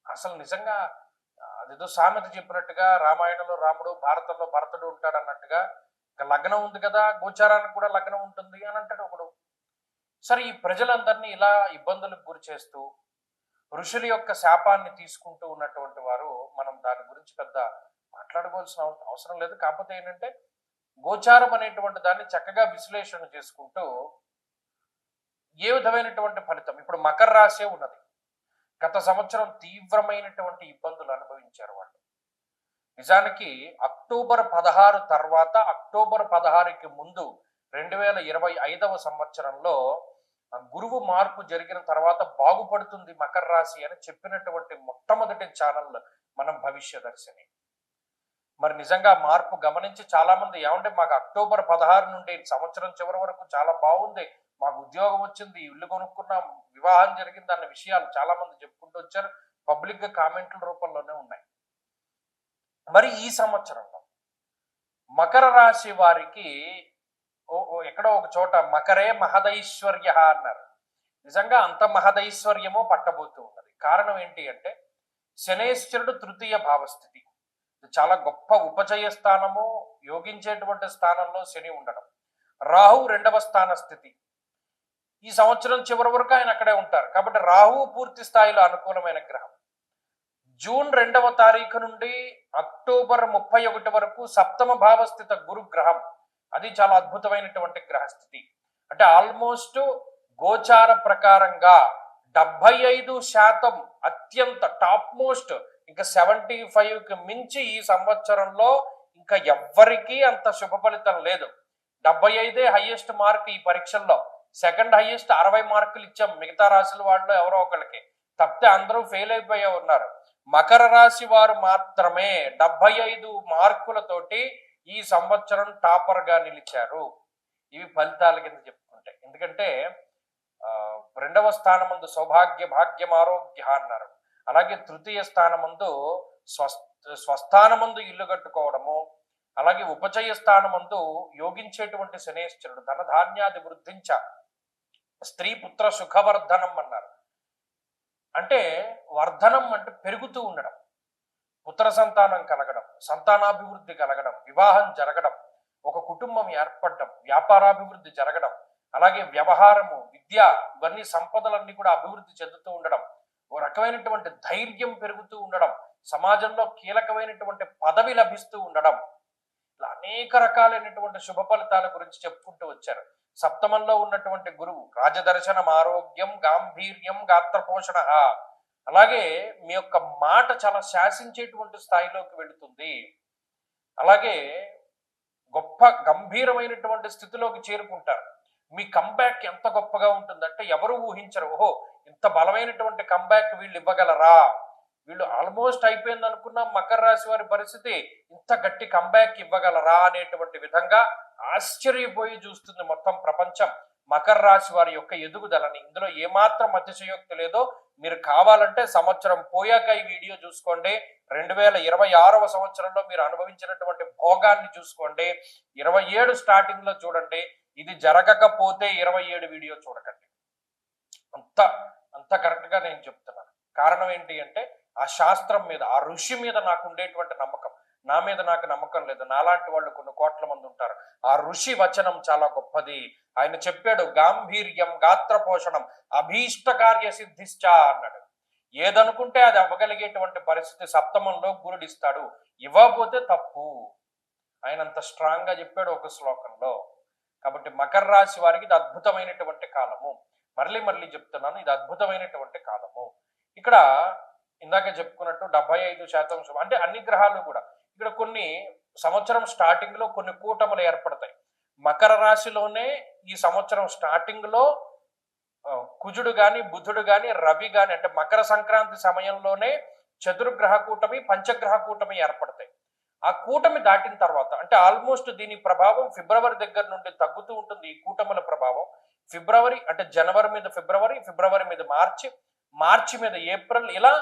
అసలు నిజంగా అదేదో సామెత చెప్పినట్టుగా రామాయణంలో రాముడు, భారతంలో భరతుడు ఉంటాడు అన్నట్టుగా లగ్నం ఉంది కదా, గోచారానికి కూడా లగ్నం ఉంటుంది అని అంటాడు ఒకడు. సరే, ఈ ప్రజలందరినీ ఇలా ఇబ్బందులకు గురి చేస్తూ ఋషుల యొక్క శాపాన్ని తీసుకుంటూ ఉన్నటువంటి వారు, మనం దాని గురించి పెద్ద మాట్లాడుకోవాల్సిన అవసరం లేదు. కాకపోతే ఏంటంటే గోచారం అనేటువంటి దాన్ని చక్కగా విశ్లేషణ చేసుకుంటూ ఏ విధమైనటువంటి ఫలితం, ఇప్పుడు మకర రాశి ఉన్నది. గత సంవత్సరం తీవ్రమైనటువంటి ఇబ్బందులు అనుభవించారు వాళ్ళు. నిజానికి అక్టోబర్ 16 తర్వాత, అక్టోబర్ 16కి ముందు 2025వ సంవత్సరంలో గురువు మార్పు జరిగిన తర్వాత బాగుపడుతుంది మకర రాశి అని చెప్పినటువంటి మొట్టమొదటి ఛానల్ మనం భవిష్యదర్శిని. మరి నిజంగా మార్పు గమనించి చాలా మంది ఏమంటే మాకు అక్టోబర్ 16 నుండి సంవత్సరం చివరి వరకు చాలా బాగుంది, మాకు ఉద్యోగం వచ్చింది, ఇల్లు కొనుక్కున్నాం, వివాహం జరిగింది అన్న విషయాలు చాలా మంది చెప్పుకుంటూ వచ్చారు. పబ్లిక్ గా కామెంట్ల రూపంలోనే ఉన్నాయి. మరి ఈ సంవత్సరంలో మకర రాశి వారికి ఎక్కడో ఒక చోట మకరే మహదైశ్వర్య అన్నారు. నిజంగా అంత మహదైశ్వర్యమో పట్టబోతూ ఉన్నది. కారణం ఏంటి అంటే శనేశ్వరుడు తృతీయ భావస్థితి, చాలా గొప్ప ఉపచయ స్థానము, యోగించేటువంటి స్థానంలో శని ఉండడం. రాహు 2వ స్థాన స్థితి, ఈ సంవత్సరం చివరి వరకు ఆయన అక్కడే ఉంటారు. కాబట్టి రాహు పూర్తి స్థాయిలో అనుకూలమైన గ్రహం. జూన్ 2వ తారీఖు నుండి అక్టోబర్ 31 వరకు సప్తమ భావస్థిత గురు గ్రహం, అది చాలా అద్భుతమైనటువంటి గ్రహస్థితి. అంటే ఆల్మోస్ట్ గోచార ప్రకారంగా 75% అత్యంత టాప్ మోస్ట్, ఇంకా 75కి మించి ఈ సంవత్సరంలో ఇంకా ఎవ్వరికీ అంత శుభ ఫలితం లేదు. 75 హైయెస్ట్ మార్క్ ఈ పరీక్షల్లో. సెకండ్ హైయెస్ట్ 60 మార్కులు ఇచ్చాం మిగతా రాశుల వాళ్ళు ఎవరో ఒకరికి, తప్పితే అందరూ ఫెయిల్ అయిపోయే ఉన్నారు. మకర రాశి వారు మాత్రమే 75 మార్కులతోటి ఈ సంవత్సరం టాపర్ గా నిలిచారు. ఇవి ఫలితాల కింద చెప్పుకుంటే. ఎందుకంటే 2వ స్థానమందు సౌభాగ్య భాగ్యం ఆరోగ్య అన్నారు. అలాగే తృతీయ స్థానమందు స్వస్థానమందు ఇల్లు కట్టుకోవడము, అలాగే ఉపచయ స్థానమందు యోగించేటువంటి శనేశ్వరుడు ధనధాన్యాది వృద్ధించ స్త్రీ పుత్ర సుఖవర్ధనం అన్నారు. అంటే వర్ధనం అంటే పెరుగుతూ ఉండడం, పుత్ర సంతానం కలగడం, సంతానాభివృద్ధి కలగడం, వివాహం జరగడం, ఒక కుటుంబం ఏర్పడడం, వ్యాపారాభివృద్ధి జరగడం, అలాగే వ్యవహారము, విద్య, ఇవన్నీ సంపదలన్నీ కూడా అభివృద్ధి చెందుతూ ఉండడం, ఓ రకమైనటువంటి ధైర్యం పెరుగుతూ ఉండడం, సమాజంలో కీలకమైనటువంటి పదవి లభిస్తూ ఉండడం, ఇలా అనేక రకాలైనటువంటి శుభ ఫలితాల గురించి చెప్పుకుంటూ వచ్చారు. సప్తమంలో ఉన్నటువంటి గురువు రాజదర్శనం, ఆరోగ్యం, గాంభీర్యం, గాత్రపోషణ, అలాగే మీ యొక్క మాట చాలా శాసించేటువంటి స్థాయిలోకి వెళుతుంది. అలాగే గొప్ప గంభీరమైనటువంటి స్థితిలోకి చేరుకుంటారు. మీ కంబ్యాక్ ఎంత గొప్పగా ఉంటుందంటే ఎవరు ఊహించరు. ఓహో, ఇంత బలమైనటువంటి కంబ్యాక్ వీళ్ళు ఇవ్వగలరా, వీళ్ళు ఆల్మోస్ట్ అయిపోయింది అనుకున్న మకర రాశి వారి పరిస్థితి ఇంత గట్టి కంబ్యాక్ ఇవ్వగలరా అనేటువంటి విధంగా ఆశ్చర్యపోయి చూస్తుంది మొత్తం ప్రపంచం మకర రాశి వారి యొక్క ఎదుగుదలని. ఇందులో ఏమాత్రం అతిశయోక్తి లేదో. మీరు కావాలంటే సంవత్సరం పోయాక ఈ వీడియో చూసుకోండి. 2026వ సంవత్సరంలో మీరు అనుభవించినటువంటి భోగాన్ని చూసుకోండి. 27 స్టార్టింగ్ లో చూడండి. ఇది జరగకపోతే 27 వీడియో చూడకండి. అంత అంత కరెక్ట్ గా నేను చెప్తున్నాను. కారణం ఏంటి అంటే ఆ శాస్త్రం మీద, ఆ ఋషి మీద నాకు ఉండేటువంటి నమ్మకం. నా మీద నాకు నమ్మకం లేదు. నాలాంటి వాళ్ళు కొన్ని కోట్ల మంది ఉంటారు. ఆ ఋషి వచనం చాలా గొప్పది. ఆయన చెప్పాడు, గాంభీర్యం, గాత్రపోషణం, అభీష్ట కార్య సిద్ధిశ్చ అన్నాడు. ఏదనుకుంటే అది అవ్వగలిగేటువంటి పరిస్థితి సప్తమంలో గురుడు ఇస్తాడు. ఇవ్వకపోతే తప్పు. ఆయన అంత స్ట్రాంగ్ గా చెప్పాడు ఒక శ్లోకంలో. కాబట్టి మకర రాశి వారికి ఇది అద్భుతమైనటువంటి కాలము. మళ్ళీ చెప్తున్నాను, ఇది అద్భుతమైనటువంటి కాలము. ఇక్కడ ఇందాక చెప్పుకున్నట్టు 75% అంటే అన్ని గ్రహాలు కూడా ఇక్కడ కొన్ని సంవత్సరం స్టార్టింగ్ లో కొన్ని కూటములు ఏర్పడతాయి. మకర రాశిలోనే ఈ సంవత్సరం స్టార్టింగ్ లో కుజుడు గాని, బుధుడు గాని, రవి గాని, అంటే మకర సంక్రాంతి సమయంలోనే చతుర్గ్రహ కూటమి, పంచగ్రహ కూటమి ఏర్పడతాయి. ఆ కూటమి దాటిన తర్వాత అంటే ఆల్మోస్ట్ దీని ప్రభావం ఫిబ్రవరి దగ్గర నుండి తగ్గుతూ ఉంటుంది. ఈ కూటముల ప్రభావం ఫిబ్రవరి అంటే జనవరి మీద ఫిబ్రవరి, ఫిబ్రవరి మీద మార్చి, మార్చి మీద ఏప్రిల్, ఇలా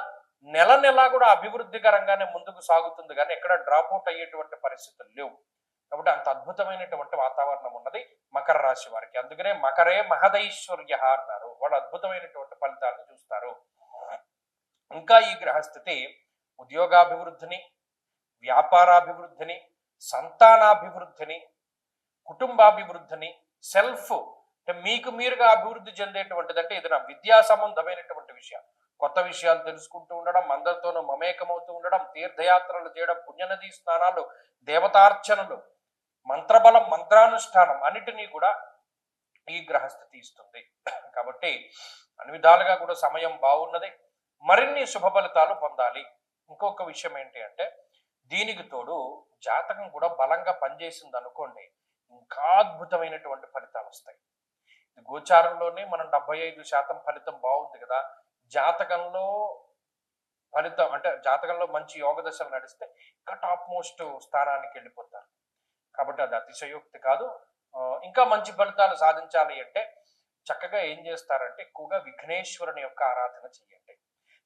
నెల కూడా అభివృద్ధికరంగానే ముందుకు సాగుతుంది, కానీ ఎక్కడ డ్రాప్అవుట్ అయ్యేటువంటి పరిస్థితులు లేవు. కాబట్టి అంత అద్భుతమైనటువంటి వాతావరణం ఉన్నది మకర రాశి వారికి. అందుకనే మకరే మహదైశ్వర్య అన్నారు. వాళ్ళు అద్భుతమైనటువంటి ఫలితాలను చూస్తారు. ఇంకా ఈ గ్రహస్థితి ఉద్యోగాభివృద్ధిని, వ్యాపారాభివృద్ధిని, సంతానాభివృద్ధిని, కుటుంబాభివృద్ధిని, సెల్ఫ్ అంటే మీకు మీరుగా అభివృద్ధి చెందేటువంటిది. అంటే ఇది నా విద్యా సంబంధమైనటువంటి విషయం. కొత్త విషయాలు తెలుసుకుంటూ ఉండడం, అందరితోనూ మమేకమవుతూ ఉండడం, తీర్థయాత్రలు చేయడం, పుణ్యనదీ స్నానాలు, దేవతార్చనలు, మంత్రబలం, మంత్రానుష్ఠానం అన్నిటినీ కూడా ఈ గ్రహస్థితి ఇస్తుంది. కాబట్టి అన్ని విధాలుగా కూడా సమయం బాగున్నది. మరిన్ని శుభ ఫలితాలు పొందాలి. ఇంకొక విషయం ఏంటి అంటే దీనికి తోడు జాతకం కూడా బలంగా పనిచేసింది అనుకోండి, ఇంకా అద్భుతమైనటువంటి ఫలితాలు వస్తాయి. గోచారంలోనే మనం 75% ఫలితం బాగుంది కదా. జాతకంలో ఫలితం అంటే జాతకంలో మంచి యోగ దశలు నడిస్తే ఇంకా టాప్ మోస్ట్ స్థానానికి వెళ్ళిపోతారు. కాబట్టి అది అతిశయోక్తి కాదు. ఇంకా మంచి ఫలితాలు సాధించాలి అంటే చక్కగా ఏం చేస్తారంటే ఎక్కువగా విఘ్నేశ్వరుని యొక్క ఆరాధన చేయండి.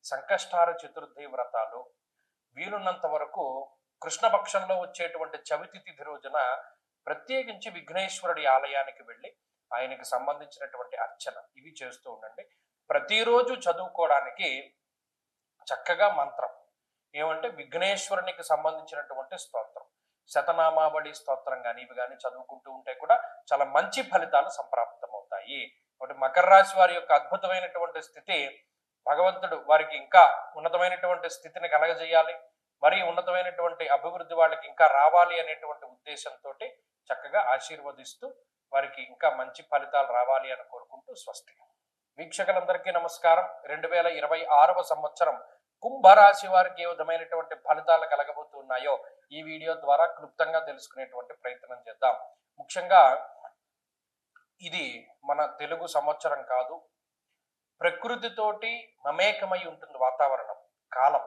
సంకష్టార చతుర్థి వ్రతాలు వీలున్నంత వరకు కృష్ణపక్షంలో వచ్చేటువంటి చవితి తిథి రోజున ప్రత్యేకించి విఘ్నేశ్వరుడి ఆలయానికి వెళ్ళి ఆయనకి సంబంధించినటువంటి అర్చన ఇవి చేస్తూ ఉండండి. ప్రతిరోజు చదువుకోవడానికి చక్కగా మంత్రం ఏమంటే విఘ్నేశ్వరునికి సంబంధించినటువంటి స్తోత్రం, శతనామావళి స్తోత్రం కానీ ఇవి కానీ చదువుకుంటూ ఉంటే కూడా చాలా మంచి ఫలితాలు సంప్రాప్తమవుతాయి. ఒకటి మకర రాశి వారి యొక్క అద్భుతమైనటువంటి స్థితి భగవంతుడు వారికి ఇంకా ఉన్నతమైనటువంటి స్థితిని కలగజేయాలి, మరి ఉన్నతమైనటువంటి అభివృద్ధి వాళ్ళకి ఇంకా రావాలి అనేటువంటి ఉద్దేశంతో చక్కగా ఆశీర్వదిస్తూ వారికి ఇంకా మంచి ఫలితాలు రావాలి అని కోరుకుంటూ స్వస్తి. వీక్షకులందరికీ నమస్కారం. 2026వ సంవత్సరం కుంభరాశి వారికి ఏ విధమైనటువంటి ఫలితాలు కలగబోతున్నాయో ఈ వీడియో ద్వారా క్లుప్తంగా తెలుసుకునేటువంటి ప్రయత్నం చేద్దాం. ముఖ్యంగా ఇది మన తెలుగు సంవత్సరం కాదు, ప్రకృతితోటి మమేకమై ఉంటుంది వాతావరణం, కాలం.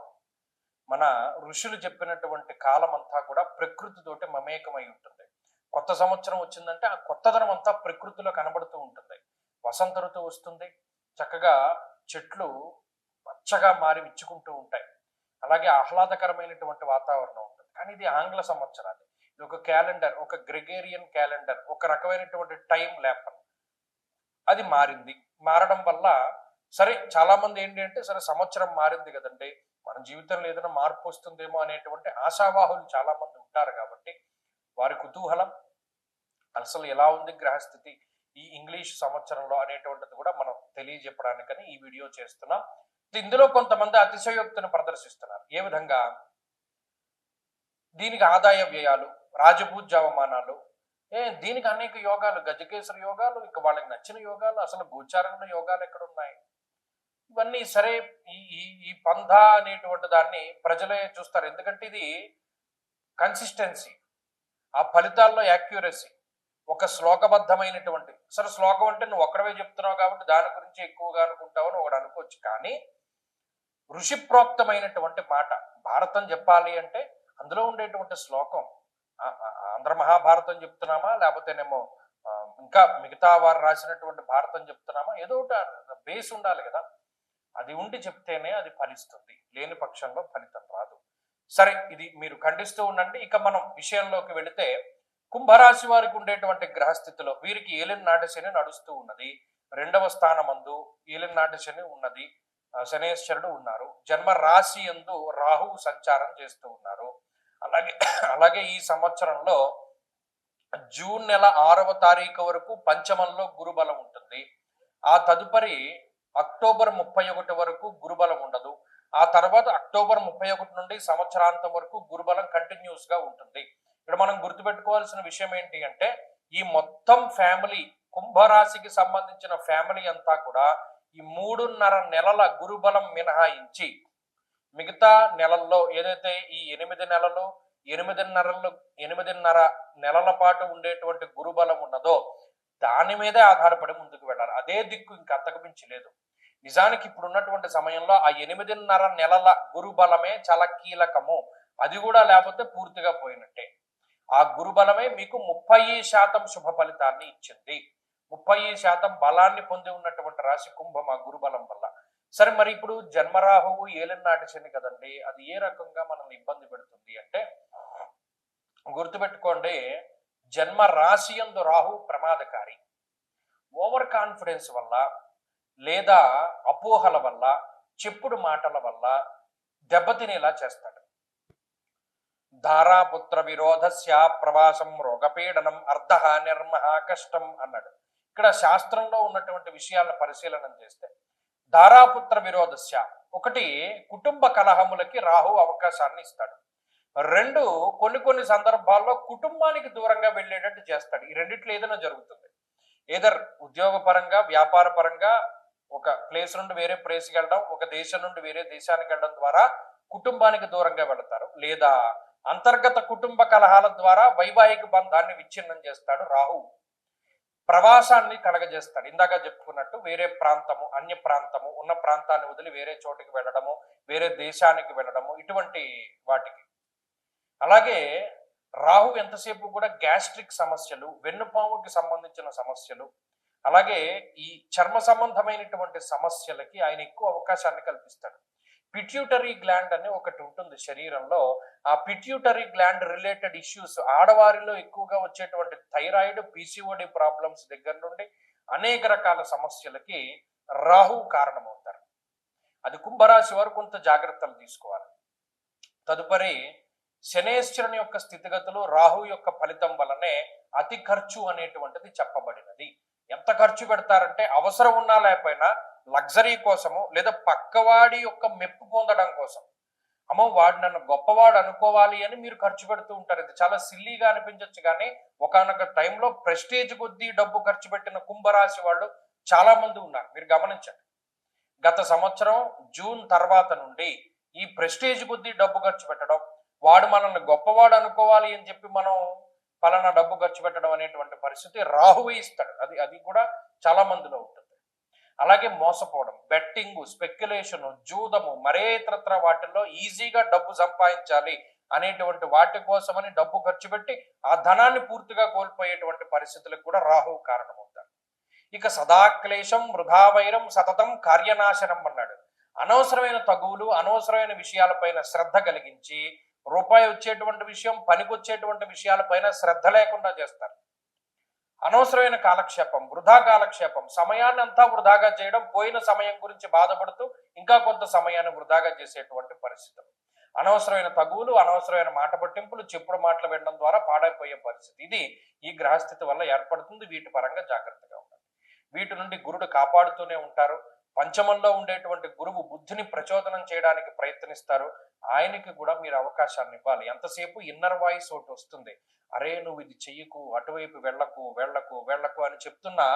మన ఋషులు చెప్పినటువంటి కాలం అంతా కూడా ప్రకృతితోటి మమేకమై ఉంటుంది. కొత్త సంవత్సరం వచ్చిందంటే ఆ కొత్తదనం అంతా ప్రకృతిలో కనబడుతూ ఉంటుంది. వసంత ఋతువు వస్తుంది, చక్కగా చెట్లు పచ్చగా మారి విచ్చుకుంటూ ఉంటాయి, అలాగే ఆహ్లాదకరమైనటువంటి వాతావరణం ఉంటుంది. కానీ ఇది ఆంగ్ల సంవత్సరాలు, ఇది ఒక క్యాలెండర్, ఒక గ్రెగేరియన్ క్యాలెండర్, ఒక రకమైనటువంటి టైం ల్యాప్. అది మారడం వల్ల సరే చాలా మంది ఏంటి అంటే సరే సంవత్సరం మారింది కదండి, మన జీవితంలో ఏదైనా మార్పు వస్తుందేమో అనేటువంటి ఆశావాహులు చాలా మంది ఉంటారు. కాబట్టి వారి కుతూహలం అసలు ఎలా ఉంది గ్రహస్థితి ఈ ఇంగ్లీష్ సంవత్సరంలో అనేటువంటిది కూడా మనం తెలియజెప్పడానికని ఈ వీడియో చేస్తున్నాం. ఇందులో కొంతమంది అతిశయోక్తిని ప్రదర్శిస్తున్నారు. ఏ విధంగా? దీనికి ఆదాయ వ్యయాలు, రాజపూజ్య అవమానాలు, దీనికి అనేక యోగాలు, గజకేశ్వర యోగాలు, ఇంకా వాళ్ళకి నచ్చిన యోగాలు, అసలు గోచారంలో యోగాలు ఎక్కడ ఉన్నాయి, ఇవన్నీ సరే ఈ పంధ అనేటువంటి దాన్ని ప్రజలే చూస్తారు. ఎందుకంటే ఇది కన్సిస్టెన్సీ, ఆ ఫలితాల్లో యాక్యురసీ, ఒక శ్లోకబద్ధమైనటువంటి, సరే శ్లోకం అంటే నువ్వు ఒక్కడవే చెప్తున్నావు కాబట్టి దాని గురించి ఎక్కువగా అనుకుంటావు అని ఒకడు అనుకోవచ్చు. కానీ ఋషి ప్రోక్తమైనటువంటి మాట భారతం చెప్పాలి అంటే అందులో ఉండేటువంటి శ్లోకం, ఆంధ్ర మహాభారతం చెప్తున్నామా లేకపోతేనేమో ఇంకా మిగతా వారు రాసినటువంటి భారతం చెప్తున్నామా, ఏదో ఒకటి బేస్ ఉండాలి కదా. అది ఉండి చెప్తేనే అది ఫలిస్తుంది, లేని పక్షంలో ఫలితం రాదు. సరే, ఇది మీరు ఖండిస్తూ ఉండండి. ఇక మనం విషయంలోకి వెళితే, కుంభరాశి వారికి ఉండేటువంటి గ్రహస్థితిలో వీరికి ఏలినాటి శని నడుస్తూ ఉన్నది. 2వ స్థానమందు ఏలినాటి శని ఉన్నది, శనేశ్వరుడు ఉన్నారు. జన్మ రాశి యందు రాహువు సంచారం చేస్తూ ఉన్నారు. అలాగే ఈ సంవత్సరంలో జూన్ నెల 6వ తారీఖు వరకు పంచమంలో గురుబలం ఉంటుంది. ఆ తదుపరి అక్టోబర్ 31 వరకు గురుబలం ఉండదు. ఆ తర్వాత అక్టోబర్ 31 నుండి సంవత్సరాంతం వరకు గురుబలం కంటిన్యూస్ గా ఉంటుంది. ఇక్కడ మనం గుర్తుపెట్టుకోవాల్సిన విషయం ఏంటి అంటే, ఈ మొత్తం ఫ్యామిలీ, కుంభరాశికి సంబంధించిన ఫ్యామిలీ అంతా కూడా ఈ 3.5 నెలల గురుబలం మినహాయించి మిగతా నెలల్లో ఏదైతే ఈ 8 నెలలు 8.5 నెలల పాటు ఉండేటువంటి గురుబలం ఉన్నదో దాని మీదే ఆధారపడి ముందుకు వెళ్ళాలి. అదే దిక్కు ఇంకా అంతకు మించి లేదు. నిజానికి ఇప్పుడు ఉన్నటువంటి సమయంలో ఆ 8.5 నెలల గురుబలమే చాలా కీలకము. అది కూడా లేకపోతే పూర్తిగా పోయినట్టే. ఆ గురుబలమే మీకు 30% శుభ ఫలితాన్ని ఇచ్చింది. 30% బలాన్ని పొంది ఉన్నటువంటి రాశి కుంభం ఆ గురుబలం వల్ల. సరే, మరి ఇప్పుడు జన్మరాహువు ఏలినాటి శని కదండి, అది ఏ రకంగా మనల్ని ఇబ్బంది పెడుతుంది అంటే, గుర్తుపెట్టుకోండి, జన్మ రాశి యందు రాహు ప్రమాదకారి. ఓవర్ కాన్ఫిడెన్స్ వల్ల లేదా అపోహల వల్ల, చెప్పుడు మాటల వల్ల దెబ్బతినేలా చేస్తాడు. ధారాపుత్ర విరోధస్య ప్రవాసం రోగపీడనం అర్ధ నిర్మహ కష్టం అన్నాడు. ఇక్కడ శాస్త్రంలో ఉన్నటువంటి విషయాలను పరిశీలన చేస్తే, ధారాపుత్ర విరోధస్య, ఒకటి కుటుంబ కలహములకి రాహు అవకాశాన్ని ఇస్తాడు. 2, కొన్ని సందర్భాల్లో కుటుంబానికి దూరంగా వెళ్ళేటట్టు చేస్తాడు. ఈ రెండిట్లో ఏదైనా జరుగుతుంది. ఏదర్ ఉద్యోగ పరంగా, వ్యాపార పరంగా ఒక ప్లేస్ నుండి వేరే ప్లేస్కి వెళ్ళడం, ఒక దేశం నుండి వేరే దేశానికి వెళ్ళడం ద్వారా కుటుంబానికి దూరంగా వెళతారు. లేదా అంతర్గత కుటుంబ కలహాల ద్వారా వైవాహిక బంధాన్ని విచ్ఛిన్నం చేస్తాడు రాహు. ప్రవాసాన్ని కలగజేస్తాడు. ఇందాక చెప్పుకున్నట్టు వేరే ప్రాంతము, అన్య ప్రాంతము, ఉన్న ప్రాంతాన్ని వదిలి వేరే చోటికి వెళ్ళడము, వేరే దేశానికి వెళ్ళడము, ఇటువంటి వాటికి. అలాగే రాహు ఎంతసేపు కూడా గ్యాస్ట్రిక్ సమస్యలు, వెన్నుపాముకి సంబంధించిన సమస్యలు, అలాగే ఈ చర్మ సంబంధమైనటువంటి సమస్యలకి ఆయన ఎక్కువ అవకాశాన్ని కల్పిస్తాడు. పిట్యూటరీ గ్లాండ్ అని ఒకటి ఉంటుంది శరీరంలో. ఆ పిట్యూటరీ గ్లాండ్ రిలేటెడ్ ఇష్యూస్, ఆడవారిలో ఎక్కువగా వచ్చేటువంటి థైరాయిడ్, పిసిఓడి ప్రాబ్లమ్స్ దగ్గర నుండి అనేక రకాల సమస్యలకి రాహు కారణమవుతారు. అది కుంభరాశి వారు కొంత జాగ్రత్తలు తీసుకోవాలి. తదుపరి శనేశ్వరుని యొక్క స్థితిగతులు రాహు యొక్క ఫలితం వలనే అతి ఖర్చు అనేటువంటిది చెప్పబడినది. ఎంత ఖర్చు పెడతారంటే అవసరం ఉన్నా లేకపోయినా లగ్జరీ కోసము లేదా పక్కవాడి యొక్క మెప్పు పొందడం కోసం, అమ్మో వాడు నన్ను గొప్పవాడు అనుకోవాలి అని మీరు ఖర్చు పెడుతూ ఉంటారు. ఇది చాలా సిల్లీగా అనిపించవచ్చు, కానీ ఒకానొక టైంలో ప్రెస్టేజ్ కొద్దీ డబ్బు ఖర్చు పెట్టిన కుంభరాశి వాళ్ళు చాలా మంది ఉన్నారు. మీరు గమనించండి, గత సంవత్సరం జూన్ తర్వాత నుండి ఈ ప్రెస్టేజ్ కొద్దీ డబ్బు ఖర్చు పెట్టడం, వాడు మనల్ని గొప్పవాడు అనుకోవాలి అని చెప్పి మనం పలానా డబ్బు ఖర్చు పెట్టడం అనేటువంటి పరిస్థితి రాహువే ఇస్తాడు. అది కూడా చాలా మందిలో ఉంటుంది. అలాగే మోసపోవడం, బెట్టింగ్, స్పెక్యులేషన్, జూదము, మరే ఇతరత్ర వాటిల్లో ఈజీగా డబ్బు సంపాదించాలి అనేటువంటి వాటి కోసమని డబ్బు ఖర్చు పెట్టి ఆ ధనాన్ని పూర్తిగా కోల్పోయేటువంటి పరిస్థితులకు కూడా రాహువు కారణమవుతారు. ఇక సదాక్లేశం, వృధావైరం, సతతం కార్యనాశనం అన్నాడు. అనవసరమైన తగువులు, అనవసరమైన విషయాలపైన శ్రద్ధ కలిగించి రూపాయి వచ్చేటువంటి విషయం, పనికొచ్చేటువంటి విషయాలపైన శ్రద్ధ లేకుండా చేస్తారు. అనవసరమైన కాలక్షేపం, వృధా కాలక్షేపం, సమయాన్ని అంతా వృధాగా చేయడం, పోయిన సమయం గురించి బాధపడుతూ ఇంకా కొంత సమయాన్ని వృధాగా చేసేటువంటి పరిస్థితులు, అనవసరమైన తగువులు, అనవసరమైన మాట పట్టింపులు, చెప్పుడు మాటలు వినడం ద్వారా పాడైపోయే పరిస్థితి, ఇది ఈ గ్రహస్థితి వల్ల ఏర్పడుతుంది. వీటి పరంగా జాగ్రత్తగా ఉండాలి. వీటి నుండి గురుడు కాపాడుతూనే ఉంటారు. పంచమంలో ఉండేటువంటి గురువు బుద్ధిని ప్రచోదనం చేయడానికి ప్రయత్నిస్తారు. ఆయనకి కూడా మీరు అవకాశాన్ని ఇవ్వాలి. ఎంతసేపు ఇన్నర్ వాయిస్ ఒకటి వస్తుంది, అరే నువ్వు ఇది చెయ్యకు, అటువైపు వెళ్ళకు వెళ్ళకు వెళ్ళకు అని చెప్తున్నా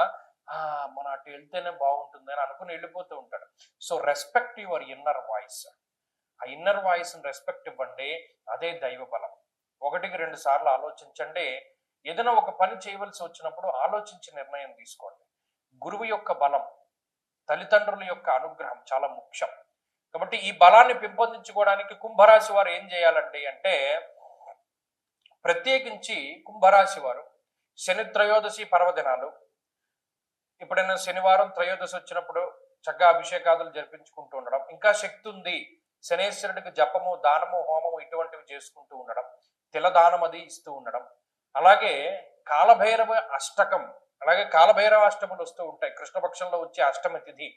మన అటు వెళ్తేనే బాగుంటుంది అని అనుకుని వెళ్ళిపోతూ ఉంటాడు. So respect your inner voice. ఆ ఇన్నర్ వాయిస్ని రెస్పెక్ట్ ఇవ్వండి, అదే దైవ బలం. 1-2 సార్లు ఆలోచించండి. ఏదైనా ఒక పని చేయవలసి వచ్చినప్పుడు ఆలోచించి నిర్ణయం తీసుకోండి. గురువు యొక్క బలం, తల్లిదండ్రుల యొక్క అనుగ్రహం చాలా ముఖ్యం. కాబట్టి ఈ బలాన్ని పెంపొందించుకోవడానికి కుంభరాశి వారు ఏం చేయాలండి అంటే, ప్రత్యేకించి కుంభరాశి వారు శని త్రయోదశి పర్వదినాలు, ఎప్పుడైనా శనివారం త్రయోదశి వచ్చినప్పుడు చక్కగా అభిషేకాదులు జరిపించుకుంటూ ఉండడం, ఇంకా శక్తి ఉంది శనేశ్వరుడికి జపము, దానము, హోమము ఇటువంటివి చేసుకుంటూ ఉండడం, తిలదానం అది ఇస్తూ ఉండడం, అలాగే కాలభైరవ అష్టకం, అలాగే కాలభైరవ అష్టములు వస్తూ ఉంటాయి. కృష్ణపక్షంలో వచ్చే అష్టమి తిథి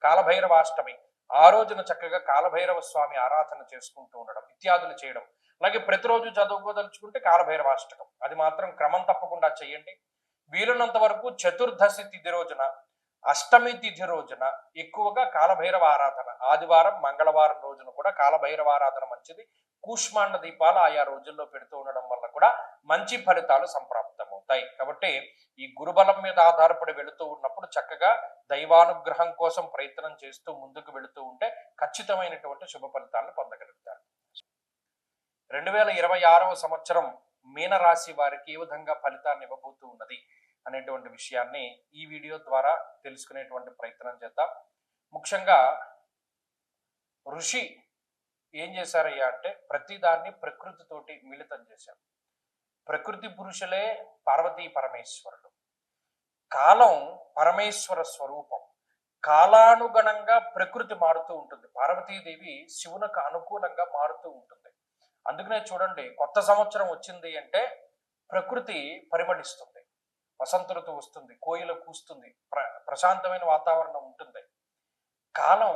కాలభైరవ అష్టమి, ఆ రోజున చక్కగా కాలభైరవ స్వామి ఆరాధన చేసుకుంటూ ఉండడం ఇత్యాదులు చేయడం. అలాగే ప్రతిరోజు చదువుకోదలుచుకుంటే కాలభైరవ అష్టకం, అది మాత్రం క్రమం తప్పకుండా చేయండి. వీలున్నంత వరకు చతుర్దశి తిథి రోజున, అష్టమి తిథి రోజున ఎక్కువగా కాలభైరవ ఆరాధన, ఆదివారం, మంగళవారం రోజున కూడా కాలభైరవ ఆరాధన మంచిది. కూష్మాండ దీపాలు ఆయా రోజుల్లో పెడుతూ ఉండడం వల్ల కూడా మంచి ఫలితాలు సంప్రాప్తమవుతాయి. కాబట్టి ఈ గురుబలం మీద ఆధారపడి వెళుతూ ఉన్నప్పుడు చక్కగా దైవానుగ్రహం కోసం ప్రయత్నం చేస్తూ ముందుకు వెళుతూ ఉంటే ఖచ్చితమైనటువంటి శుభ ఫలితాలను పొందగలుగుతారు. 2026వ సంవత్సరం మీనరాశి వారికి ఏ విధంగా ఫలితాన్ని ఇవ్వబోతూ ఉన్నది అనేటువంటి విషయాన్ని ఈ వీడియో ద్వారా తెలుసుకునేటువంటి ప్రయత్నం చేద్దాం. ముఖ్యంగా ఋషి ఏం చేశారయ్యా అంటే, ప్రతిదాన్ని ప్రకృతితోటి మిళితం చేశారు. ప్రకృతి పురుషులే పార్వతీ పరమేశ్వరుడు. కాలం పరమేశ్వర స్వరూపం. కాలానుగుణంగా ప్రకృతి మారుతూ ఉంటుంది. పార్వతీదేవి శివునకు అనుకూలంగా మారుతూ ఉంటుంది. అందుకనే చూడండి, కొత్త సంవత్సరం వచ్చింది అంటే ప్రకృతి పరిమళిస్తుంది, వసంత ఋతువు వస్తుంది, కోయిల కూస్తుంది, ప్రశాంతమైన వాతావరణం ఉంటుంది. కాలం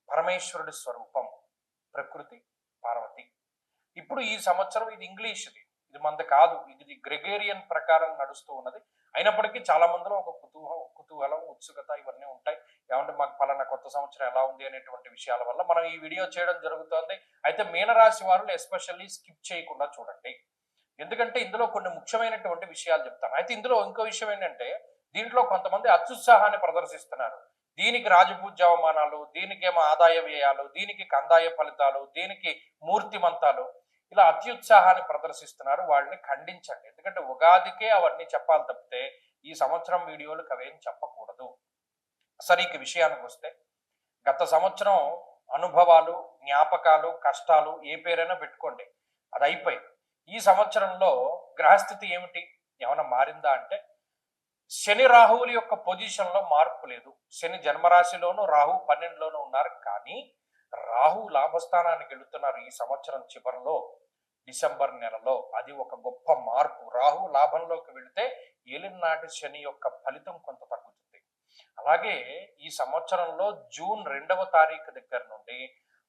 పరమేశ్వరుడి స్వరూపం, ప్రకృతి పార్వతి. ఇప్పుడు ఈ సంవత్సరం ఇది ఇంగ్లీష్ది, ఇది మనది కాదు, ఇది గ్రెగేరియన్ ప్రకారం నడుస్తూ ఉన్నది. అయినప్పటికీ చాలా మందిలో ఒక కుతూహలం, ఉత్సుకత ఇవన్నీ ఉంటాయి. ఏమంటే మాకు పలానా కొత్త సంవత్సరం ఎలా ఉంది అనేటువంటి విషయాల వల్ల మనం ఈ వీడియో చేయడం జరుగుతుంది. అయితే మీనరాశి వారు ఎస్పెషల్లీ స్కిప్ చేయకుండా చూడండి, ఎందుకంటే ఇందులో కొన్ని ముఖ్యమైనటువంటి విషయాలు చెప్తాను. అయితే ఇందులో ఇంకో విషయం ఏంటంటే, దీంట్లో కొంతమంది అత్యుత్సాహాన్ని ప్రదర్శిస్తున్నారు. దీనికి రాజపూజ్య అవమానాలు, దీనికేమో ఆదాయ వ్యయాలు, దీనికి కందాయ ఫలితాలు, దీనికి మూర్తిమంతాలు, ఇలా అత్యుత్సాహాన్ని ప్రదర్శిస్తున్నారు. వాళ్ళని ఖండించండి. ఎందుకంటే ఉగాదికే అవన్నీ చెప్పాలి తప్పితే ఈ సంవత్సరం వీడియోలకు అవేం చెప్పకూడదు. సరే, ఇక విషయానికి వస్తే, గత సంవత్సరం అనుభవాలు, జ్ఞాపకాలు, కష్టాలు ఏ పేరైనా పెట్టుకోండి, అది అయిపోయింది. ఈ సంవత్సరంలో గ్రహస్థితి ఏమిటి, ఏమైనా మారిందా అంటే, శని రాహువుల యొక్క పొజిషన్లో మార్పు లేదు. శని జన్మరాశిలోను, రాహు 12లోనూ ఉన్నారు. కానీ రాహు లాభస్థానానికి వెళుతున్నారు ఈ సంవత్సరం చివరిలో, డిసెంబర్ నెలలో. అది ఒక గొప్ప మార్పు. రాహు లాభంలోకి వెళితే ఏలినాటి శని యొక్క ఫలితం కొంత తగ్గుతుంది. అలాగే ఈ సంవత్సరంలో జూన్ 2వ తారీఖు దగ్గర నుండి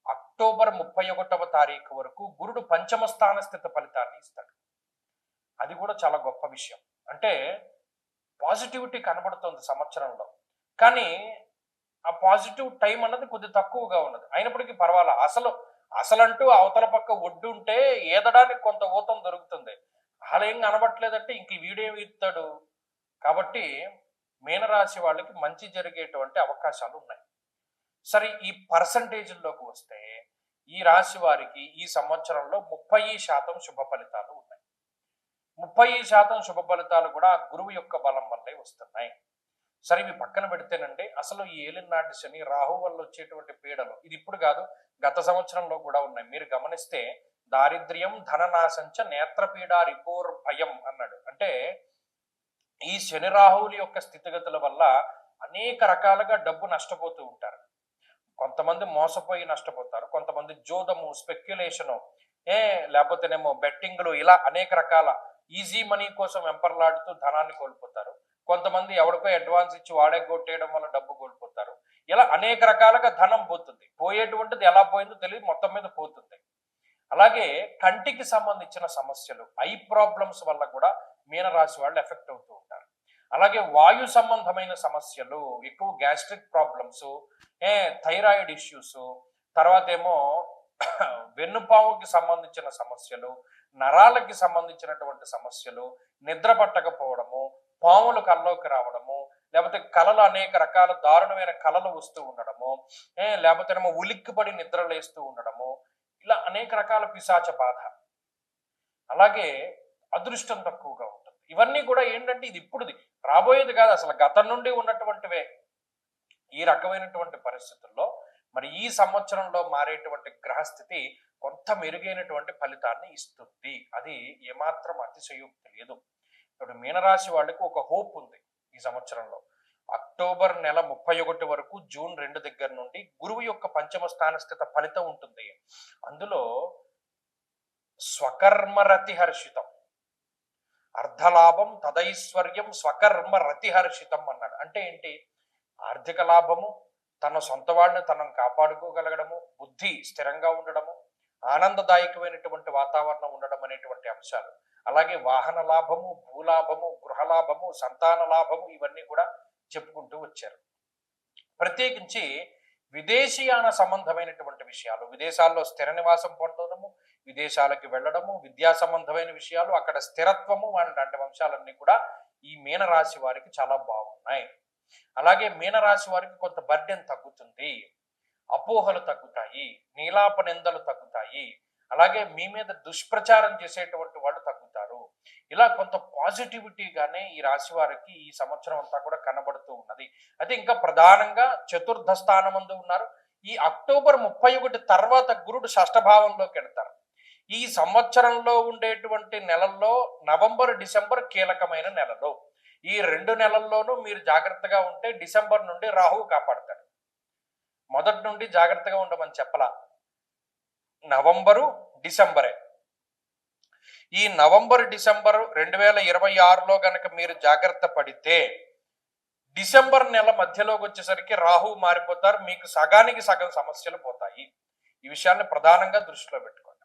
అక్టోబర్ 31వ తారీఖు వరకు గురుడు పంచమ స్థాన స్థిత ఫలితాన్ని ఇస్తాడు. అది కూడా చాలా గొప్ప విషయం. అంటే పాజిటివిటీ కనబడుతుంది సంవత్సరంలో. కానీ ఆ పాజిటివ్ టైం అన్నది కొద్ది తక్కువగా ఉన్నది. అయినప్పటికీ పర్వాలా. అసలంటూ అవతల పక్క ఒడ్డుంటే ఈదడానికి కొంత ఊతం దొరుకుతుంది. అలా ఏం కనబట్లేదంటే ఇంక వీడేమి ఇస్తాడు. కాబట్టి మీనరాశి వాళ్ళకి మంచి జరిగేటువంటి అవకాశాలు ఉన్నాయి. సరే, ఈ పర్సంటేజ్లోకి వస్తే ఈ రాశి వారికి ఈ సంవత్సరంలో 30% శుభ ఫలితాలు ఉన్నాయి. 30% శుభ ఫలితాలు కూడా గురువు యొక్క బలం వల్లే వస్తున్నాయి. సరే, ఇవి పక్కన పెడితేనండి, అసలు ఈ ఏలినాటి శని, రాహు వల్ల వచ్చేటువంటి పీడలు ఇది ఇప్పుడు కాదు, గత సంవత్సరంలో కూడా ఉన్నాయి. మీరు గమనిస్తే దారిద్ర్యం ధననాశంచ నేత్రపీడ రిపోర్ భయం అన్నాడు. అంటే ఈ శని రాహువుల యొక్క స్థితిగతుల వల్ల అనేక రకాలుగా డబ్బు నష్టపోతూ ఉంటారు. కొంతమంది మోసపోయి నష్టపోతారు, కొంతమంది జోదము, స్పెక్యులేషను, లేకపోతేనేమో బెట్టింగ్లు, ఇలా అనేక రకాల ఈజీ మనీ కోసం వెంపర్లాడుతూ ధనాన్ని కోల్పోతారు. కొంతమంది ఎవరికో అడ్వాన్స్ ఇచ్చి వాడే కొట్టేయడం వల్ల డబ్బు కోల్పోతారు. ఇలా అనేక రకాలుగా ధనం పోతుంది. పోయేటువంటిది ఎలా పోయిందో తెలియదు, మొత్తం మీద పోతుంది. అలాగే కంటికి సంబంధించిన సమస్యలు, ఐ ప్రాబ్లమ్స్ వల్ల కూడా మీనరాశి వాళ్ళు ఎఫెక్ట్ అవుతూ ఉంటారు. అలాగే వాయు సంబంధమైన సమస్యలు, ఎక్కువ గ్యాస్ట్రిక్ ప్రాబ్లమ్స్, థైరాయిడ్ ఇష్యూస్, తర్వాత ఏమో వెన్నుపాముకి సంబంధించిన సమస్యలు, నరాలకి సంబంధించినటువంటి సమస్యలు, నిద్ర పట్టకపోవడము, పాములు కల్లోకి రావడము, లేకపోతే కళలు అనేక రకాల దారుణమైన కళలు వస్తూ ఉండడము, లేకపోతే ఉలిక్కిపడి నిద్రలేస్తూ ఉండడము, ఇలా అనేక రకాల పిశాచ బాధ. అలాగే అదృష్టం తక్కువగా ఉంటుంది. ఇవన్నీ కూడా ఏంటంటే ఇది ఇప్పుడుది, రాబోయేది కాదు, అసలు గతం నుండి ఉన్నటువంటివే. ఈ రకమైనటువంటి పరిస్థితుల్లో మరి ఈ సంవత్సరంలో మారేటువంటి గ్రహస్థితి కొంత మెరుగైనటువంటి ఫలితాన్ని ఇస్తుంది. అది ఏమాత్రం అతిశయోక్తి లేదు. ఇప్పుడు మీనరాశి వాళ్ళకి ఒక హోప్ ఉంది ఈ సంవత్సరంలో. అక్టోబర్ నెల 31 వరకు, జూన్ 2 దగ్గర నుండి గురువు యొక్క పంచమ స్థాన స్థిత ఫలితం ఉంటుంది. అందులో స్వకర్మ రతిహర్షితం, అర్ధలాభం తదైశ్వర్యం స్వకర్మ రతిహర్షితం అన్నాడు. అంటే ఏంటి? ఆర్థిక లాభము, తన సొంత వాడిని తనను కాపాడుకోగలగడము, బుద్ధి స్థిరంగా ఉండడము, ఆనందదాయకమైనటువంటి వాతావరణం ఉండడం అనేటువంటి అంశాలు. అలాగే వాహన లాభము, భూలాభము, గృహలాభము, సంతాన లాభము, ఇవన్నీ కూడా చెప్పుకుంటూ వచ్చారు. ప్రత్యేకించి విదేశీయాన సంబంధమైనటువంటి విషయాలు, విదేశాల్లో స్థిర నివాసం పొందడము, విదేశాలకు వెళ్ళడము, విద్యా సంబంధమైన విషయాలు, అక్కడ స్థిరత్వము వంటి అంశాలన్నీ కూడా ఈ మీనరాశి వారికి చాలా బాగున్నాయి. అలాగే మీనరాశి వారికి కొంత బర్డెన్ తగ్గుతుంది, అపోహలు తగ్గుతాయి, నీలాప నిందలు తగ్గుతాయి, అలాగే మీ మీద దుష్ప్రచారం చేసేటువంటి వాళ్ళు తగ్గుతారు. ఇలా కొంత పాజిటివిటీగానే ఈ రాశి వారికి ఈ సంవత్సరం అంతా కూడా కనబడుతూ ఉన్నది. అయితే ఇంకా ప్రధానంగా చతుర్థ స్థానమందు ఉన్నారు. ఈ అక్టోబర్ 31 తర్వాత గురుడు షష్ఠభావంలోకి వెళ్తారు. ఈ సంవత్సరంలో ఉండేటువంటి నెలల్లో నవంబర్, డిసెంబర్ కీలకమైన నెలలు. ఈ 2 నెలల్లోనూ మీరు జాగ్రత్తగా ఉంటే డిసెంబర్ నుండి రాహువు కాపాడతాడు. మొదటి నుండి జాగ్రత్తగా ఉండమని చెప్పలా, నవంబరు డిసెంబరే. ఈ నవంబర్ డిసెంబర్ 2026లో గనక మీరు జాగ్రత్త పడితే డిసెంబర్ నెల మధ్యలోకి వచ్చేసరికి రాహువు మారిపోతారు, మీకు సగానికి సగం సమస్యలు పోతాయి. ఈ విషయాన్ని ప్రధానంగా దృష్టిలో పెట్టుకోండి.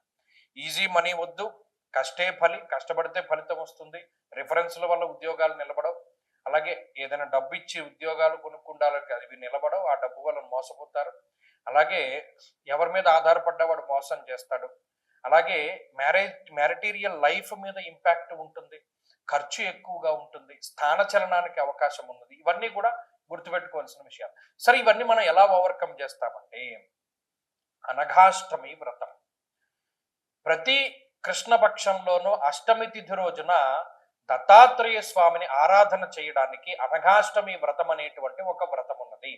ఈజీ మనీ వద్దు, కష్టే ఫలి, కష్టపడితే ఫలితం వస్తుంది. రిఫరెన్స్ల వల్ల ఉద్యోగాలు నిలబడవు. అలాగే ఏదైనా డబ్బు ఇచ్చి ఉద్యోగాలు కొనుక్కుండాలకి అవి నిలబడవు, ఆ డబ్బు వల్ల మోసపోతారు. అలాగే ఎవరి మీద ఆధారపడ్డవాడు మోసం చేస్తాడు. అలాగే మ్యారిటీరియల్ లైఫ్ మీద ఇంపాక్ట్ ఉంటుంది, ఖర్చు ఎక్కువగా ఉంటుంది, స్థానచలనానికి అవకాశం ఉన్నది. ఇవన్నీ కూడా గుర్తుపెట్టుకోవాల్సిన విషయాలు. సరే, ఇవన్నీ మనం ఎలా ఓవర్కమ్ చేస్తామంటే అనఘాష్టమి వ్రతం. ప్రతి కృష్ణపక్షంలోనూ అష్టమి తిథి రోజున దత్తాత్రేయ స్వామిని ఆరాధన చేయడానికి అనఘాష్టమి వ్రతం అనేటువంటి ఒక వ్రతం ఉన్నది.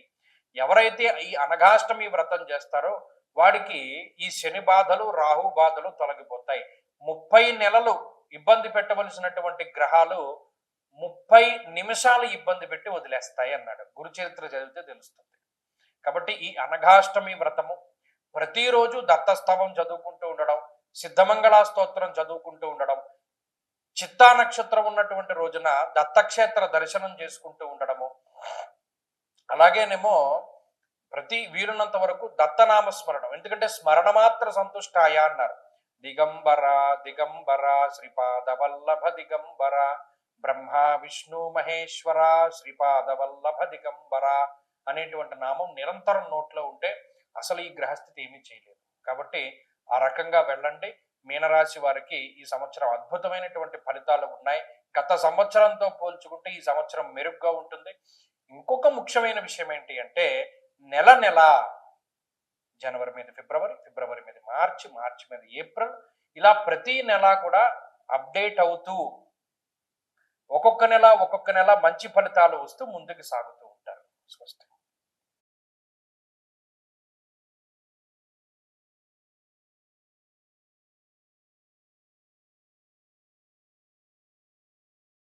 ఎవరైతే ఈ అనఘాష్టమి వ్రతం చేస్తారో వాడికి ఈ శని బాధలు, రాహు బాధలు తొలగిపోతాయి. 30 నెలలు ఇబ్బంది పెట్టవలసినటువంటి గ్రహాలు 30 నిమిషాలు ఇబ్బంది పెట్టి వదిలేస్తాయి అన్నాడు. గురు చరిత్ర చదివితే తెలుస్తుంది. కాబట్టి ఈ అనఘాష్టమి వ్రతము ప్రతిరోజు దత్తస్తవం చదువుకుంటూ ఉండడం, సిద్ధమంగళ స్తోత్రం చదువుకుంటూ ఉండడం, చిత్తా నక్షత్రం ఉన్నటువంటి రోజున దత్తక్షేత్ర దర్శనం చేసుకుంటూ ఉండడము, అలాగేనేమో ప్రతి వీరునంత వరకు దత్తనామ స్మరణం. ఎందుకంటే స్మరణ మాత్ర సంతుష్టాయ అన్నారు. దిగంబర దిగంబర శ్రీపాద వల్లభ దిగంబర బ్రహ్మ విష్ణు మహేశ్వర శ్రీపాదవల్లభ దిగంబర అనేటువంటి నామం నిరంతరం నోట్లో ఉంటే అసలు ఈ గ్రహస్థితి ఏమీ చేయలేదు. కాబట్టి ఆ రకంగా వెళ్ళండి. మీనరాశి వారికి ఈ సంవత్సరం అద్భుతమైనటువంటి ఫలితాలు ఉన్నాయి. గత సంవత్సరంతో పోల్చుకుంటే ఈ సంవత్సరం మెరుగ్గా ఉంటుంది. ఇంకొక ముఖ్యమైన విషయం ఏంటి అంటే నెల నెల జనవరి మీద ఫిబ్రవరి, ఫిబ్రవరి మీద మార్చి, మార్చి మీద ఏప్రిల్, ఇలా ప్రతి నెల కూడా అప్డేట్ అవుతూ ఒక్కొక్క నెల మంచి ఫలితాలు వస్తూ ముందుకు సాగుతూ ఉంటారు. స్పష్టంగా